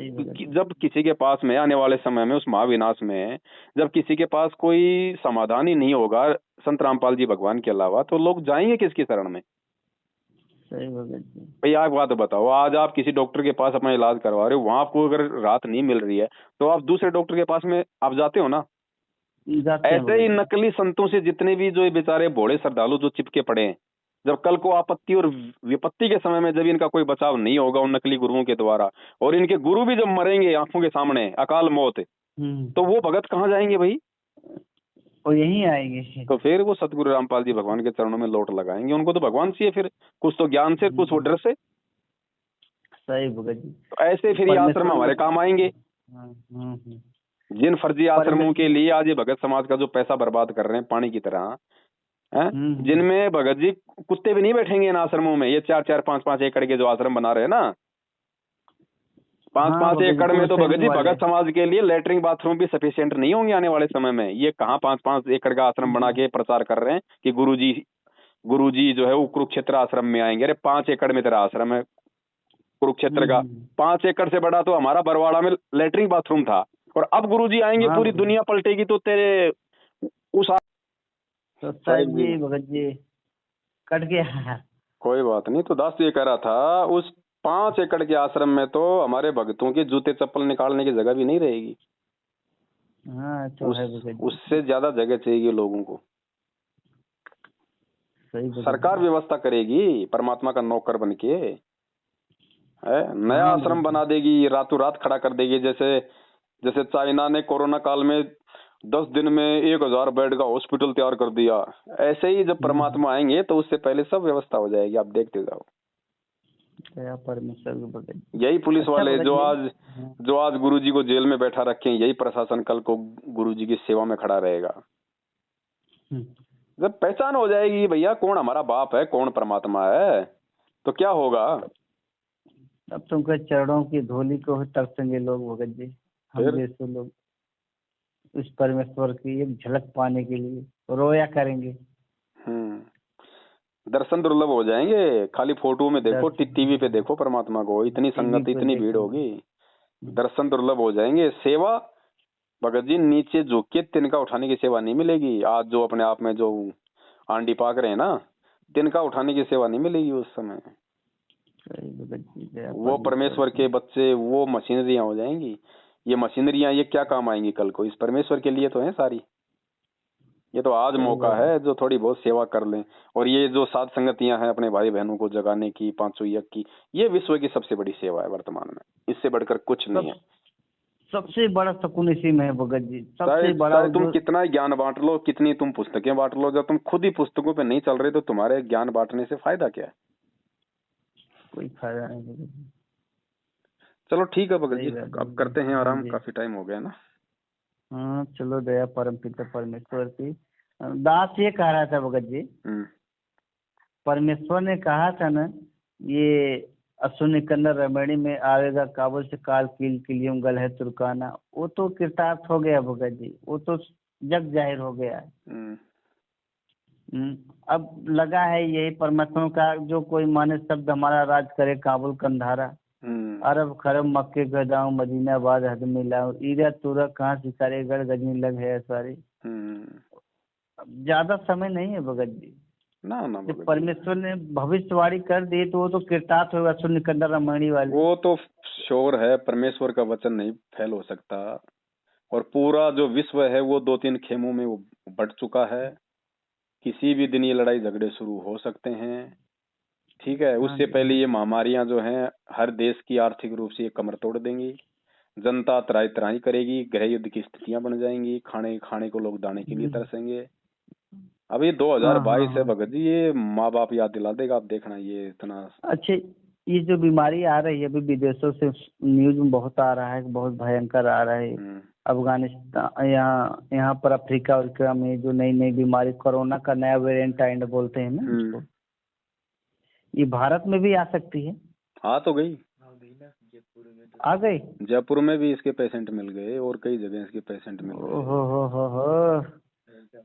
जब किसी के पास में आने वाले समय में उस महाविनाश में जब किसी के पास कोई समाधान ही नहीं होगा संत रामपाल जी भगवान के अलावा, तो लोग जाएंगे किसकी शरण में। सही भाई, आप बात बताओ, आज आप किसी डॉक्टर के पास अपना इलाज करवा रहे हो, वहां आपको अगर राहत नहीं मिल रही है तो आप दूसरे डॉक्टर के पास में आप जाते हो ना। ऐसे ही नकली संतों से जितने भी जो बेचारे भोले श्रद्धालु जो चिपके पड़े हैं, जब कल को आपत्ति और विपत्ति के समय में जब इनका कोई बचाव नहीं होगा उन नकली गुरुओं के द्वारा, और इनके गुरु भी जब मरेंगे आंखों के सामने अकाल मौत, तो वो भगत कहाँ जाएंगे भाई। वो यहीं आएंगे। तो फिर वो सतगुरु रामपाल जी भगवान के चरणों में लोट लगाएंगे। उनको तो भगवान चाहिए, फिर कुछ तो ज्ञान से, कुछ वो डर से। सही भगत जी। तो ऐसे फिर ये आश्रम हमारे काम आएंगे। जिन फर्जी आश्रमों के लिए आज ये भगत समाज का जो पैसा बर्बाद कर रहे हैं पानी की तरह है, जिनमें भगत जी कुत्ते भी नहीं बैठेंगे इन आश्रमों में। ये 4-4 5-5 एकड़ के जो आश्रम बना रहे हैं ना, पाँच हाँ पाँच भगत जी, एकड़ में तो पूरे भगत जी वाले। भगत समाज के लिए लेटरिन बाथरूम भी सफिशिएंट नहीं होंगे आने वाले समय में। ये कहाँ 5-5 एकड़ का आश्रम बना के प्रचार कर रहे हैं कि गुरुजी जो है वो कुरुक्षेत्र आश्रम में आएंगे। अरे 5 एकड़ में तेरा आश्रम है कुरुक्षेत्र का, 5 एकड़ से बड़ा तो हमारा बरवाड़ा में लेटरिन बाथरूम था। और अब गुरुजी आएंगे, हाँ पूरी भगत दुनिया पलटेगी तो तेरे उस तो साहब जी, भगत जी कट गया। कोई बात नहीं। तो दास ये कह रहा था उस 5 एकड़ के आश्रम में तो हमारे भक्तों के जूते चप्पल निकालने की जगह भी नहीं रहेगी। हाँ तो है भगत जी। उससे ज्यादा जगह चाहिए लोगों को। सही भगत सरकार जी। व्यवस्था करेगी परमात्मा का नौकर बन के, है नया हाँ आश्रम भगत बना देगी, रातों रात खड़ा कर देगी। जैसे जैसे चाइना ने कोरोना काल में 10 दिन में 1000 बेड का हॉस्पिटल तैयार कर दिया, ऐसे ही जब परमात्मा आएंगे तो उससे पहले सब व्यवस्था हो जाएगी। आप देखते जाओ। दया परमेश्वर के भगत जी। यही पुलिस अच्छा वाले भगत जी। जो आज गुरुजी को जेल में बैठा रखे हैं, यही प्रशासन कल को गुरुजी की सेवा में खड़ा रहेगा। जब पहचान हो जाएगी भैया कौन हमारा बाप है कौन परमात्मा है, तो क्या होगा। अब तुमके चरणों की धूलि को तरसेंगे लोग भगत जी। हम फिर जैसे लोग उस परमेश्वर की एक झलक पाने के लिए रोया करेंगे। दर्शन दुर्लभ हो जाएंगे। खाली फोटो में देखो, टीवी पे देखो परमात्मा को, इतनी संगत इतनी भीड़ होगी, दर्शन दुर्लभ हो जाएंगे। सेवा भगत जी नीचे झुक के तिनका उठाने की सेवा नहीं मिलेगी। आज जो अपने आप में जो आंडी पाक रहे हैं ना, तिनका उठाने की सेवा नहीं मिलेगी उस समय। वो परमेश्वर के बच्चे, वो मशीनरियां हो जाएंगी। ये मशीनरियां ये क्या काम आएंगी कल को, इस परमेश्वर के लिए तो है सारी। ये तो आज मौका है जो थोड़ी बहुत सेवा कर लें। और ये जो साध संगतियां हैं अपने भाई बहनों को जगाने की, 500 यज्ञ की, ये विश्व की सबसे बड़ी सेवा है वर्तमान में। इससे बढ़कर कुछ नहीं है। सबसे बड़ा सुकून इसी में है भगत जी। सबसे बड़ा चाहे तुम कितना ही ज्ञान बांट लो, कितनी तुम पुस्तकें बांट लो, जब तुम खुद ही पुस्तकों पे नहीं चल रहे तो तुम्हारे ज्ञान बांटने से फायदा क्या है। कोई फायदा नहीं भगत जी। चलो ठीक है भगत जी, अब करते हैं आराम, काफी टाइम हो गया ना। हाँ चलो, दया परम पिता परमेश्वर की। दास ये कह रहा था भगत जी, परमेश्वर ने कहा था ना ये अश्विनी कन्नड़ रमणी में आवेगा काबुल से काल कील किलियम गल है तुर्काना, वो तो कृतार्थ हो गया भगत जी, वो तो जग जाहिर हो गया है। अब लगा है यही परमात्मा का जो कोई माने शब्द हमारा राज करे काबुल कंधारा, अरब खरब मक्के गदाऊं मदीनाबाद हद मिलाऊं, ईरा तुरा कहाँ सिकारे गढ़ गजनी लग है सारी। ज्यादा समय नहीं है भगत जी ना जब परमेश्वर ने भविष्यवाणी कर दी तो वो तो कृतार्थ होगा। सुन निकंदर रामायणी वाले वो तो श्योर है, परमेश्वर का वचन नहीं फैल हो सकता। और पूरा जो विश्व है वो 2-3 खेमों में वो बट चुका है। किसी भी दिन ये लड़ाई झगड़े शुरू हो सकते हैं, ठीक है। उससे पहले ये महामारियां जो हैं हर देश की आर्थिक रूप से ये कमर तोड़ देंगी, जनता त्राही त्राही करेगी, गृह युद्ध की स्थितियां बन जाएंगी, खाने को लोग दाने के लिए तरसेंगे। अब ये 2022 है भगत जी, ये माँ बाप याद दिला देगा। आप देखना ये इतना अच्छे। ये जो बीमारी आ रही है अभी विदेशों से न्यूज में बहुत आ रहा है, बहुत भयंकर आ रहा है। अफगानिस्तान यहाँ पर अफ्रीका में जो नई नई बीमारी कोरोना का नया वेरिएंट आइंड बोलते हैं ना उसको, ये भारत में भी आ सकती है। आ तो गई, आ गई। जयपुर में भी इसके पेशेंट मिल गए और कई जगह इसके पेशेंट मिल गए। हो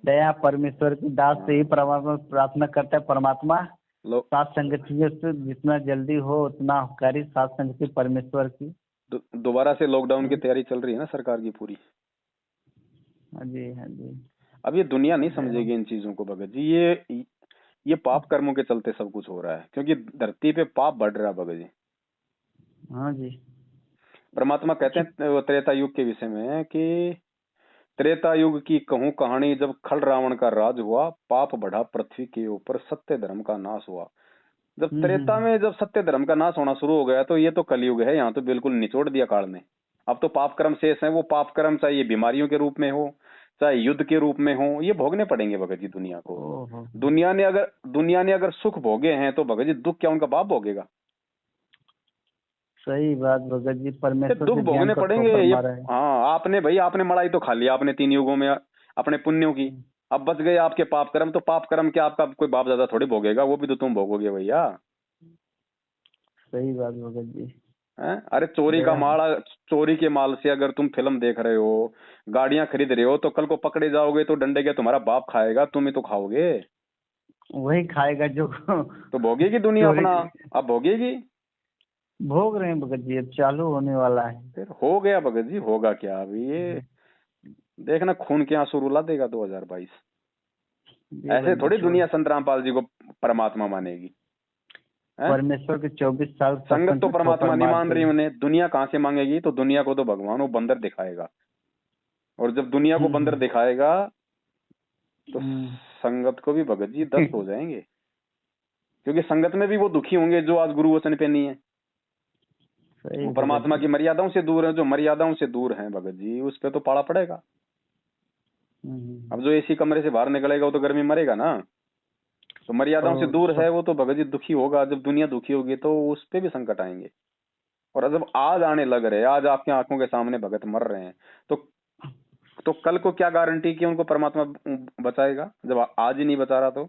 दया परमेश्वर की दास से ही प्रार्थना करता है परमात्मा साथ संगतियों से जितना जल्दी हो उतना करी साथ संगति परमेश्वर की। दोबारा से लॉकडाउन की तैयारी चल रही है ना सरकार की पूरी। हाँ जी हाँ जी। अब ये दुनिया नहीं समझेगी इन चीजों को भगत जी। ये पाप कर्मों के चलते सब कुछ हो रहा है, क्योंकि धरती पे पाप बढ़ रहा है भगत जी। हाँ जी। परमात्मा कहते हैं त्रेता युग के विषय में कि त्रेता युग की कहूं कहानी, जब खल रावण का राज हुआ, पाप बढ़ा पृथ्वी के ऊपर, सत्य धर्म का नाश हुआ। जब त्रेता में जब सत्य धर्म का नाश होना शुरू हो गया तो ये तो कलयुग है, यहाँ तो बिल्कुल निचोड़ दिया काल ने। अब तो पाप कर्म शेष है। वो पाप कर्म चाहे ये बीमारियों के रूप में हो चाहे युद्ध के रूप में हो, ये भोगने पड़ेंगे भगत जी दुनिया को। दुनिया ने अगर सुख भोगे हैं तो भगत जी दुख क्या उनका बाप भोगेगा। सही बात भगत जी, परमेश्वर दुख भोगने पड़ेंगे। हाँ आपने मलाई तो खा लिया आपने 3 युगों में अपने पुण्यों की, अब बच गए आपके पाप कर्म। तो पाप कर्म क्या आपका कोई बाप दादा थोड़ी भोगेगा, वो भी तो तुम भोगोगे भैया। सही बात भगत जी। हैं? अरे चोरी के माल से अगर तुम फिल्म देख रहे हो, गाड़ियां खरीद रहे हो, तो कल को पकड़े जाओगे तो डंडे के तुम्हारा बाप खाएगा, तुम ही तो खाओगे। वही खाएगा जो तो भोगेगी दुनिया चोरी अपना। अब भोगेगी। भोग रहे हैं भगत जी, अब चालू होने वाला है। फिर हो गया भगत जी, होगा क्या अभी ये देखना, खून के आंसू रुला देगा 2022। ये ऐसे बंदी थोड़ी छोड़। दुनिया संत रामपाल जी को परमात्मा मानेगी, हैं? परमेश्वर के 24 साल संगत सत्संग तो की ठोकर परमात्मा नहीं मार मान के। रही उन्हें, दुनिया कहाँ से मांगेगी? तो दुनिया को तो भगवान वो बंदर दिखाएगा, और जब दुनिया को बंदर हम्म, दिखाएगा तो हम्म, संगत को भी भगत जी दस्त हो जाएंगे, क्योंकि संगत में भी वो दुखी होंगे जो आज गुरु वचन पे नहीं है। सही वो भगत परमात्मा जी। की मर्यादाओं से दूर है, जो मर्यादाओं से दूर है भगत जी, उस पे तो पाला पड़ेगा। अब जो एसी कमरे से बाहर निकलेगा वो तो गर्मी मरेगा ना। तो मर्यादाओं से और दूर है सब। वो तो भगत जी दुखी होगा। जब दुनिया दुखी होगी तो उस पे भी संकट आएंगे। और जब आज आने लग रहे हैं, आज आपकी आंखों के सामने भगत मर रहे हैं, तो कल को क्या गारंटी कि उनको परमात्मा बचाएगा, जब आज ही नहीं बचा रहा तो।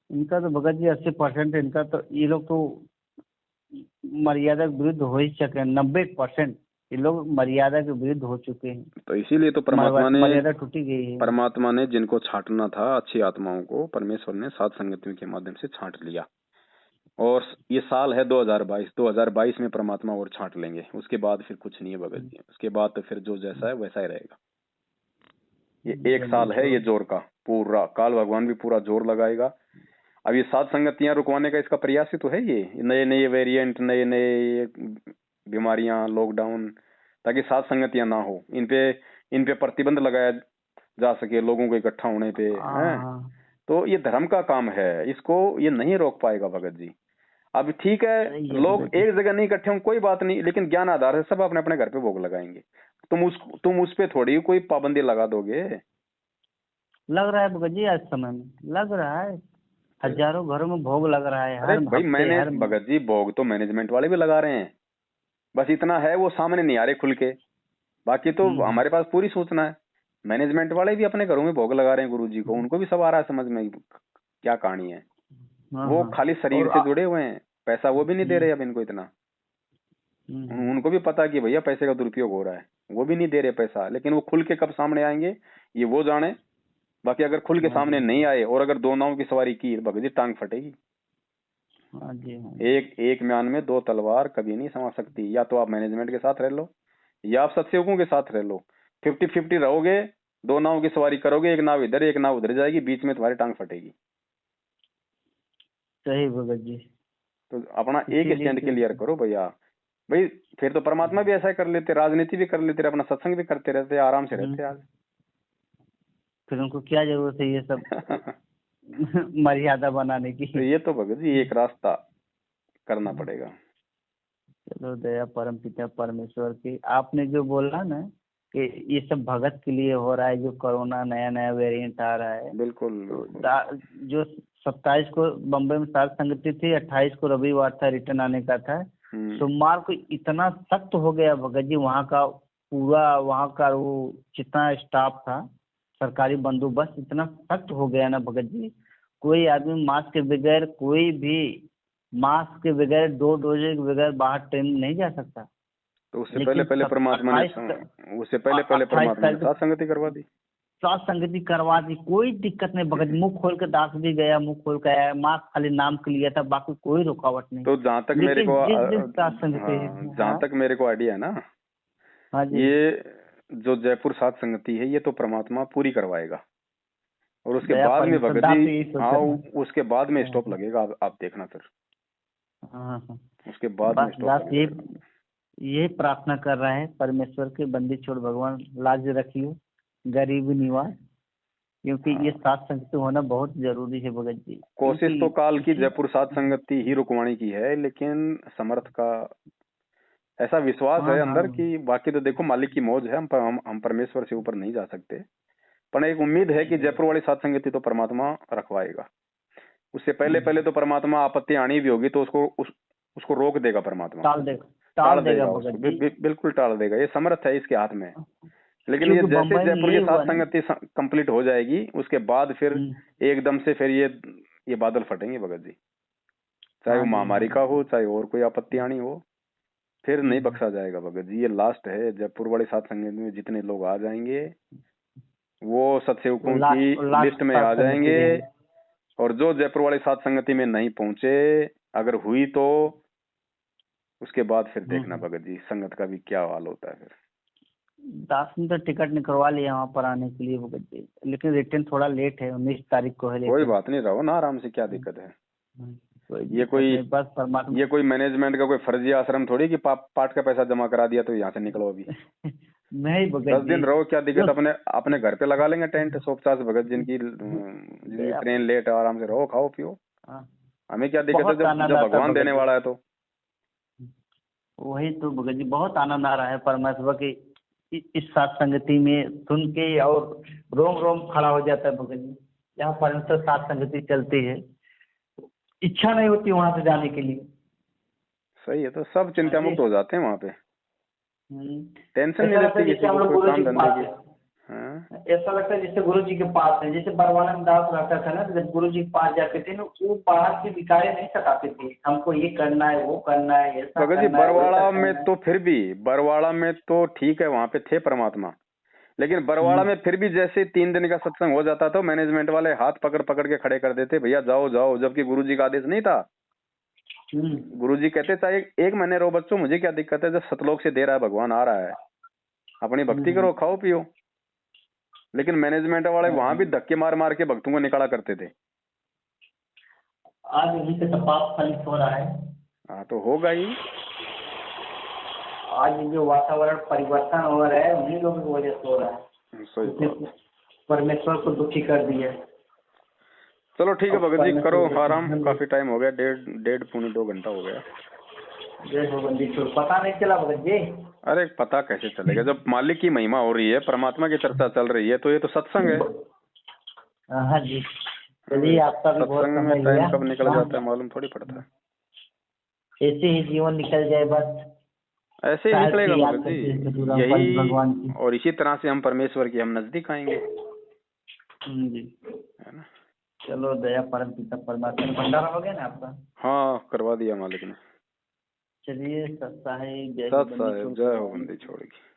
इनका तो भगत जी 80% इनका तो, ये लोग तो मर्यादा के विरुद्ध हो ही सके। 90% ये लोग मर्यादा के विरुद्ध हो चुके हैं। तो इसीलिए तो परमात्मा मर्यादा टूटी गई है। ने जिनको छांटना था, अच्छी आत्माओं को, परमेश्वर ने सात संगतियों के माध्यम से छांट लिया। और ये साल है 2022, 2022 में परमात्मा और छांट लेंगे। उसके बाद फिर कुछ नहीं है भगत जी, उसके बाद तो फिर जो जैसा है वैसा ही रहेगा। ये एक साल है ये जोर का पूरा, काल भगवान भी पूरा जोर लगाएगा। अब ये सात संगतियां रुकवाने का इसका प्रयास ही तो है, ये नए नए वेरिएंट, नए नए बीमारियां, लॉकडाउन, ताकि सात संगतियां ना हो। इन पे प्रतिबंध लगाया जा सके लोगों को इकट्ठा होने पे, हैं? हाँ, तो ये धर्म का काम है, इसको ये नहीं रोक पाएगा भगत जी। अब ठीक है, सही है लोग भगत जी। एक जगह नहीं इकट्ठे हों कोई बात नहीं, लेकिन ज्ञान आधार से सब अपने अपने घर पे भोग लगाएंगे। तुम उस पे थोड़ी कोई पाबंदी लगा दोगे। लग रहा है भगत जी, आज समय में लग रहा है हजारों घरों में भोग लग रहा है अरे हर भाई, हफ्ते, मैंने हर भगत जी भोग तो मैनेजमेंट वाले भी लगा रहे हैं, बस इतना है वो सामने नहीं आ रहे खुल के। बाकी तो हम्म, हमारे पास पूरी सूचना है। मैनेजमेंट वाले भी अपने घरों में भोग लगा रहे हैं गुरु जी को, उनको भी सब आ रहा है समझ में क्या कहानी है। हाँ वो हाँ। खाली शरीर और से जुड़े हुए हैं, पैसा वो भी नहीं दे रहे अब इनको इतना। उनको भी पता कि भैया पैसे का दुरुपयोग हो रहा है, वो भी नहीं दे रहे पैसा, लेकिन वो खुल के कब सामने आएंगे ये वो जाने। बाकी अगर खुल के हाँ सामने जी, नहीं आए और अगर दो नाव की सवारी की, भगत जी टांग फटेगी। हाँ जी, हाँ। एक म्यान में दो तलवार कभी नहीं समा सकती। या तो आप मैनेजमेंट के साथ रह लो या आप सत्सेवकों के साथ रह लो, 50-50 रहोगे, दो नाव की सवारी करोगे, एक नाव इधर एक नाव उधर जाएगी, बीच में तुम्हारी टांग फटेगी। सही भगत जी। तो अपना एक इसीलिए स्टैंड तो क्लियर करो भैया। भाई फिर तो परमात्मा भी ऐसा ही कर लेते, राजनीति भी कर लेते, अपना सत्संग भी करते रहते, आराम से रहते आज। फिर उनको क्या जरूरत है ये सब मर्यादा बनाने की। तो ये तो भगत जी एक रास्ता करना पड़ेगा। चलो, दया परम पिता परमेश्वर की। आपने जो बोला ना कि ये सब भगत के लिए हो रहा है, जो कोरोना नया नया वेरिएंट आ रहा है, बिल्कुल तो बिल्कुल। जो 27 को बम्बई में सात संगति थी, 28 को रविवार था, रिटर्न आने का था। सोमवार को इतना सख्त हो गया भगत जी, वहाँ का पूरा, वहाँ का वो जितना स्टाफ था, सरकारी बंदोबस्त इतना सख्त हो गया ना भगत जी। कोई आदमी मास्क के बगैर, कोई भी मास्क के बगैर, 2 डोज के बगैर बाहर ट्रेन नहीं जा सकता। तो उससे लेकिन पहले परमात्मा ने 28 तारीख साथ संगति करवा दी। सात संगति करवा दी, कोई दिक्कत नहीं भगत। मुंह खोल के दास भी गया, मुंह खोल के आया, मास्क खाली नाम के लिए था, बाकी कोई रुकावट नहीं। तो जहाँ तक मेरे लेकिन को जिस दिन सात संगति, जहाँ हाँ तक मेरे को आइडिया है ना, हाँ जी, ये जो जयपुर सात संगति है ये तो परमात्मा पूरी करवाएगा। और उसके दया बाद में परमेश्वर भगत दास जी, यही सोच हाँ रहा है। उसके बाद में स्टॉप लगेगा, आप देखना फिर। हाँ हाँ। उसके बाद में बस स्टॉप दास लग ये जाएगा। यही प्रार्थना कर रहा है परमेश्वर के, बंदी छोड़ भगवान लाज रखियो, गरीबी निवाज, क्योंकि ये सात संगति होना बहुत जरूरी है भगत जी। कोशिश तो काल की इसी जयपुर सात संगति ही रुकवाने की है, लेकिन समर्थ का ऐसा विश्वास हाँ है हाँ अंदर कि बाकी तो देखो मालिक की मौज है, हम परमेश्वर से ऊपर नहीं जा सकते। पर एक उम्मीद है कि जयपुर वाली सात संगति तो परमात्मा रखवाएगा। उससे पहले तो परमात्मा आपत्ति आनी भी होगी तो उसको रोक देगा परमात्मा, टाल टाल देगा देगा भगत उसको, जी। बिल्कुल टाल देगा। ये समर्थ है इसके हाथ में। लेकिन ये क्योंकि जैसे बम्बई में जयपुर यही के हुआ साथ ना। संगति कंप्लीट हो जाएगी, उसके बाद फिर एकदम से फिर ये बादल फटेंगे भगत जी। चाहे वो हाँ जी, हाँ महामारी का जी, हो, चाहे और कोई आपत्ति आनी हो, फिर नहीं बख्शा जाएगा भगत जी। ये लास्ट है। जयपुर वाले सात संगत में जितने लोग आ जाएंगे वो सत्सेवकों की लिस्ट में आ जाएंगे, और जो जयपुर वाले सात संगति में नहीं पहुंचे, अगर हुई तो उसके बाद फिर देखना भगत जी संगत का भी क्या हाल होता है। फिर 10 दिन तो टिकट निकलवा लिया वहाँ पर आने के लिए भगत जी, लेकिन रिटर्न थोड़ा लेट है, 19 तारीख को है। कोई बात नहीं, रहो ना आराम से, क्या दिक्कत है। ये कोई मैनेजमेंट का कोई फर्जी आश्रम थोड़ी कि पाठ का पैसा जमा करा दिया तो यहाँ से निकलो अभी। नहीं भगत 10 दिन रहो, क्या दिक्कत। अपने घर पे लगा लेंगे टेंट 150 भगत, जिनकी ट्रेन लेट है, आराम से रहो, खाओ पियो, हमें क्या दिक्कत है जब भगवान देने वाला है तो। वही तो भगत जी, बहुत आनंद आ रहा है परमेश्वर की इस सात संगति में सुन के, और रोम रोम खड़ा हो जाता है भगत जी। यहाँ परमेश्वर सात संगति चलती है, इच्छा नहीं होती वहां से जाने के लिए। सही है, तो सब चिंता मुक्त हो जाते हैं वहाँ पे, टेंशन नहीं रहती किसी को कोई काम धंधे की। ऐसा लगता है जैसे गुरु जी के पास है। जैसे बरवानंद दास रहता था ना, जब गुरु जी के पास जाते थे ना, वो बाहर की विकारें नहीं सताते थे, हमको ये करना है वो करना है ऐसा करना है। बरवाड़ा में तो फिर भी, बरवाड़ा में तो ठीक है, वहाँ पे थे परमात्मा, लेकिन बरवाड़ा में फिर भी जैसे 3 दिन का सत्संग हो जाता था, मैनेजमेंट वाले हाथ पकड़ पकड़ के खड़े कर देते, भैया जाओ जाओ, जबकि गुरु जी का आदेश नहीं था। गुरु जी कहते चाहे 1 महीने रहो बच्चों, मुझे क्या दिक्कत है, जब सतलोक से दे रहा है भगवान, आ रहा है, अपनी भक्ति करो, खाओ पियो। लेकिन मैनेजमेंट वाले वहां भी धक्के मार मार के भक्तों को निकाला करते थे। आज यही से पाप फलित हो रहा है। हाँ तो होगा ही। आज जो वातावरण परिवर्तन हो रहा है उन्हीं लोगों की वजह से हो रहा है। सही, परमेश्वर को दुखी कर दिया। चलो ठीक है भगत जी, करो आराम, काफी टाइम हो गया, 1.5-2 घंटा हो गया। पता नहीं चला भगत जी। अरे पता कैसे चलेगा, जब मालिक की महिमा हो रही है, परमात्मा की चर्चा चल रही है, तो ये तो सत्संग है। हाँ जी, चलिए आपका भी बहुत सत्संग में टाइम कब निकल जाता है मालूम थोड़ी पड़ता है। ऐसे ही जीवन निकल जाए बस, ऐसे ही निकलेगा भगत जी, यही। और इसी तरह से हम परमेश्वर की हम नजदीक आएंगे जी, है ना। चलो, दया परम पिता परमात्मा। भंडारा हो गया ना आपका? हाँ करवा दिया मालिक ने। चलिए, सत साहिब जय हो बंदी छोड़ेगी।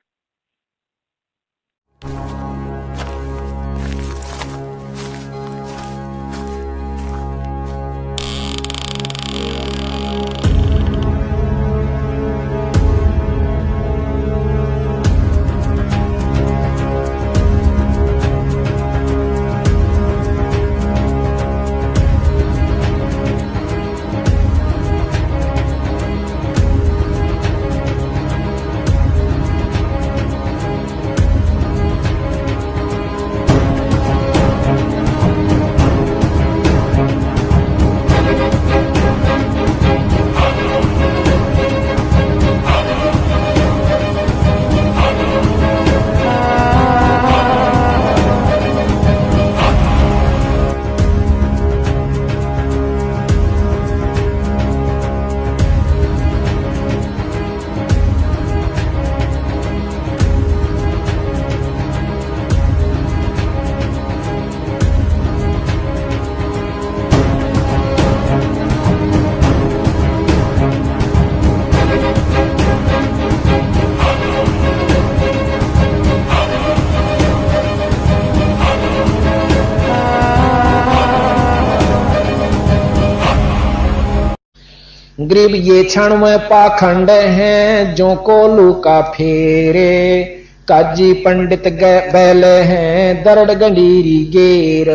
गरीब ये क्षण में पाखंड हैं, जो को लूका फेरे, काजी पंडित बैले हैं, दरड़ गंडीरी गेर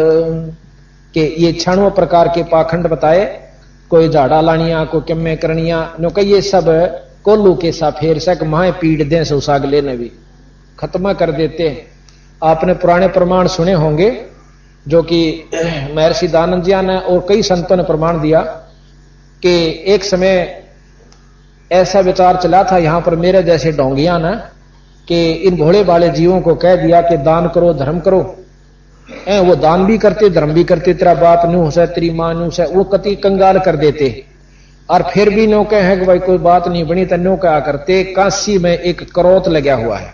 के। ये क्षण प्रकार के पाखंड बताए, कोई झाड़ा लानिया, कोई किम्मे करनिया, नो कही ये सब कोल्लू के सा फेर सक माए पीड़ दें सुसागले ने भी खत्म कर देते हैं। आपने पुराने प्रमाण सुने होंगे, जो कि महर्षि दानंद जी ने और कई संतों ने प्रमाण दिया कि एक समय ऐसा विचार चला था यहां पर मेरे जैसे ढोंगिया ना, कि इन भोले भाले जीवों को कह दिया कि दान करो धर्म करो। वो दान भी करते धर्म भी करते, तेरा बाप न्यू से तेरी मां न्यू से, वो कति कंगाल कर देते। और फिर भी नो कहे कि भाई कोई बात नहीं बनी, तो नो क्या करते, काशी में एक करोत लगा हुआ है,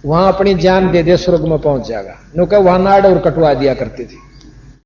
वहां अपनी जान दे दे स्वर्ग में पहुंच जाएगा। नो कहे वहां नाड़ और कटवा दिया करते थे।